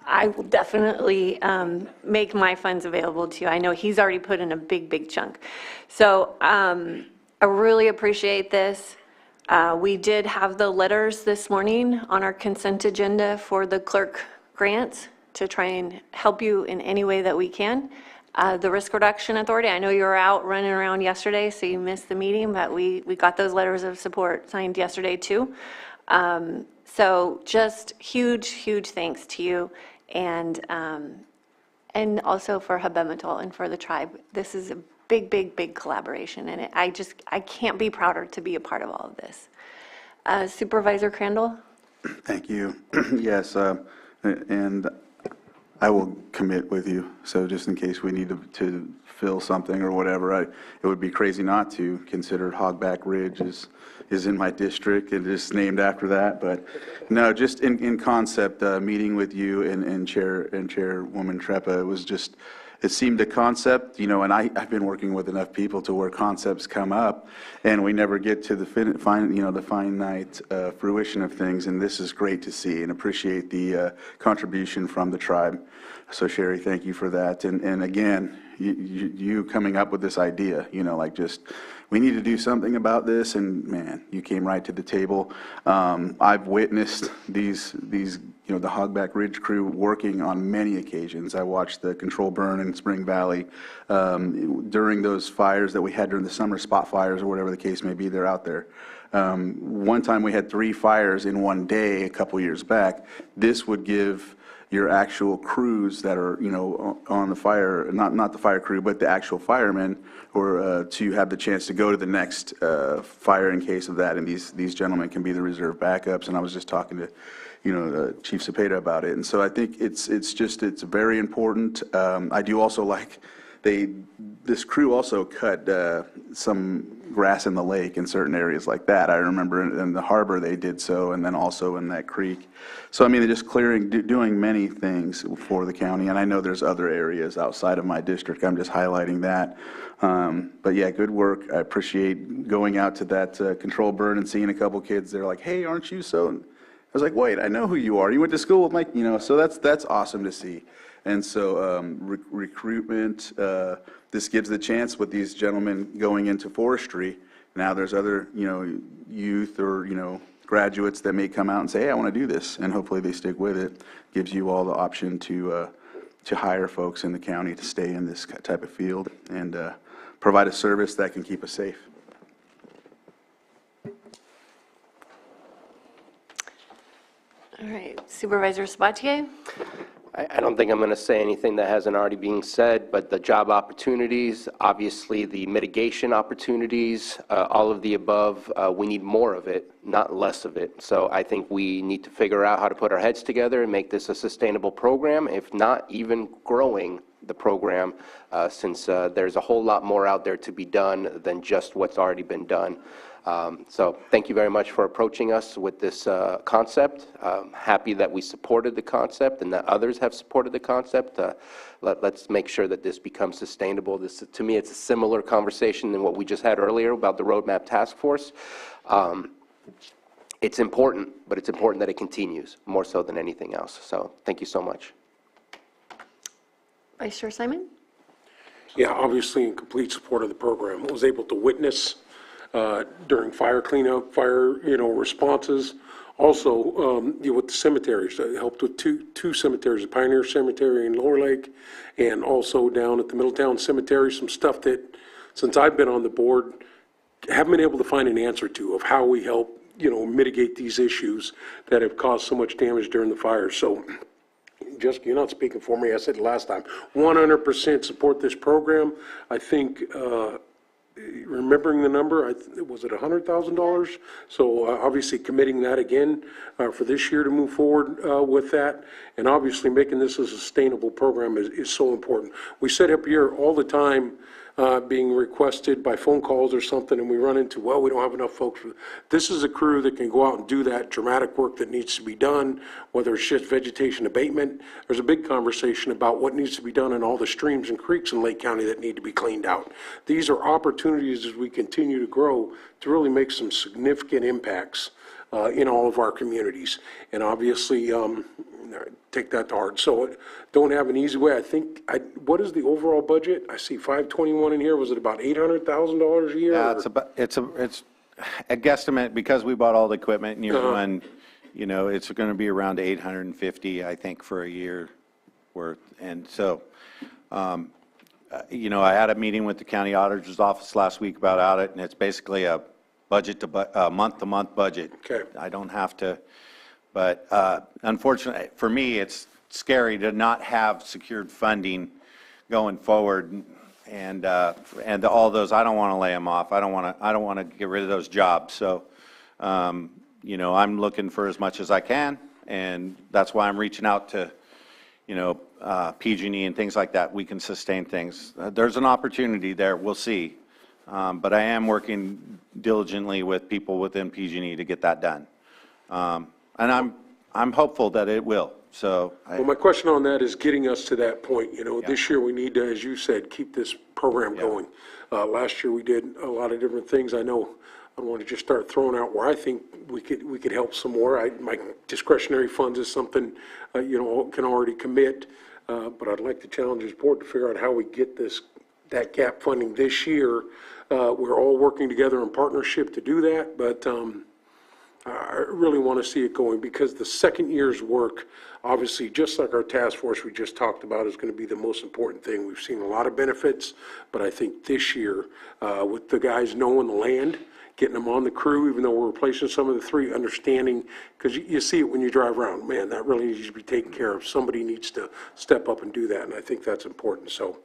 I will definitely make my funds available to you. I know he's already put in a big chunk. So I really appreciate this. We did have the letters this morning on our consent agenda for the clerk grants to try and help you in any way that we can. The Risk Reduction Authority, I know you were out running around yesterday, so you missed the meeting, but we got those letters of support signed yesterday too. So just huge thanks to you, and also for Habematol and for the tribe. This is a big collaboration, and I can't be prouder to be a part of all of this. Supervisor Crandall? Thank you. Yes, and I will commit with you, so just in case we need to fill something or whatever, it would be crazy not to. Consider Hogback Ridge is in my district, and it's named after that, but no, just in concept, meeting with you and Chairwoman Treppa, it was just, it seemed a concept, and I've been working with enough people to where concepts come up, and we never get to the finite fruition of things, and this is great to see, and appreciate the contribution from the tribe. So Sherry, thank you for that, and again, you coming up with this idea, we need to do something about this, and man, you came right to the table. I've witnessed these the Hogback Ridge crew working on many occasions. I watched the control burn in Spring Valley during those fires that we had during the summer, spot fires or whatever the case may be. They're out there. One time we had 3 fires in one day a couple years back. This would give your actual crews that are, on the fire, not the fire crew, but the actual firemen, or to have the chance to go to the next fire in case of that. And these gentlemen can be the reserve backups. And I was just talking to, Chief Cepeda about it. And so I think it's very important. I do also like this crew also cut some grass in the lake in certain areas like that. I remember in the harbor they did so, and then also in that creek. So I mean, they're just doing many things for the county, and I know there's other areas outside of my district. I'm just highlighting that. But yeah, good work. I appreciate going out to that control burn and seeing a couple kids. They're like, "Hey, aren't you so?" I was like, "Wait, I know who you are. You went to school with Mike." So that's awesome to see. And so recruitment, this gives the chance with these gentlemen going into forestry. Now there's other, youth or, graduates that may come out and say, "Hey, I want to do this," and hopefully they stick with it. Gives you all the option to hire folks in the county to stay in this type of field and provide a service that can keep us safe. All right, Supervisor Sabatier? I don't think I'm going to say anything that hasn't already been said, but the job opportunities, obviously the mitigation opportunities, all of the above, we need more of it, not less of it. So I think we need to figure out how to put our heads together and make this a sustainable program, if not even growing the program, since there's a whole lot more out there to be done than just what's already been done. So thank you very much for approaching us with this concept. Happy that we supported the concept and that others have supported the concept. Let's make sure that this becomes sustainable. This, to me, it's a similar conversation than what we just had earlier about the Roadmap Task Force. It's important, but it's important that it continues more so than anything else. So thank you so much. Vice Chair Simon? Yeah, obviously in complete support of the program. I was able to witness during fire cleanup, fire, responses. Also, with the cemeteries, I helped with two cemeteries, the Pioneer Cemetery in Lower Lake, and also down at the Middletown Cemetery, some stuff that, since I've been on the board, haven't been able to find an answer to, of how we help, mitigate these issues that have caused so much damage during the fire. So, Jessica, you're not speaking for me. I said it last time. 100% support this program. I think, remembering the number, was it $100,000? So obviously committing that again for this year to move forward with that, and obviously making this a sustainable program is so important. We sit up here all the time being requested by phone calls or something, and we run into, well, we don't have enough folks. This is a crew that can go out and do that dramatic work that needs to be done, whether it's just vegetation abatement. There's a big conversation about what needs to be done in all the streams and creeks in Lake County that need to be cleaned out. These are opportunities as we continue to grow to really make some significant impacts in all of our communities. And obviously, take that to heart. So don't have an easy way. I think, what is the overall budget? I see 521 in here. Was it about $800,000 a year? Yeah, it's a guesstimate because we bought all the equipment in year one. It's going to be around 850, I think, for a year worth. And so, I had a meeting with the county auditor's office last week about it, and it's basically a budget to month-to-month budget. Okay. I don't have to. But unfortunately, for me, it's scary to not have secured funding going forward, and all those. I don't want to lay them off. I don't want to get rid of those jobs. So, I'm looking for as much as I can, and that's why I'm reaching out to, PG&E and things like that, we can sustain things. There's an opportunity there, we'll see. But I am working diligently with people within PG&E to get that done. And I'm hopeful that it will, so. Well, my question on that is getting us to that point. This year we need to, as you said, keep this program going. Last year we did a lot of different things. I know I want to just start throwing out where I think we could help some more. My discretionary funds is something, can already commit. But I'd like to challenge this board to figure out how we get that gap funding this year. We're all working together in partnership to do that, but I really want to see it going, because the second year's work, obviously, just like our task force we just talked about, is going to be the most important thing. We've seen a lot of benefits, but I think this year, with the guys knowing the land, getting them on the crew, even though we're replacing some of the three, understanding, because you see it when you drive around, man, that really needs to be taken care of. Somebody needs to step up and do that, and I think that's important. So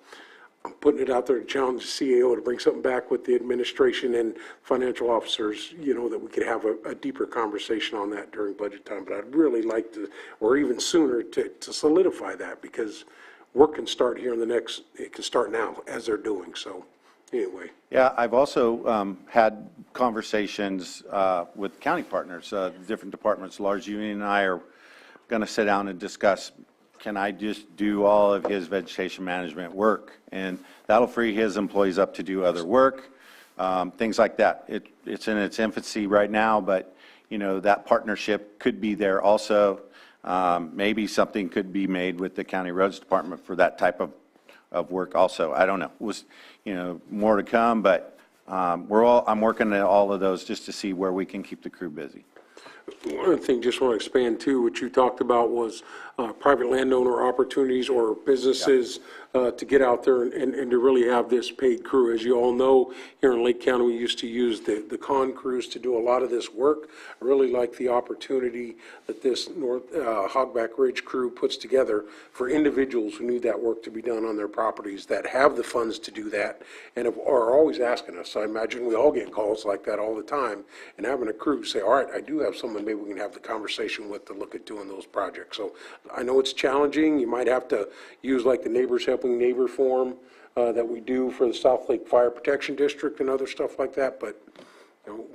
I'm putting it out there to challenge the CAO to bring something back with the administration and financial officers, that we could have a deeper conversation on that during budget time. But I'd really like to, or even sooner, to solidify that, because work can start here it can start now, as they're doing, so. Anyway. Yeah, I've also had conversations with county partners, different departments. Lars Union and I are going to sit down and discuss, can I just do all of his vegetation management work? And that'll free his employees up to do other work, things like that. It's in its infancy right now, but, that partnership could be there also. Maybe something could be made with the county roads department for that type of work also. I don't know. It was, more to come, but I'm working at all of those just to see where we can keep the crew busy. One other thing, just want to expand too, what you talked about was private landowner opportunities or businesses to get out there and to really have this paid crew. As you all know, here in Lake County, we used to use the con crews to do a lot of this work. I really like the opportunity that this Hogback Ridge crew puts together for individuals who need that work to be done on their properties, that have the funds to do that, and are always asking us. I imagine we all get calls like that all the time, and having a crew say, all right, I do have someone maybe we can have the conversation with to look at doing those projects. So I know it's challenging. You might have to use like the Neighbors Helping Neighbor form that we do for the South Lake Fire Protection District and other stuff like that, but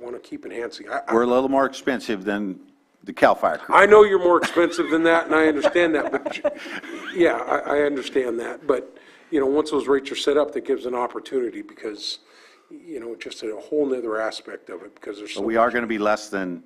want to keep enhancing. We're a little more expensive than the CAL FIRE crew. I know you're more expensive than that, and I understand that, but yeah, I understand that. But, once those rates are set up, that gives an opportunity, because, just a whole nother aspect of it, because there's so we are going to be less than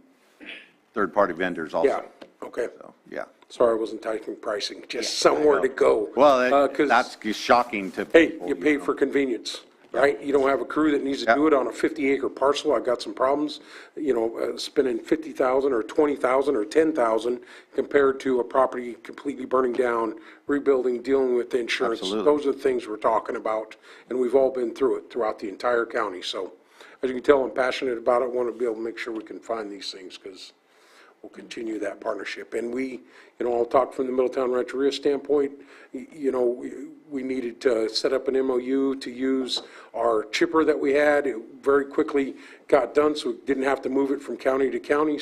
third-party vendors also. Yeah, okay. So, yeah. Sorry, I wasn't typing pricing, just somewhere to go. Well, that's shocking to people. Hey, you pay for convenience, right? You don't have a crew that needs to do it on a 50-acre parcel. I've got some problems, spending $50,000 or $20,000 or $10,000 compared to a property completely burning down, rebuilding, dealing with the insurance. Absolutely. Those are the things we're talking about, and we've all been through it throughout the entire county. So, as you can tell, I'm passionate about it. I want to be able to make sure we can find these things, because we'll continue that partnership. And we, I'll talk from the Middletown Rancheria standpoint, we needed to set up an MOU to use our chipper that we had. It very quickly got done, so we didn't have to move it from county to county,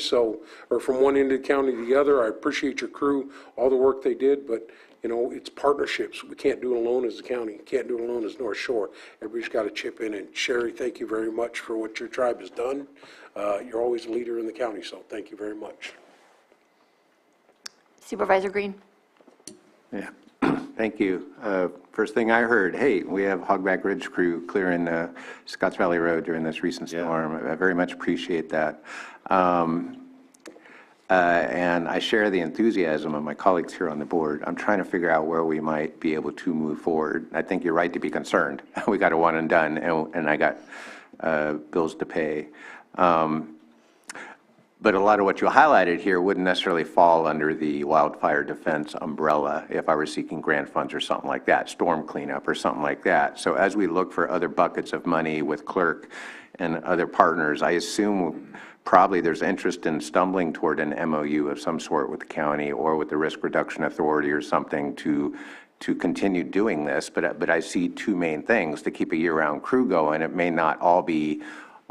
or from one end of the county to the other. I appreciate your crew, all the work they did, but it's partnerships. We can't do it alone as the county. Can't do it alone as North Shore. Everybody's got to chip in. And Sherry, thank you very much for what your tribe has done. You're always a leader in the county, so thank you very much. Supervisor Green. Yeah, thank you. First thing I heard, hey, we have Hogback Ridge crew clearing Scotts Valley Road during this recent storm. I very much appreciate that. And I share the enthusiasm of my colleagues here on the board. I'm trying to figure out where we might be able to move forward. I think you're right to be concerned. We got a one and done, and I got bills to pay. But a lot of what you highlighted here wouldn't necessarily fall under the wildfire defense umbrella if I were seeking grant funds or something like that, storm cleanup or something like that. So as we look for other buckets of money with clerk and other partners, I assume probably there's interest in stumbling toward an MOU of some sort with the county or with the Risk Reduction Authority or something to continue doing this. But I see two main things: to keep a year-round crew going. It may not all be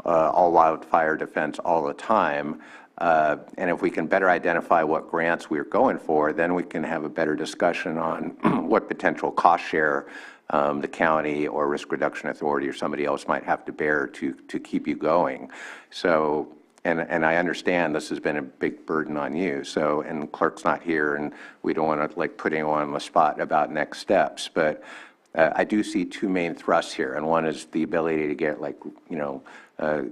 all wildfire defense all the time, And if we can better identify what grants we're going for, then we can have a better discussion on what potential cost share the county or Risk Reduction Authority or somebody else might have to bear to keep you going. So, and I understand this has been a big burden on you, so, and clerk's not here, and we don't want to like put anyone on the spot about next steps, but I do see two main thrusts here, and one is the ability to get like, you know,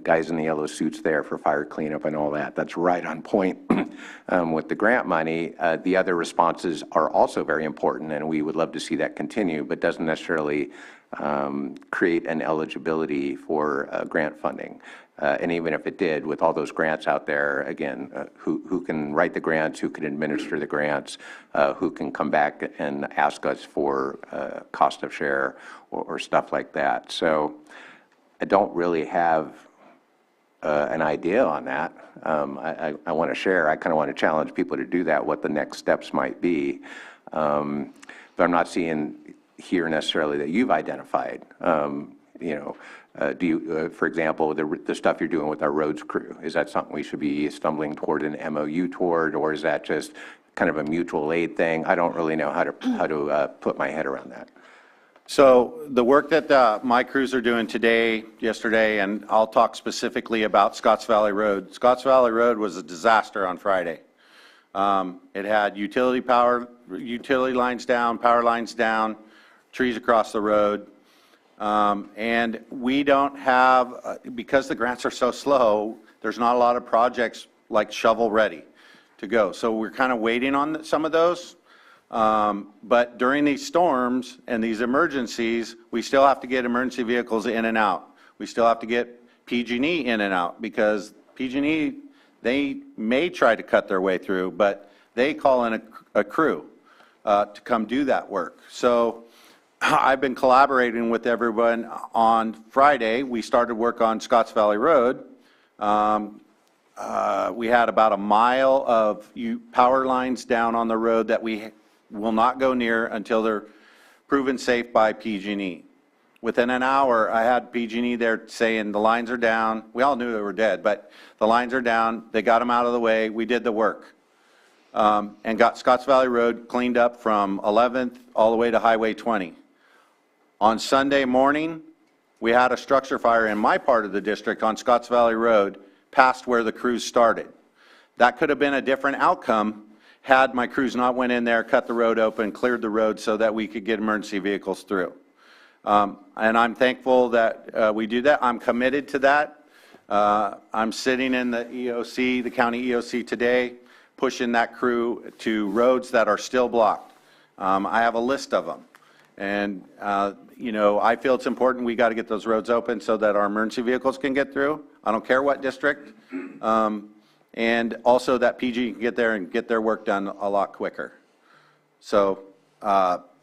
guys in the yellow suits there for fire cleanup and all that. That's right on point with the grant money. The other responses are also very important, and we would love to see that continue, but doesn't necessarily create an eligibility for grant funding. And even if it did, with all those grants out there, again, who can write the grants, who can administer the grants, who can come back and ask us for cost of share or stuff like that. So I don't really have an idea on that. I want to share. I kind of want to challenge people to do that, what the next steps might be. But I'm not seeing here necessarily that you've identified. You know, do you, for example, the stuff you're doing with our roads crew, is that something we should be stumbling toward an MOU toward, or is that just kind of a mutual aid thing? I don't really know how to put my head around that. So the work that my crews are doing today, yesterday, and I'll talk specifically about Scotts Valley Road. Scotts Valley Road was a disaster on Friday. It had utility lines down, power lines down, trees across the road. And we don't have, because the grants are so slow, there's not a lot of projects like shovel ready to go. So we're kind of waiting on some of those. But during these storms and these emergencies, we still have to get emergency vehicles in and out. We still have to get PG&E in and out, because PG&E, they may try to cut their way through, but they call in a crew to come do that work. So I've been collaborating with everyone. On Friday, we started work on Scotts Valley Road. We had about a mile of power lines down on the road that we will not go near until they're proven safe by PG&E. Within an hour, I had PG&E there saying the lines are down. We all knew they were dead, but the lines are down. They got them out of the way. We did the work and got Scotts Valley Road cleaned up from 11th all the way to Highway 20. On Sunday morning, we had a structure fire in my part of the district on Scotts Valley Road past where the crews started. That could have been a different outcome had my crews not went in there, cut the road open, cleared the road so that we could get emergency vehicles through. And I'm thankful that we do that. I'm committed to that. I'm sitting in the EOC, the county EOC today, pushing that crew to roads that are still blocked. I have a list of them. And, you know, I feel it's important we got to get those roads open so that our emergency vehicles can get through. I don't care what district. And also that PG can get there and get their work done a lot quicker. So,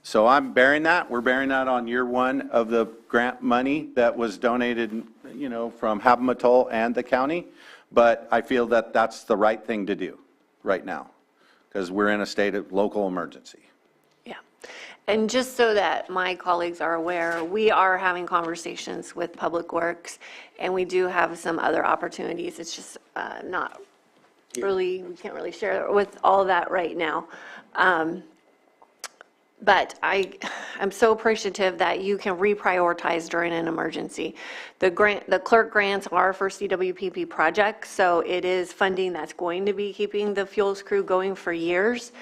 so I'm bearing that. We're bearing that on year one of the grant money that was donated, you know, from Habmatol and the county. But I feel that that's the right thing to do right now, because we're in a state of local emergency. And just so that my colleagues are aware, we are having conversations with Public Works, and we do have some other opportunities. It's just not really, we can't really share with all that right now. But I'm so appreciative that you can reprioritize during an emergency. The clerk grants are for CWPP projects, so it is funding that's going to be keeping the fuels crew going for years.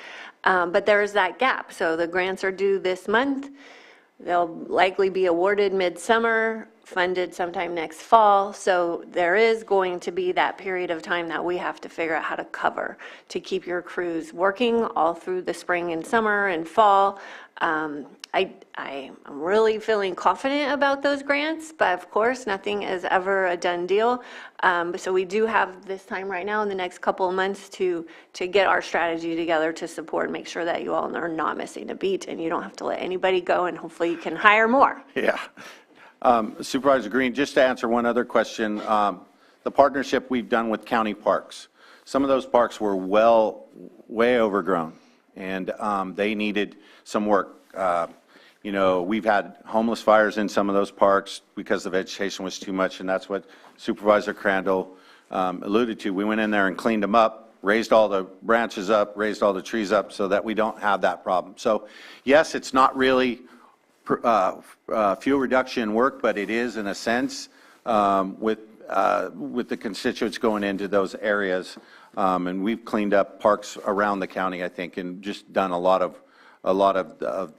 But there is that gap. So the grants are due this month. They'll likely be awarded midsummer, funded sometime next fall. So there is going to be that period of time that we have to figure out how to cover to keep your crews working all through the spring and summer and fall. I'm really feeling confident about those grants, but of course, nothing is ever a done deal. So we do have this time right now in the next couple of months to get our strategy together to support and make sure that you all are not missing a beat and you don't have to let anybody go, and hopefully you can hire more. Yeah. Supervisor Green, just to answer one other question, the partnership we've done with county parks. Some of those parks were way overgrown, and they needed some work. You know, we've had homeless fires in some of those parks because the vegetation was too much, and that's what Supervisor Crandall alluded to, we went in there and cleaned them up, raised all the branches up, raised all the trees up so that we don't have that problem. So yes, it's not really fuel reduction work, but it is in a sense with the constituents going into those areas. And we've cleaned up parks around the county, I think, and just done a lot of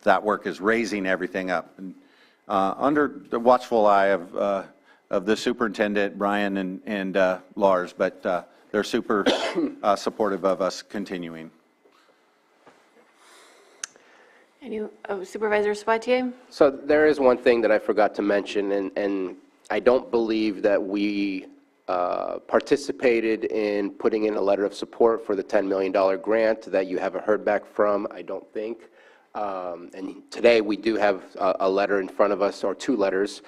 that work is raising everything up. And, under the watchful eye of the superintendent, Brian and Lars, but they're super supportive of us continuing. Supervisor Sabatier? So there is one thing that I forgot to mention, and I don't believe that we participated in putting in a letter of support for the $10 million grant that you haven't heard back from, I don't think. And today we do have a letter in front of us, or two letters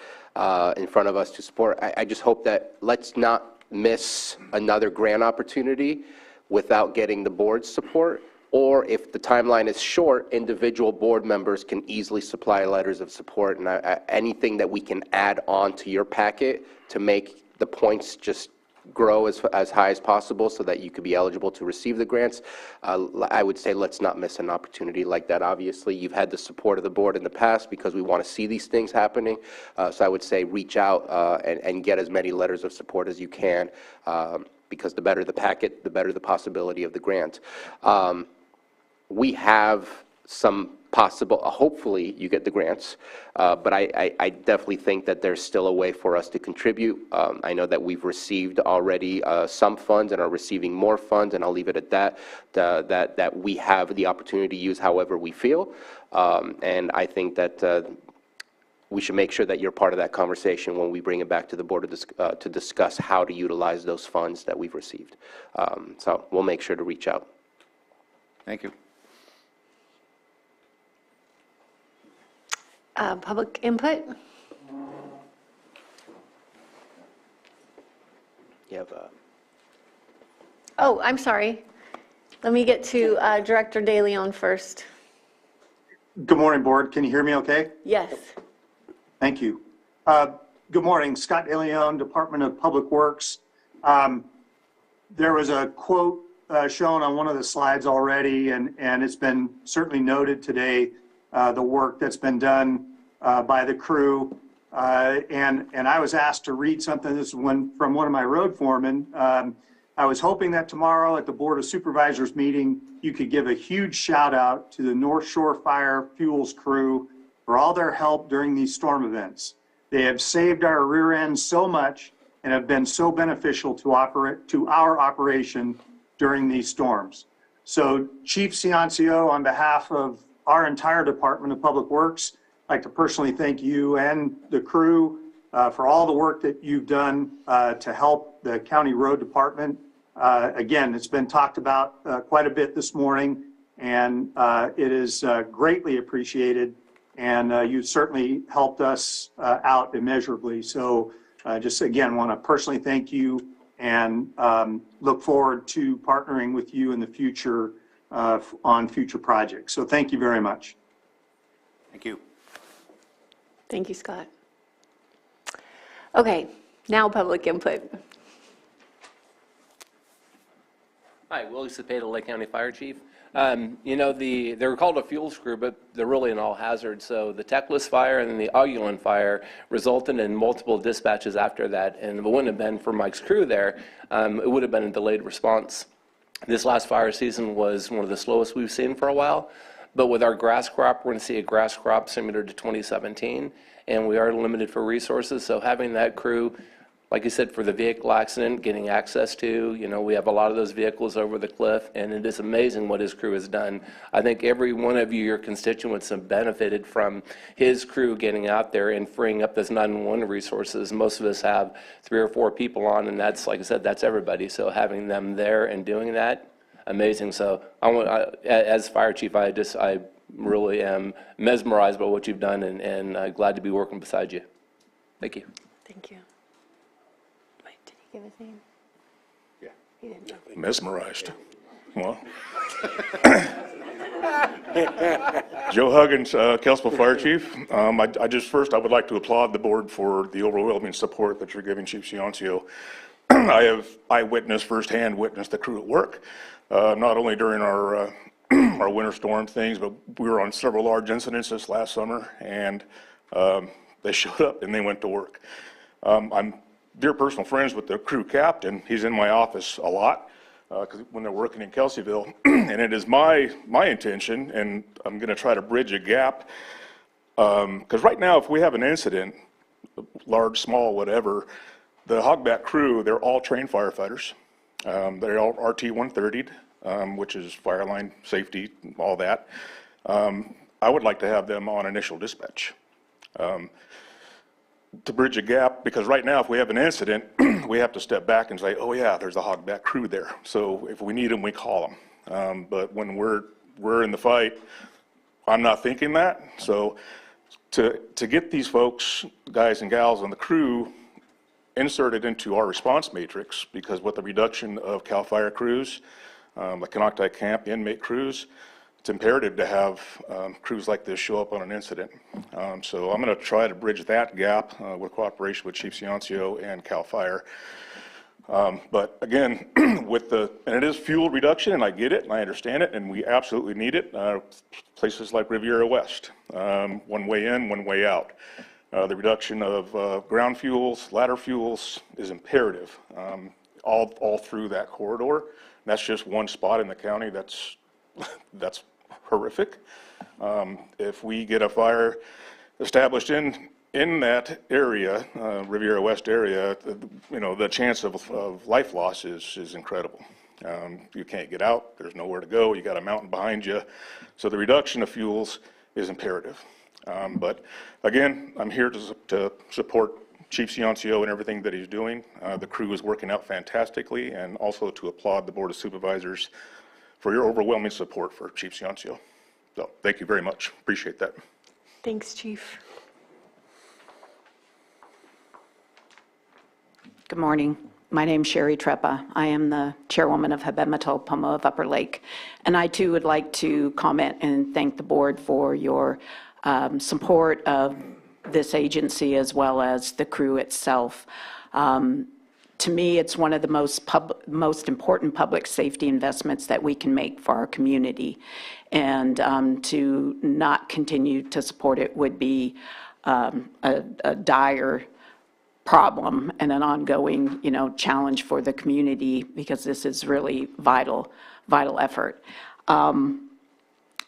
in front of us to support. I just hope that let's not miss another grant opportunity without getting the board's support. Or if the timeline is short, individual board members can easily supply letters of support, and anything that we can add on to your packet to make the points just grow as high as possible so that you could be eligible to receive the grants. I would say let's not miss an opportunity like that. Obviously, you've had the support of the board in the past because we want to see these things happening. So I would say reach out and get as many letters of support as you can, because the better the packet, the better the possibility of the grant. We have some possible, hopefully you get the grants, but I definitely think that there's still a way for us to contribute. I know that we've received already some funds and are receiving more funds, and I'll leave it at that, that we have the opportunity to use however we feel. And I think that we should make sure that you're part of that conversation when we bring it back to the board to discuss how to utilize those funds that we've received. So we'll make sure to reach out. Thank you. Public input? You have Oh, I'm sorry. Let me get to Director De Leon first. Good morning, Board. Can you hear me okay? Yes. Thank you. Good morning, Scott De Leon, Department of Public Works. There was a quote shown on one of the slides already, and it's been certainly noted today, the work that's been done by the crew. And I was asked to read something. This is from one of my road foremen. I was hoping that tomorrow at the Board of Supervisors meeting, you could give a huge shout out to the North Shore Fire Fuels crew for all their help during these storm events. They have saved our rear end so much and have been so beneficial to our operation during these storms. So Chief Ciancio, on behalf of our entire Department of Public Works, I'd like to personally thank you and the crew for all the work that you've done to help the County Road Department. Again, it's been talked about quite a bit this morning, and it is greatly appreciated, and you certainly helped us out immeasurably. So just again, want to personally thank you and look forward to partnering with you in the future on future projects. So thank you very much. Thank you. Thank you, Scott. Okay, now public input. Hi, Willie Cepeda, Lake County Fire Chief. You know, they're called a fuels crew, but they're really an all hazard. So the Teclis fire and then the Augulin fire resulted in multiple dispatches after that. And if it wouldn't have been for Mike's crew there, it would have been a delayed response. This last fire season was one of the slowest we've seen for a while. But with our grass crop, we're going to see a grass crop similar to 2017. And we are limited for resources. So having that crew, like you said, for the vehicle accident, getting access to, you know, we have a lot of those vehicles over the cliff, and it is amazing what his crew has done. I think every one of you, your constituents, have benefited from his crew getting out there and freeing up those 911 resources. Most of us have 3 or 4 people on, and that's, like I said, that's everybody. So having them there and doing that, amazing. So as fire chief, I really am mesmerized by what you've done, and glad to be working beside you. Thank you. Thank you. Give his name? Yeah. He didn't know. Mesmerized. Well. Joe Huggins, Kelsville Fire Chief. I would like to applaud the board for the overwhelming support that you're giving Chief Ciancio I have firsthand witnessed the crew at work, not only during our our winter storm things, but we were on several large incidents this last summer, and they showed up and they went to work. I'm dear personal friends with the crew captain. He's in my office a lot because when they're working in Kelseyville, and it is my intention, and I'm going to try to bridge a gap, because right now if we have an incident, large, small, whatever, the hogback crew, they're all trained firefighters. They're all RT-130'd, which is fire line safety, all that. I would like to have them on initial dispatch to bridge a gap, because right now if we have an incident, we have to step back and say, oh yeah, there's a hogback crew there. So if we need them, we call them. But when we're in the fight, I'm not thinking that. So to get these folks, guys and gals on the crew, inserted into our response matrix, because with the reduction of CAL FIRE crews, like Canocti Camp inmate crews, it's imperative to have crews like this show up on an incident. So I'm going to try to bridge that gap with cooperation with Chief Ciancio and CAL FIRE. But again, and it is fuel reduction, and I get it, and I understand it, and we absolutely need it. Places like Riviera West, one way in, one way out. The reduction of ground fuels, ladder fuels is imperative all through that corridor. And that's just one spot in the county that's horrific. If we get a fire established in that area, Riviera West area, the chance of life loss is incredible. You can't get out, there's nowhere to go, you got a mountain behind you. So the reduction of fuels is imperative. But again, I'm here to support Chief Ciancio and everything that he's doing. The crew is working out fantastically, and also to applaud the Board of Supervisors for your overwhelming support for Chief Ciancio. So thank you very much. Appreciate that. Thanks, Chief. Good morning. My name's Sherry Treppa. I am the chairwoman of Habematol Pomo of Upper Lake. And I too would like to comment and thank the board for your support of this agency as well as the crew itself. To me, it's one of the most important public safety investments that we can make for our community. And to not continue to support it would be a dire problem and an ongoing, challenge for the community, because this is really vital effort.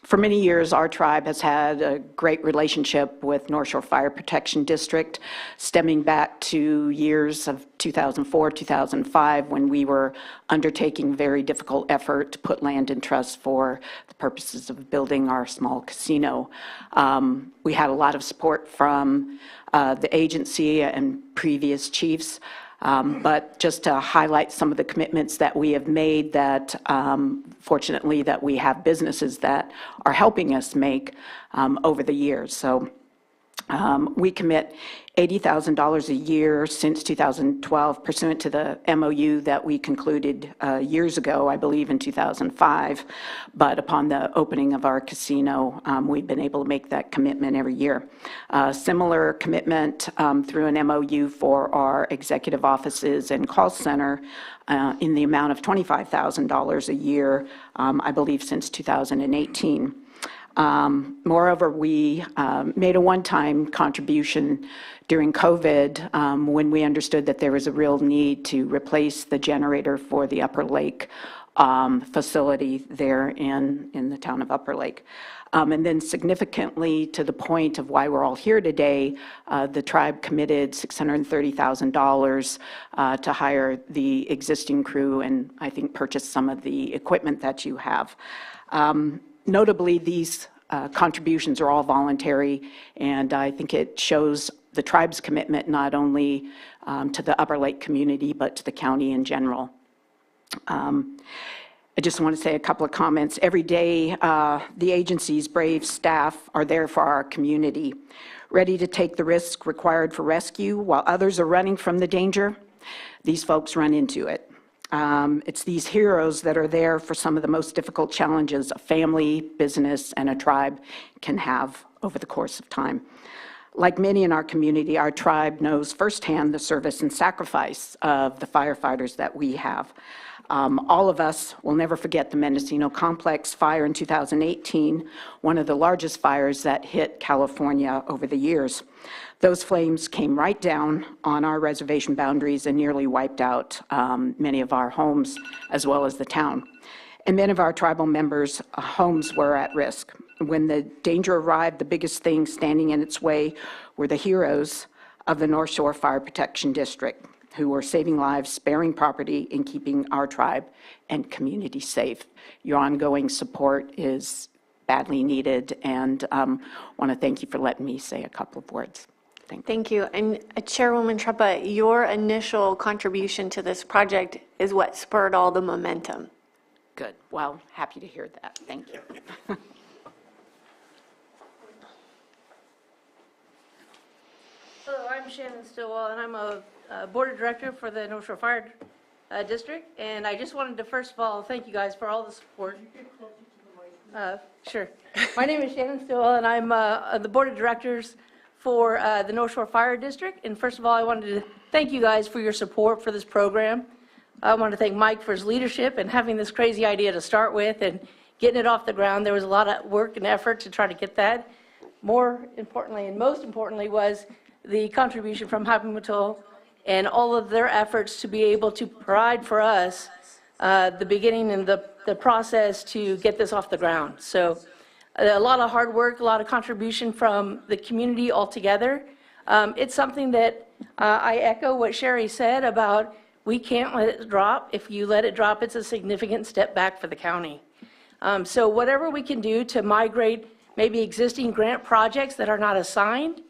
For many years, our tribe has had a great relationship with North Shore Fire Protection District, stemming back to years of 2004, 2005, when we were undertaking very difficult effort to put land in trust for the purposes of building our small casino. We had a lot of support from the agency and previous chiefs. But just to highlight some of the commitments that we have made, that fortunately that we have businesses that are helping us make over the years. So we commit $80,000 a year since 2012 pursuant to the MOU that we concluded years ago, I believe in 2005. But upon the opening of our casino, we've been able to make that commitment every year. Similar commitment through an MOU for our executive offices and call center in the amount of $25,000 a year, I believe since 2018. Moreover, we made a one-time contribution during COVID when we understood that there was a real need to replace the generator for the Upper Lake facility there in the town of Upper Lake. And then significantly, to the point of why we're all here today, the tribe committed $630,000 to hire the existing crew and I think purchase some of the equipment that you have. Notably, these contributions are all voluntary, and I think it shows the tribe's commitment not only to the Upper Lake community, but to the county in general. I just want to say a couple of comments. Every day, the agency's brave staff are there for our community, ready to take the risk required for rescue. While others are running from the danger, these folks run into it. It's these heroes that are there for some of the most difficult challenges a family, business, and a tribe can have over the course of time. Like many in our community, our tribe knows firsthand the service and sacrifice of the firefighters that we have. All of us will never forget the Mendocino Complex fire in 2018, one of the largest fires that hit California over the years. Those flames came right down on our reservation boundaries and nearly wiped out many of our homes as well as the town. And many of our tribal members' homes were at risk. When the danger arrived, the biggest thing standing in its way were the heroes of the North Shore Fire Protection District, who were saving lives, sparing property, and keeping our tribe and community safe. Your ongoing support is badly needed, and want to thank you for letting me say a couple of words. Thank you. And Chairwoman Treppa, your initial contribution to this project is what spurred all the momentum. Good. Well, happy to hear that. Thank you. Hello, I'm Shannon Stillwell, and I'm a board of director for the North Shore Fire District. And I just wanted to, first of all, thank you guys for all the support. Sure. My name is Shannon Stillwell, and I'm the board of directors for the North Shore Fire District. And first of all, I wanted to thank you guys for your support for this program. I want to thank Mike for his leadership and having this crazy idea to start with and getting it off the ground. There was a lot of work and effort to try to get that. More importantly, and most importantly, was the contribution from Happy Matol and all of their efforts to be able to provide for us the beginning and the process to get this off the ground. So a lot of hard work, a lot of contribution from the community altogether. It's something that I echo what Sherry said about we can't let it drop. If you let it drop, it's a significant step back for the county. So whatever we can do to migrate maybe existing grant projects that are not assigned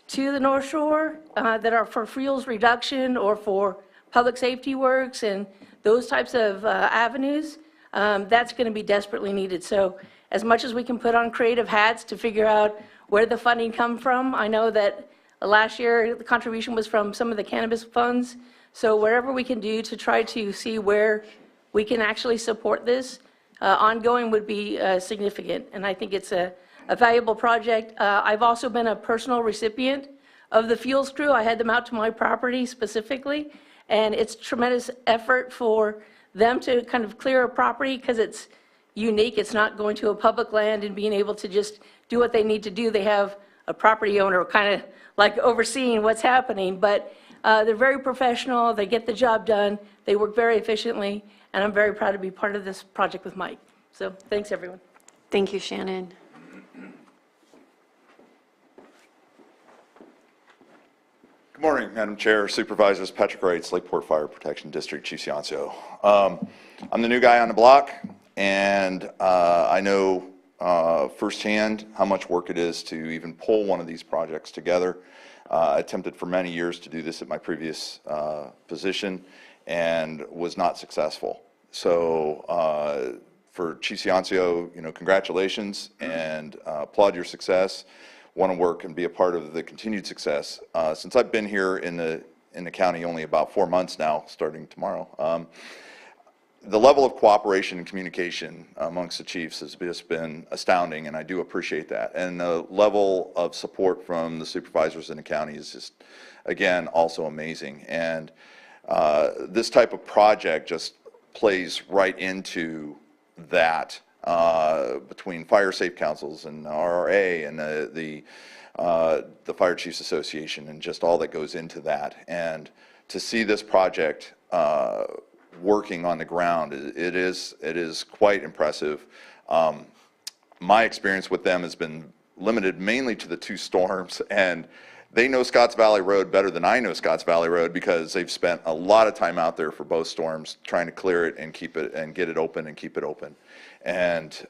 to the North Shore that are for fuels reduction or for public safety works and those types of avenues, that's going to be desperately needed. So as much as we can put on creative hats to figure out where the funding come from, I know that last year the contribution was from some of the cannabis funds. So wherever we can do to try to see where we can actually support this, ongoing would be significant. And I think it's a valuable project. I've also been a personal recipient of the fuels crew. I had them out to my property specifically, and it's tremendous effort for them to kind of clear a property because it's unique. It's not going to a public land and being able to just do what they need to do. They have a property owner kind of like overseeing what's happening, but they're very professional. They get the job done. They work very efficiently, and I'm very proud to be part of this project with Mike. So thanks, everyone. Thank you, Shannon. Good morning, Madam Chair, Supervisors, Patrick Wrights, Lakeport Fire Protection District, Chief Ciancio. I'm the new guy on the block, and I know firsthand how much work it is to even pull one of these projects together. I attempted for many years to do this at my previous position and was not successful. So for Chief Ciancio, congratulations and applaud your success. Want to work and be a part of the continued success. Since I've been here in the county only about 4 months now, starting tomorrow, the level of cooperation and communication amongst the chiefs has just been astounding, and I do appreciate that. And the level of support from the supervisors in the county is just, again, also amazing. And this type of project just plays right into that between fire safe councils and RRA and the Fire Chiefs Association and just all that goes into that. And to see this project working on the ground, it is quite impressive. My experience with them has been limited mainly to the 2 storms, and they know Scotts Valley Road better than I know Scotts Valley Road because they've spent a lot of time out there for both storms trying to clear it and keep it and get it open and keep it open. And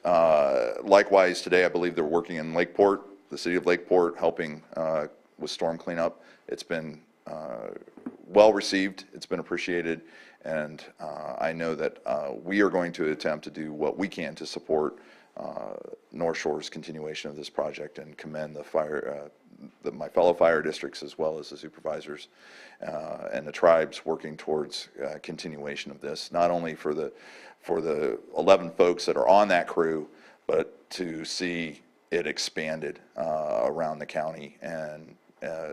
likewise today, I believe they're working in Lakeport, the city of Lakeport, helping with storm cleanup. It's been well received, it's been appreciated, and I know that we are going to attempt to do what we can to support North Shore's continuation of this project and commend my fellow fire districts as well as the supervisors and the tribes working towards continuation of this, not only for the 11 folks that are on that crew, but to see it expanded around the county and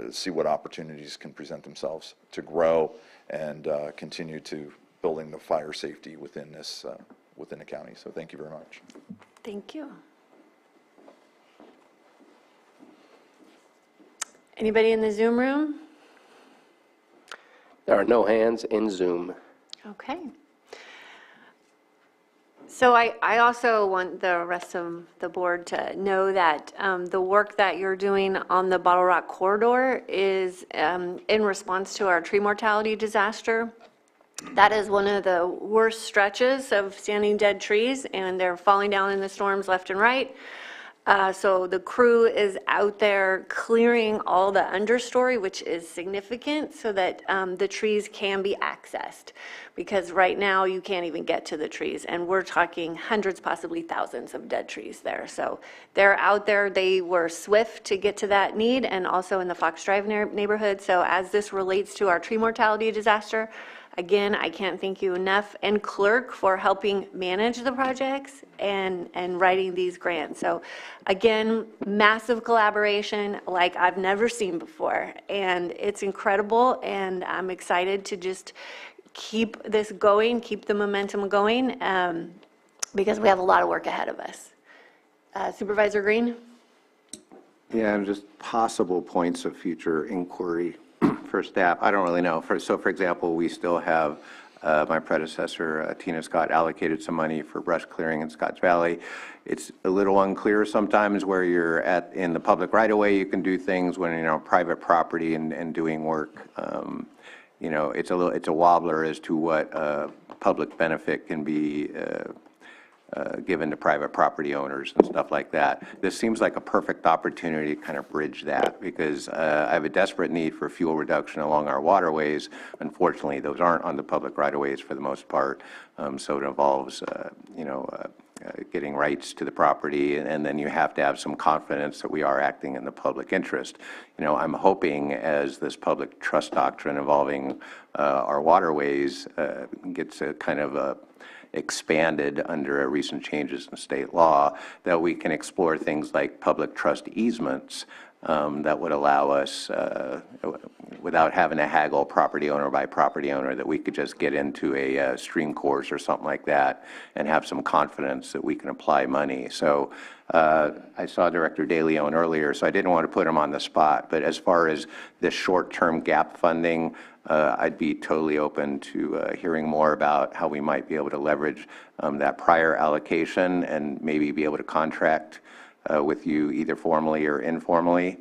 see what opportunities can present themselves to grow and continue to building the fire safety within this, within the county. So thank you very much. Thank you. Anybody in the Zoom room? There are no hands in Zoom. Okay. So I also want the rest of the board to know that the work that you're doing on the Bottle Rock corridor is in response to our tree mortality disaster. That is one of the worst stretches of standing dead trees, and they're falling down in the storms left and right. So the crew is out there clearing all the understory, which is significant, so that the trees can be accessed. Because right now, you can't even get to the trees, and we're talking hundreds, possibly thousands of dead trees there. So they're out there. They were swift to get to that need, and also in the Fox Drive neighborhood. So as this relates to our tree mortality disaster, again, I can't thank you enough, and clerk for helping manage the projects and writing these grants. So again, massive collaboration like I've never seen before, and it's incredible, and I'm excited to just keep this going, keep the momentum going, because we have a lot of work ahead of us. Supervisor Green? Yeah, and just possible points of future inquiry for staff. I don't really know. So for example, we still have my predecessor, Tina Scott, allocated some money for brush clearing in Scotts Valley. It's a little unclear sometimes where you're in the public right-of-way, you can do things when you're on private property and doing work. You know, it's a wobbler as to what public benefit can be given to private property owners and stuff like that. This seems like a perfect opportunity to kind of bridge that, because I have a desperate need for fuel reduction along our waterways. Unfortunately, those aren't on the public right-of-ways for the most part, so it involves, you know, getting rights to the property, and then you have to have some confidence that we are acting in the public interest. You know, I'm hoping as this public trust doctrine involving our waterways gets a kind of expanded under recent changes in state law, that we can explore things like public trust easements that would allow us, without having to haggle property owner by property owner, that we could just get into a stream course or something like that and have some confidence that we can apply money. So I saw Director DeLeon earlier, so I didn't want to put him on the spot, but as far as this short-term gap funding, I'd be totally open to hearing more about how we might be able to leverage that prior allocation and maybe be able to contract with you either formally or informally.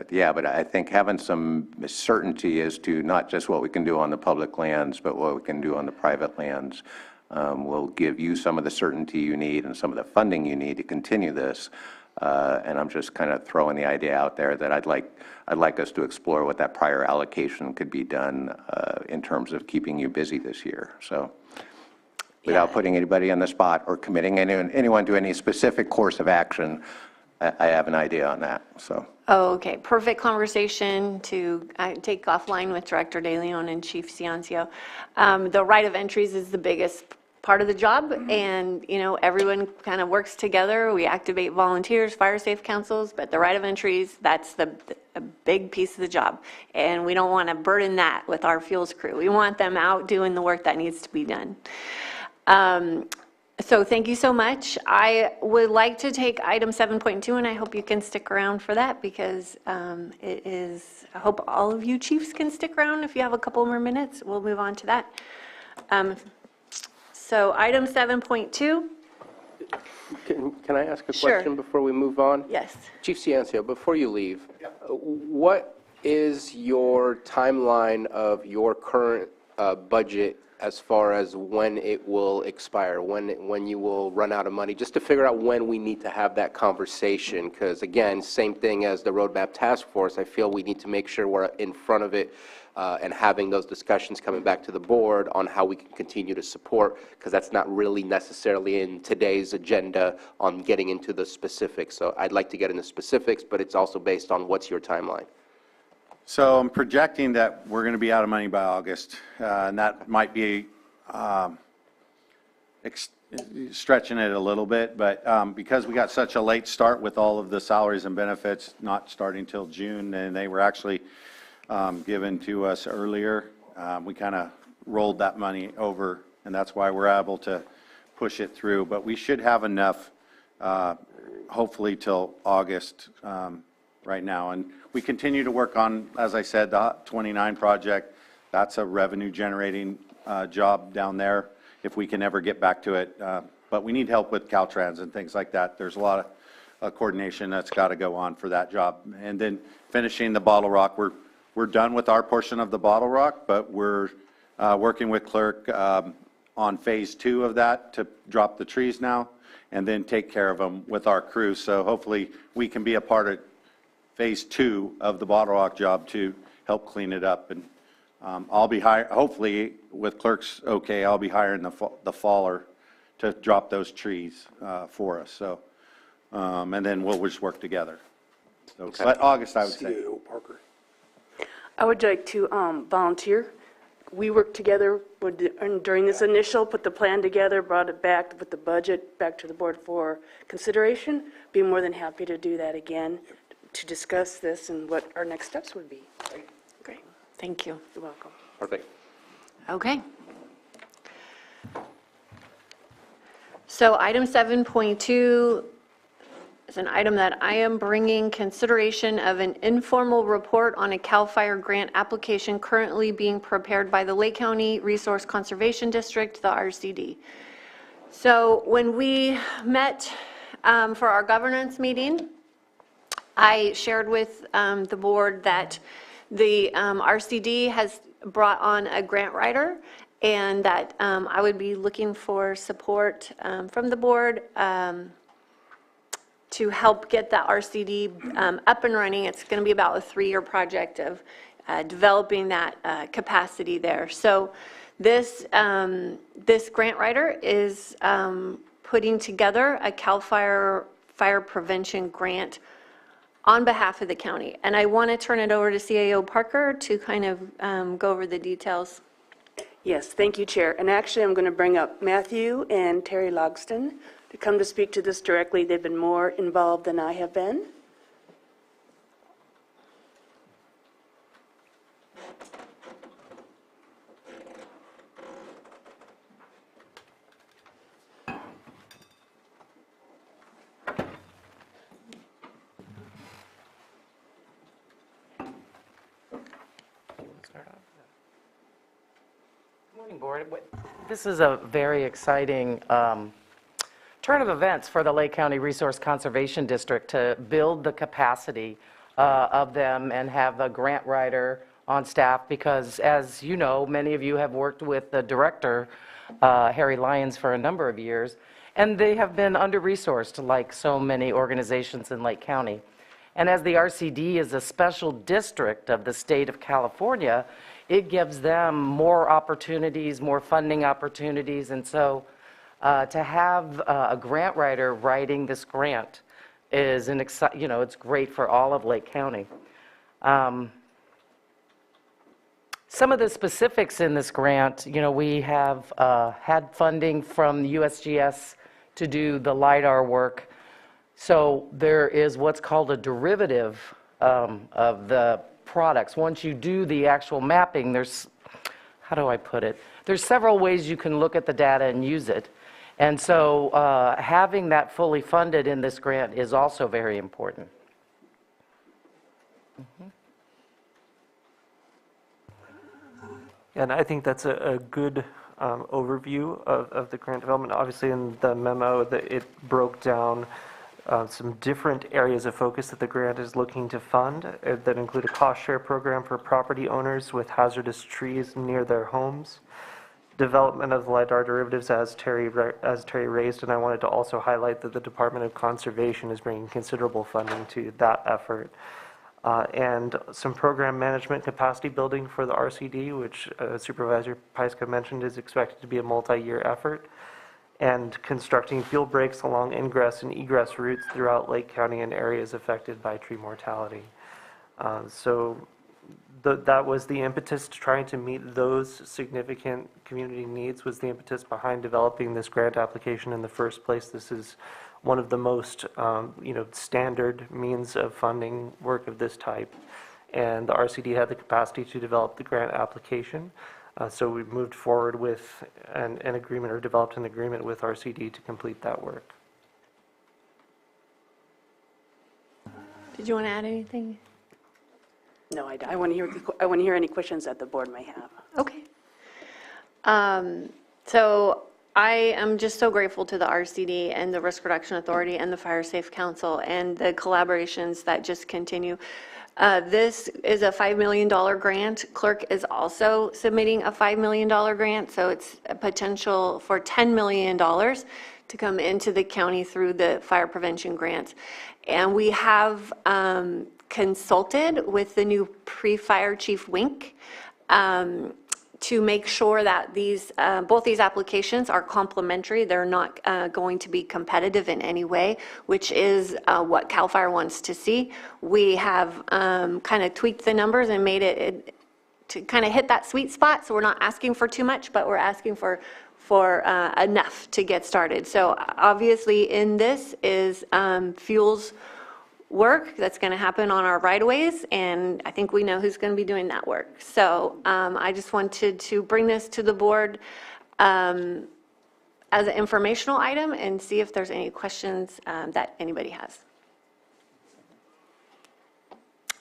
Yeah, but I think having some certainty as to not just what we can do on the public lands, but what we can do on the private lands will give you some of the certainty you need and some of the funding you need to continue this. And I'm just kind of throwing the idea out there that I'd like us to explore what that prior allocation could be done in terms of keeping you busy this year. So without putting anybody on the spot or committing anyone to any specific course of action, I have an idea on that. So. Oh, okay. Perfect conversation to take offline with Director DeLeon and Chief Ciancio. The right of entries is the biggest part of the job, and you know, everyone kind of works together. We activate volunteers, fire safe councils, but the right of entries, that's a big piece of the job, and we don't want to burden that with our fuels crew. We want them out doing the work that needs to be done. So thank you so much. I would like to take item 7.2, and I hope you can stick around for that, because it is, I hope all of you chiefs can stick around. If you have a couple more minutes, we'll move on to that. So item 7.2. Can I ask a Sure. question before we move on? Yes. Chief Ciancio, before you leave, what is your timeline of your current budget as far as when it will expire, when you will run out of money, just to figure out when we need to have that conversation? Because again, same thing as the Roadmap Task Force, I feel we need to make sure we're in front of it and having those discussions coming back to the board on how we can continue to support, because that's not really necessarily in today's agenda on getting into the specifics. So I'd like to get into specifics, but it's also based on what's your timeline. So I'm projecting that we're going to be out of money by August, and that might be stretching it a little bit, but because we got such a late start with all of the salaries and benefits not starting till June, and they were actually given to us earlier, we kind of rolled that money over, and that's why we're able to push it through. But we should have enough, hopefully till August right now. And we continue to work on, as I said, the 29 project. That's a revenue generating job down there, if we can ever get back to it. But we need help with Caltrans and things like that. There's a lot of coordination that's got to go on for that job. And then finishing the Bottle Rock, we're done with our portion of the Bottle Rock, but we're working with Clerk on phase 2 of that to drop the trees now and then take care of them with our crew. So hopefully we can be a part of phase 2 of the Bottle Rock job to help clean it up. And I'll be hopefully with Clerk's okay, I'll be hiring the faller to drop those trees for us. So, and then we'll just work together. So, but August, I would say. CAO Parker. I would like to volunteer. We worked together during this initial, put the plan together, brought it back with the budget back to the board for consideration. Be more than happy to do that again to discuss this and what our next steps would be. Great, thank you. You're welcome. Perfect. Okay. So item 7.2 is an item that I am bringing consideration of an informal report on a CAL FIRE grant application currently being prepared by the Lake County Resource Conservation District, the RCD. So when we met for our governance meeting, I shared with the board that the RCD has brought on a grant writer, and that I would be looking for support from the board to help get that RCD up and running. It's going to be about a 3-year project of developing that capacity there. So this grant writer is putting together a CAL FIRE fire prevention grant on behalf of the county. And I want to turn it over to CAO Parker to kind of go over the details. Yes, thank you, Chair. And actually, I'm going to bring up Matthew and Terry Logston to come to speak to this directly. They've been more involved than I have been. Board. This is a very exciting turn of events for the Lake County Resource Conservation District to build the capacity of them and have a grant writer on staff, because as you know, many of you have worked with the director, Harry Lyons, for a number of years, and they have been under-resourced like so many organizations in Lake County. And as the RCD is a special district of the state of California, it gives them more opportunities, more funding opportunities. And so to have a grant writer writing this grant is it's great for all of Lake County. Some of the specifics in this grant, we have had funding from the USGS to do the LIDAR work. So there is what's called a derivative of the products. Once you do the actual mapping, there's, how do I put it? There's several ways you can look at the data and use it. And so having that fully funded in this grant is also very important. And I think that's a good overview of the grant development. Obviously, in the memo, that it broke down some different areas of focus that the grant is looking to fund that include a cost share program for property owners with hazardous trees near their homes, development of LIDAR derivatives as Terry raised, and I wanted to also highlight that the Department of Conservation is bringing considerable funding to that effort. And some program management capacity building for the RCD, which Supervisor Pyska mentioned is expected to be a multi-year effort, and constructing fuel breaks along ingress and egress routes throughout Lake County and areas affected by tree mortality. So that was the impetus to trying to meet those significant community needs, was the impetus behind developing this grant application in the first place. This is one of the most, standard means of funding work of this type. And the RCD had the capacity to develop the grant application. So we moved forward with an agreement, or developed an agreement with RCD to complete that work. Did you want to add anything? No, I want to hear any questions that the board may have. Okay. So I am just so grateful to the RCD and the Risk Reduction Authority and the Fire Safe Council and the collaborations that just continue. This is a $5 million grant. Clerk is also submitting a $5 million grant, so it's a potential for $10 million to come into the county through the fire prevention grants. And we have consulted with the new pre-fire chief Wink to make sure that these both these applications are complementary. They're not going to be competitive in any way, which is what CAL FIRE wants to see. We have kind of tweaked the numbers and made it to kind of hit that sweet spot. So we're not asking for too much, but we're asking for enough to get started. So obviously in this is fuels work that's going to happen on our right-of-ways, and I think we know who's going to be doing that work. So I just wanted to bring this to the board as an informational item and see if there's any questions that anybody has.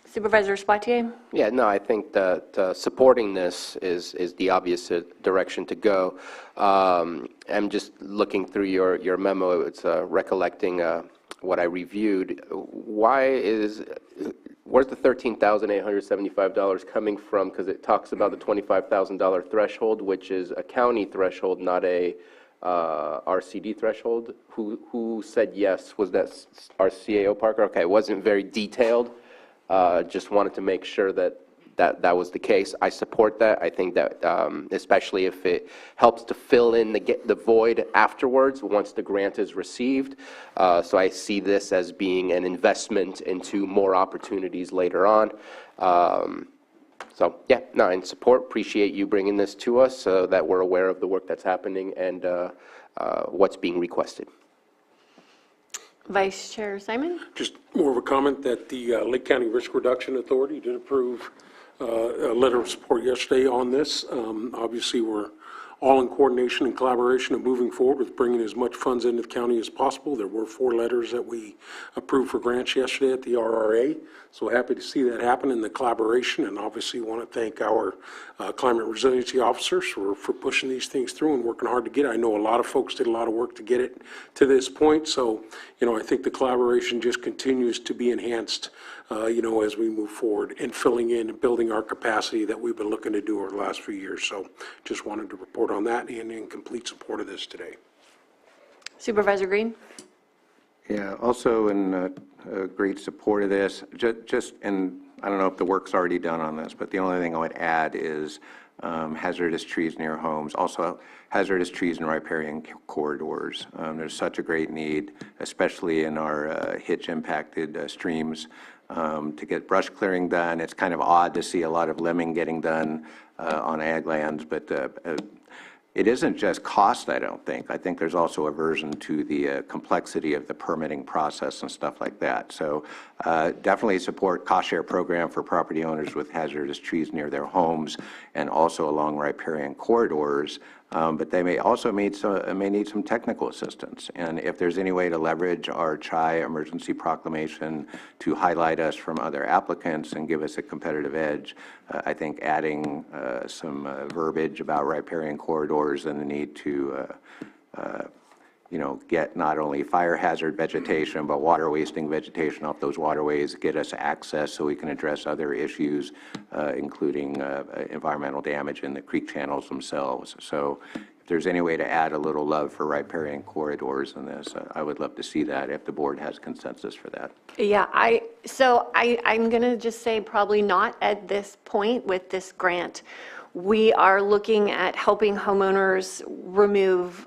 Supervisor Spatier? Yeah, no, I think that supporting this is the obvious direction to go. I'm just looking through your memo. It's recollecting what I reviewed. Where's the $13,875 coming from? Because it talks about the $25,000 threshold, which is a county threshold, not a RCD threshold. Who said yes? Was that our CAO Parker? Okay, it wasn't very detailed. Just wanted to make sure that was the case. I support that. I think that especially if it helps to fill in the void afterwards once the grant is received. So I see this as being an investment into more opportunities later on. So yeah, no, in support. Appreciate you bringing this to us so that we're aware of the work that's happening and what's being requested. Vice Chair Simon? Just more of a comment that the Lake County Risk Reduction Authority did approve a letter of support yesterday on this. Obviously, we're all in coordination and collaboration and moving forward with bringing as much funds into the county as possible. There were 4 letters that we approved for grants yesterday at the RRA. So happy to see that happen in the collaboration, and obviously want to thank our climate resiliency officers for pushing these things through and working hard to get it. I know a lot of folks did a lot of work to get it to this point. So, I think the collaboration just continues to be enhanced, as we move forward and filling in and building our capacity that we've been looking to do over the last few years. So just wanted to report on that and in complete support of this today. Supervisor Green? Yeah, also in great support of this. And I don't know if the work's already done on this, but the only thing I would add is hazardous trees near homes. Also, hazardous trees and riparian corridors. There's such a great need, especially in our hitch-impacted streams, to get brush clearing done. It's kind of odd to see a lot of limbing getting done on ag lands, but it isn't just cost, I don't think. I think there's also aversion to the complexity of the permitting process and stuff like that. So definitely support cost share program for property owners with hazardous trees near their homes and also along riparian corridors. But they may also need some technical assistance. And if there's any way to leverage our CHI emergency proclamation to highlight us from other applicants and give us a competitive edge, I think adding some verbiage about riparian corridors and the need to get not only fire hazard vegetation, but water wasting vegetation off those waterways, get us access so we can address other issues, including environmental damage in the creek channels themselves. So if there's any way to add a little love for riparian corridors in this, I would love to see that if the board has consensus for that. Yeah, I'm going to just say probably not at this point with this grant. We are looking at helping homeowners remove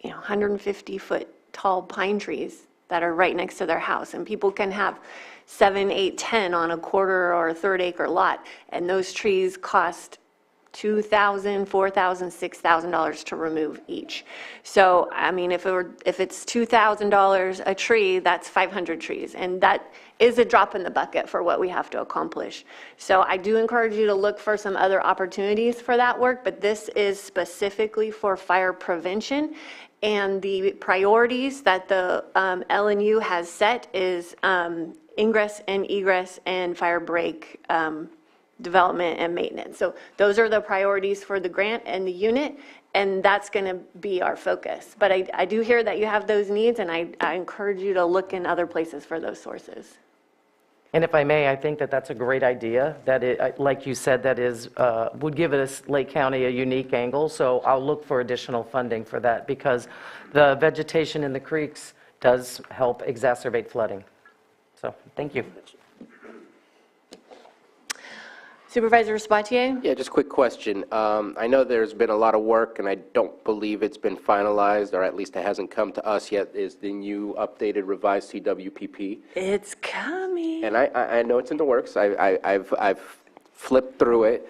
150-foot tall pine trees that are right next to their house. And people can have 7, 8, 10 on a quarter or a third acre lot, and those trees cost $2,000, $4,000, $6,000 to remove each. So, I mean, if it's $2,000 a tree, that's 500 trees, and that is a drop in the bucket for what we have to accomplish. So I do encourage you to look for some other opportunities for that work, but this is specifically for fire prevention. And the priorities that the LNU has set is ingress and egress and fire break development and maintenance. So those are the priorities for the grant and the unit, and that's going to be our focus. But I do hear that you have those needs, and I encourage you to look in other places for those sources. And if I may, I think that that's a great idea, that it, like you said, that is, would give us Lake County a unique angle. So I'll look for additional funding for that, because the vegetation in the creeks does help exacerbate flooding. So thank you. Supervisor Sabatier? Yeah, just a quick question. I know there's been a lot of work, and I don't believe it's been finalized, or at least it hasn't come to us yet, is the new updated revised CWPP. It's coming. And I know it's in the works. I've flipped through it.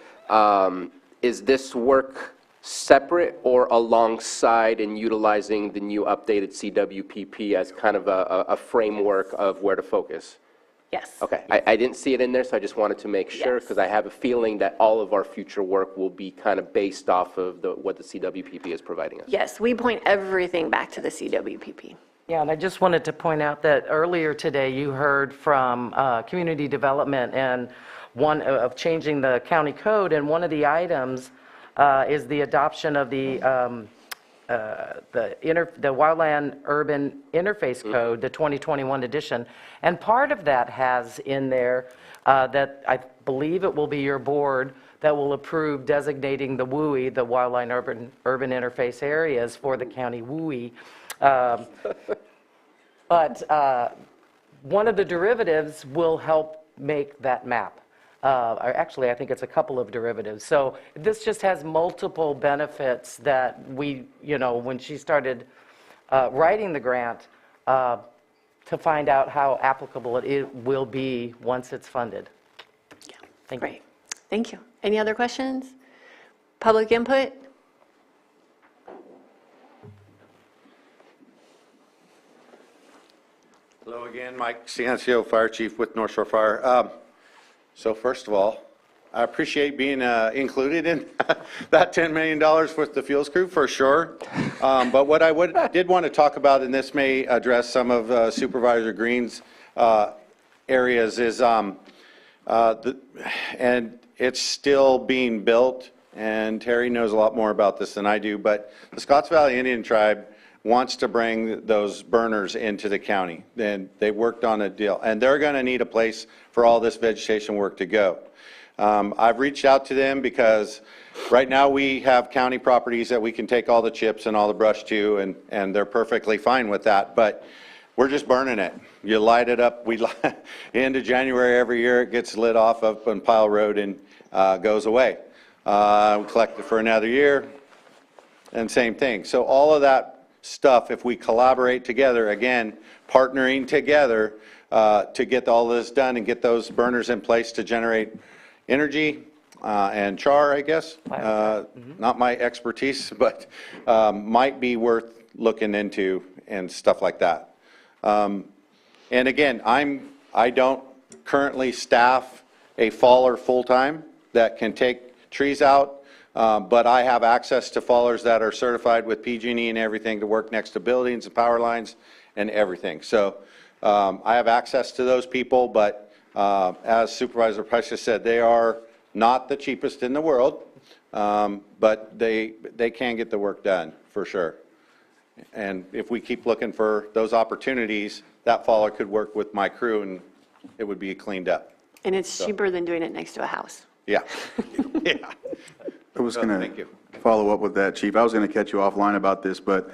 Is this work separate or alongside and utilizing the new updated CWPP as kind of a framework of where to focus? Yes. Okay, I didn't see it in there, so I just wanted to make sure, because I have a feeling that all of our future work will be kind of based off of what the CWPP is providing us. Yes, we point everything back to the CWPP. Yeah, and I just wanted to point out that earlier today you heard from Community Development and one of changing the county code, and one of the items is the adoption of the Wildland Urban Interface Code, the 2021 edition. And part of that has in there that I believe it will be your board that will approve designating the WUI, the Wildland Urban Interface areas, for the county WUI. But one of the derivatives will help make that map. Or actually, I think it's a couple of derivatives. So this just has multiple benefits that we, you know, when she started writing the grant, to find out how applicable it will be once it's funded. Yeah, great. Thank you. Any other questions? Public input? Hello again, Mike Ciancio, Fire Chief with North Shore Fire. So first of all, I appreciate being included in that $10 million with the fuels crew, for sure. But what I did want to talk about, and this may address some of Supervisor Green's areas, is, and it's still being built, and Terry knows a lot more about this than I do, but the Scotts Valley Indian Tribe wants to bring those burners into the county. And they worked on a deal, and they're going to need a place for all this vegetation work to go. I've reached out to them because right now we have county properties that we can take all the chips and all the brush to, and they're perfectly fine with that, but we're just burning it. You light it up, end of January every year, it gets lit off up on Pile Road and goes away. We collect it for another year, and same thing. So all of that stuff, if we collaborate together, again, partnering together to get all this done and get those burners in place to generate energy and char, I guess. Not my expertise, but might be worth looking into and stuff like that. And again, I don't currently staff a faller full-time that can take trees out, but I have access to fallers that are certified with PG&E and everything to work next to buildings and power lines and everything. So I have access to those people, but as Supervisor Price said, they are not the cheapest in the world, but they can get the work done for sure. And if we keep looking for those opportunities, that faller could work with my crew and it would be cleaned up. And it's cheaper than doing it next to a house. Yeah. Yeah. I was going to follow up with that, Chief. I was going to catch you offline about this, but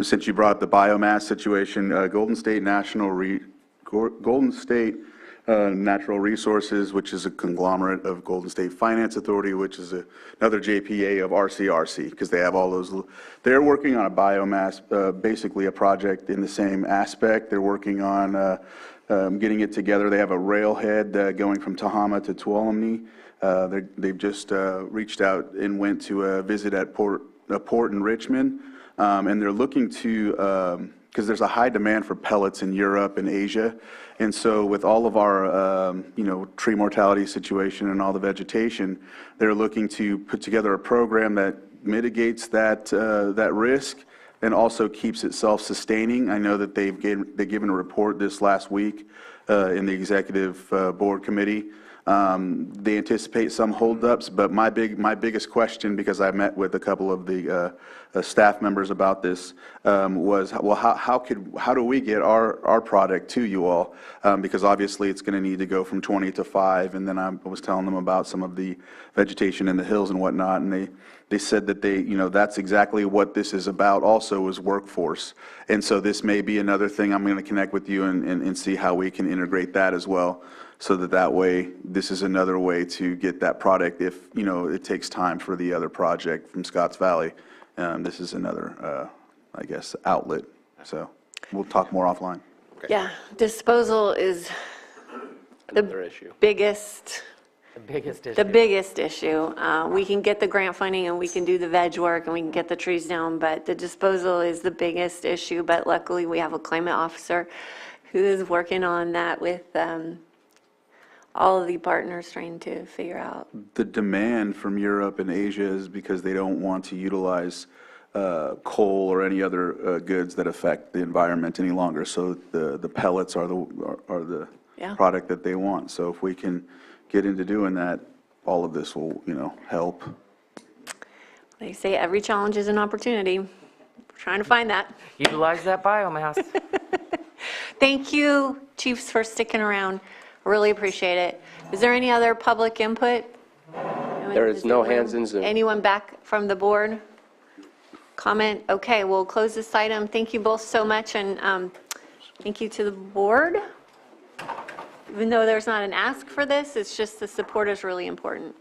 since you brought up the biomass situation, Golden State Natural Resources, which is a conglomerate of Golden State Finance Authority, which is another JPA of RCRC, because they have all those. They're working on a biomass, basically a project in the same aspect. They're working on getting it together. They have a railhead going from Tahama to Tuolumne. They've just reached out and went to a visit at a port in Richmond, and they're looking to, because there's a high demand for pellets in Europe and Asia, and so with all of our, tree mortality situation and all the vegetation, they're looking to put together a program that mitigates that risk and also keeps it self-sustaining. I know that they've given a report this last week in the executive board committee. They anticipate some holdups, but my biggest question, because I met with a couple of the staff members about this, was, well, how do we get our product to you all? Because obviously it's going to need to go from 20 to 5, and then I was telling them about some of the vegetation in the hills and whatnot, and they said that that's exactly what this is about also, is workforce. And so this may be another thing. I'm going to connect with you and see how we can integrate that as well, so that way, this is another way to get that product if, it takes time for the other project from Scotts Valley. This is another, I guess, outlet. So we'll talk more offline. Yeah, disposal is Another issue. biggest, The biggest issue. the biggest issue. We can get the grant funding and we can do the veg work and we can get the trees down, but the disposal is the biggest issue. But luckily, we have a climate officer who is working on that with all of the partners trying to figure out. The demand from Europe and Asia is because they don't want to utilize coal or any other goods that affect the environment any longer. So the pellets are the Yeah. product that they want. So if we can get into doing that, all of this will, help. They say every challenge is an opportunity. We're trying to find that. Utilize that biomass. Thank you, chiefs, for sticking around. Really appreciate it. Is there any other public input? There is no hands in Zoom. Anyone back from the board? Comment? Okay, we'll close this item. Thank you both so much, and thank you to the board. Even though there's not an ask for this, it's just the support is really important.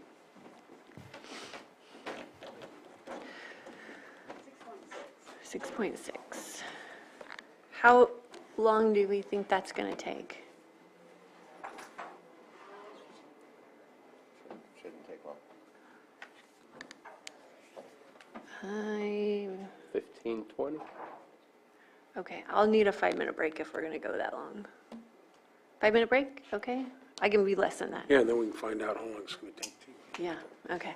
6.6. How long do we think that's going to take? Shouldn't take long. 15, 20? Okay, I'll need a 5-minute break if we're going to go that long. 5-minute break, okay? I can be less than that. Yeah, and then we can find out how long it's going to take too. Yeah, okay.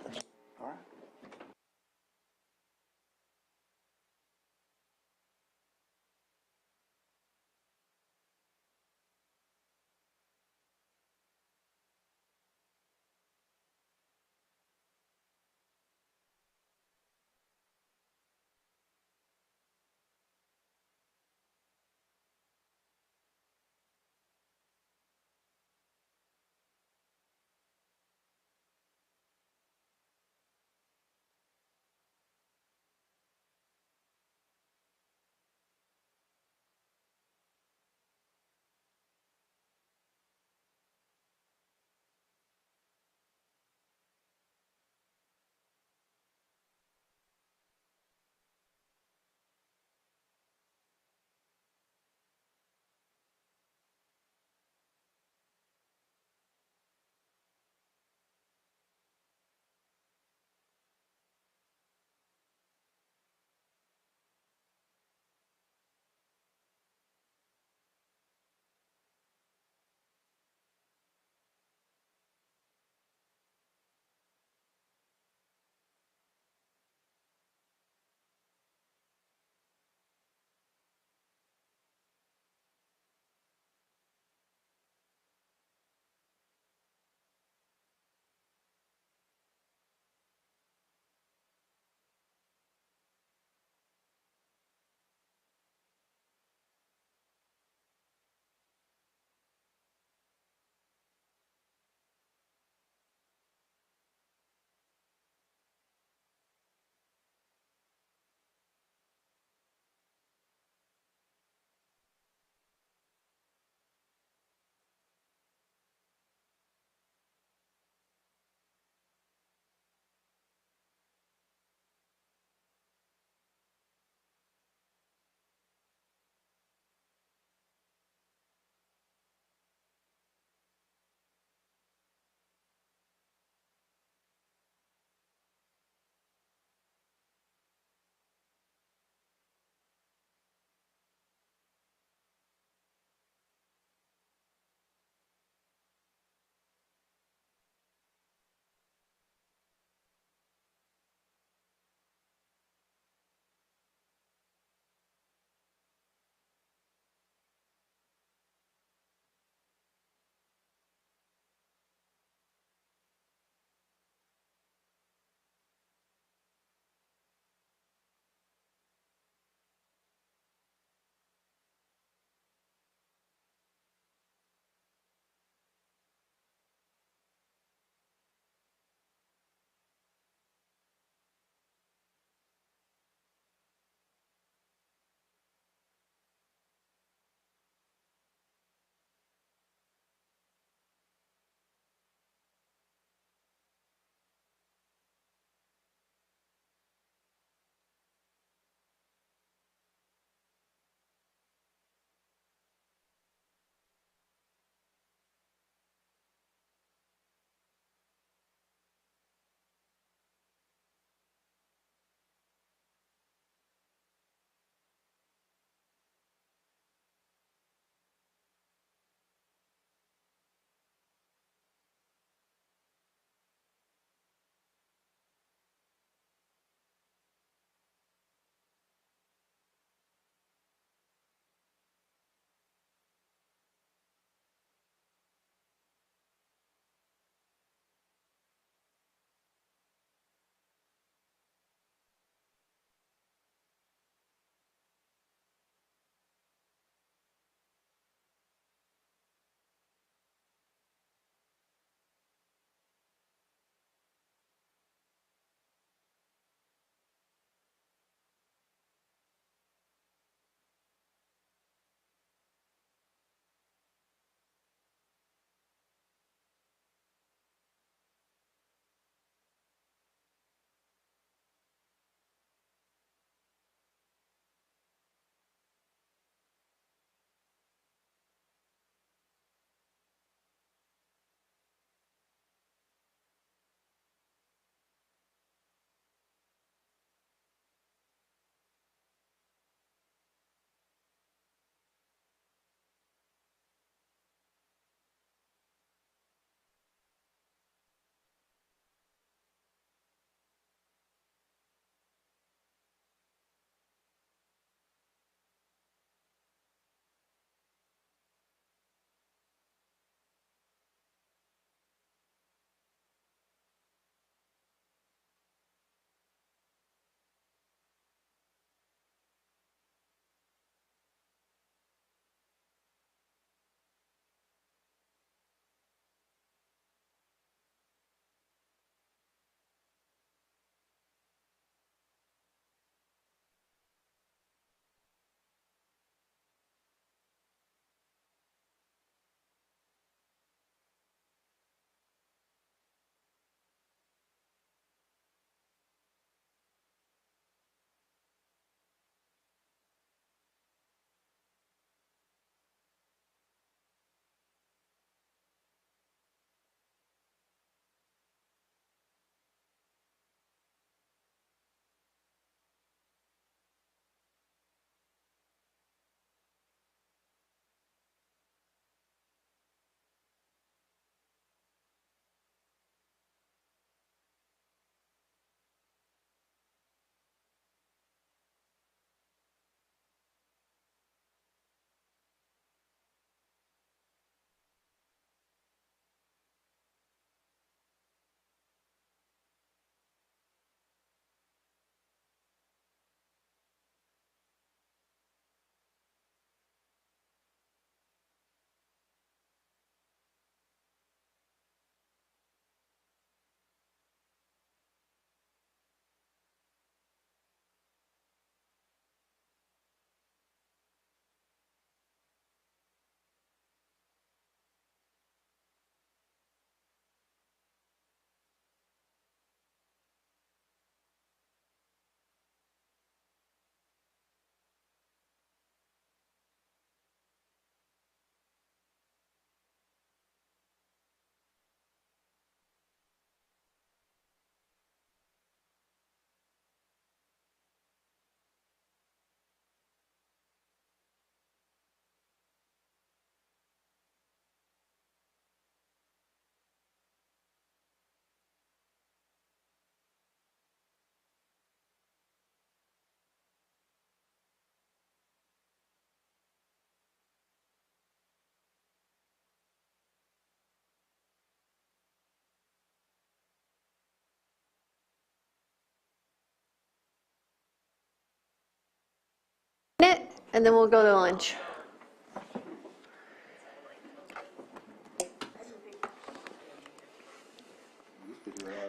minute, and then we'll go to lunch.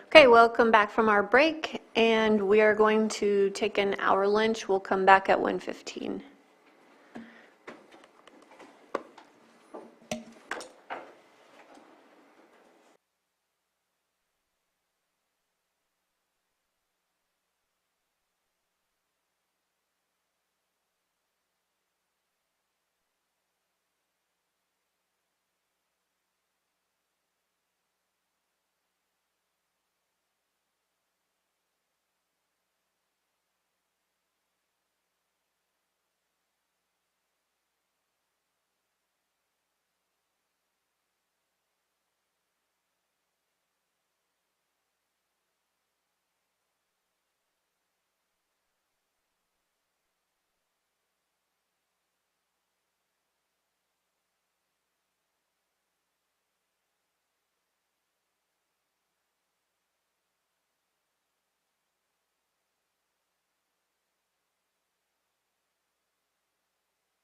Okay, welcome back from our break, and we are going to take an hour lunch. We'll come back at 1:15.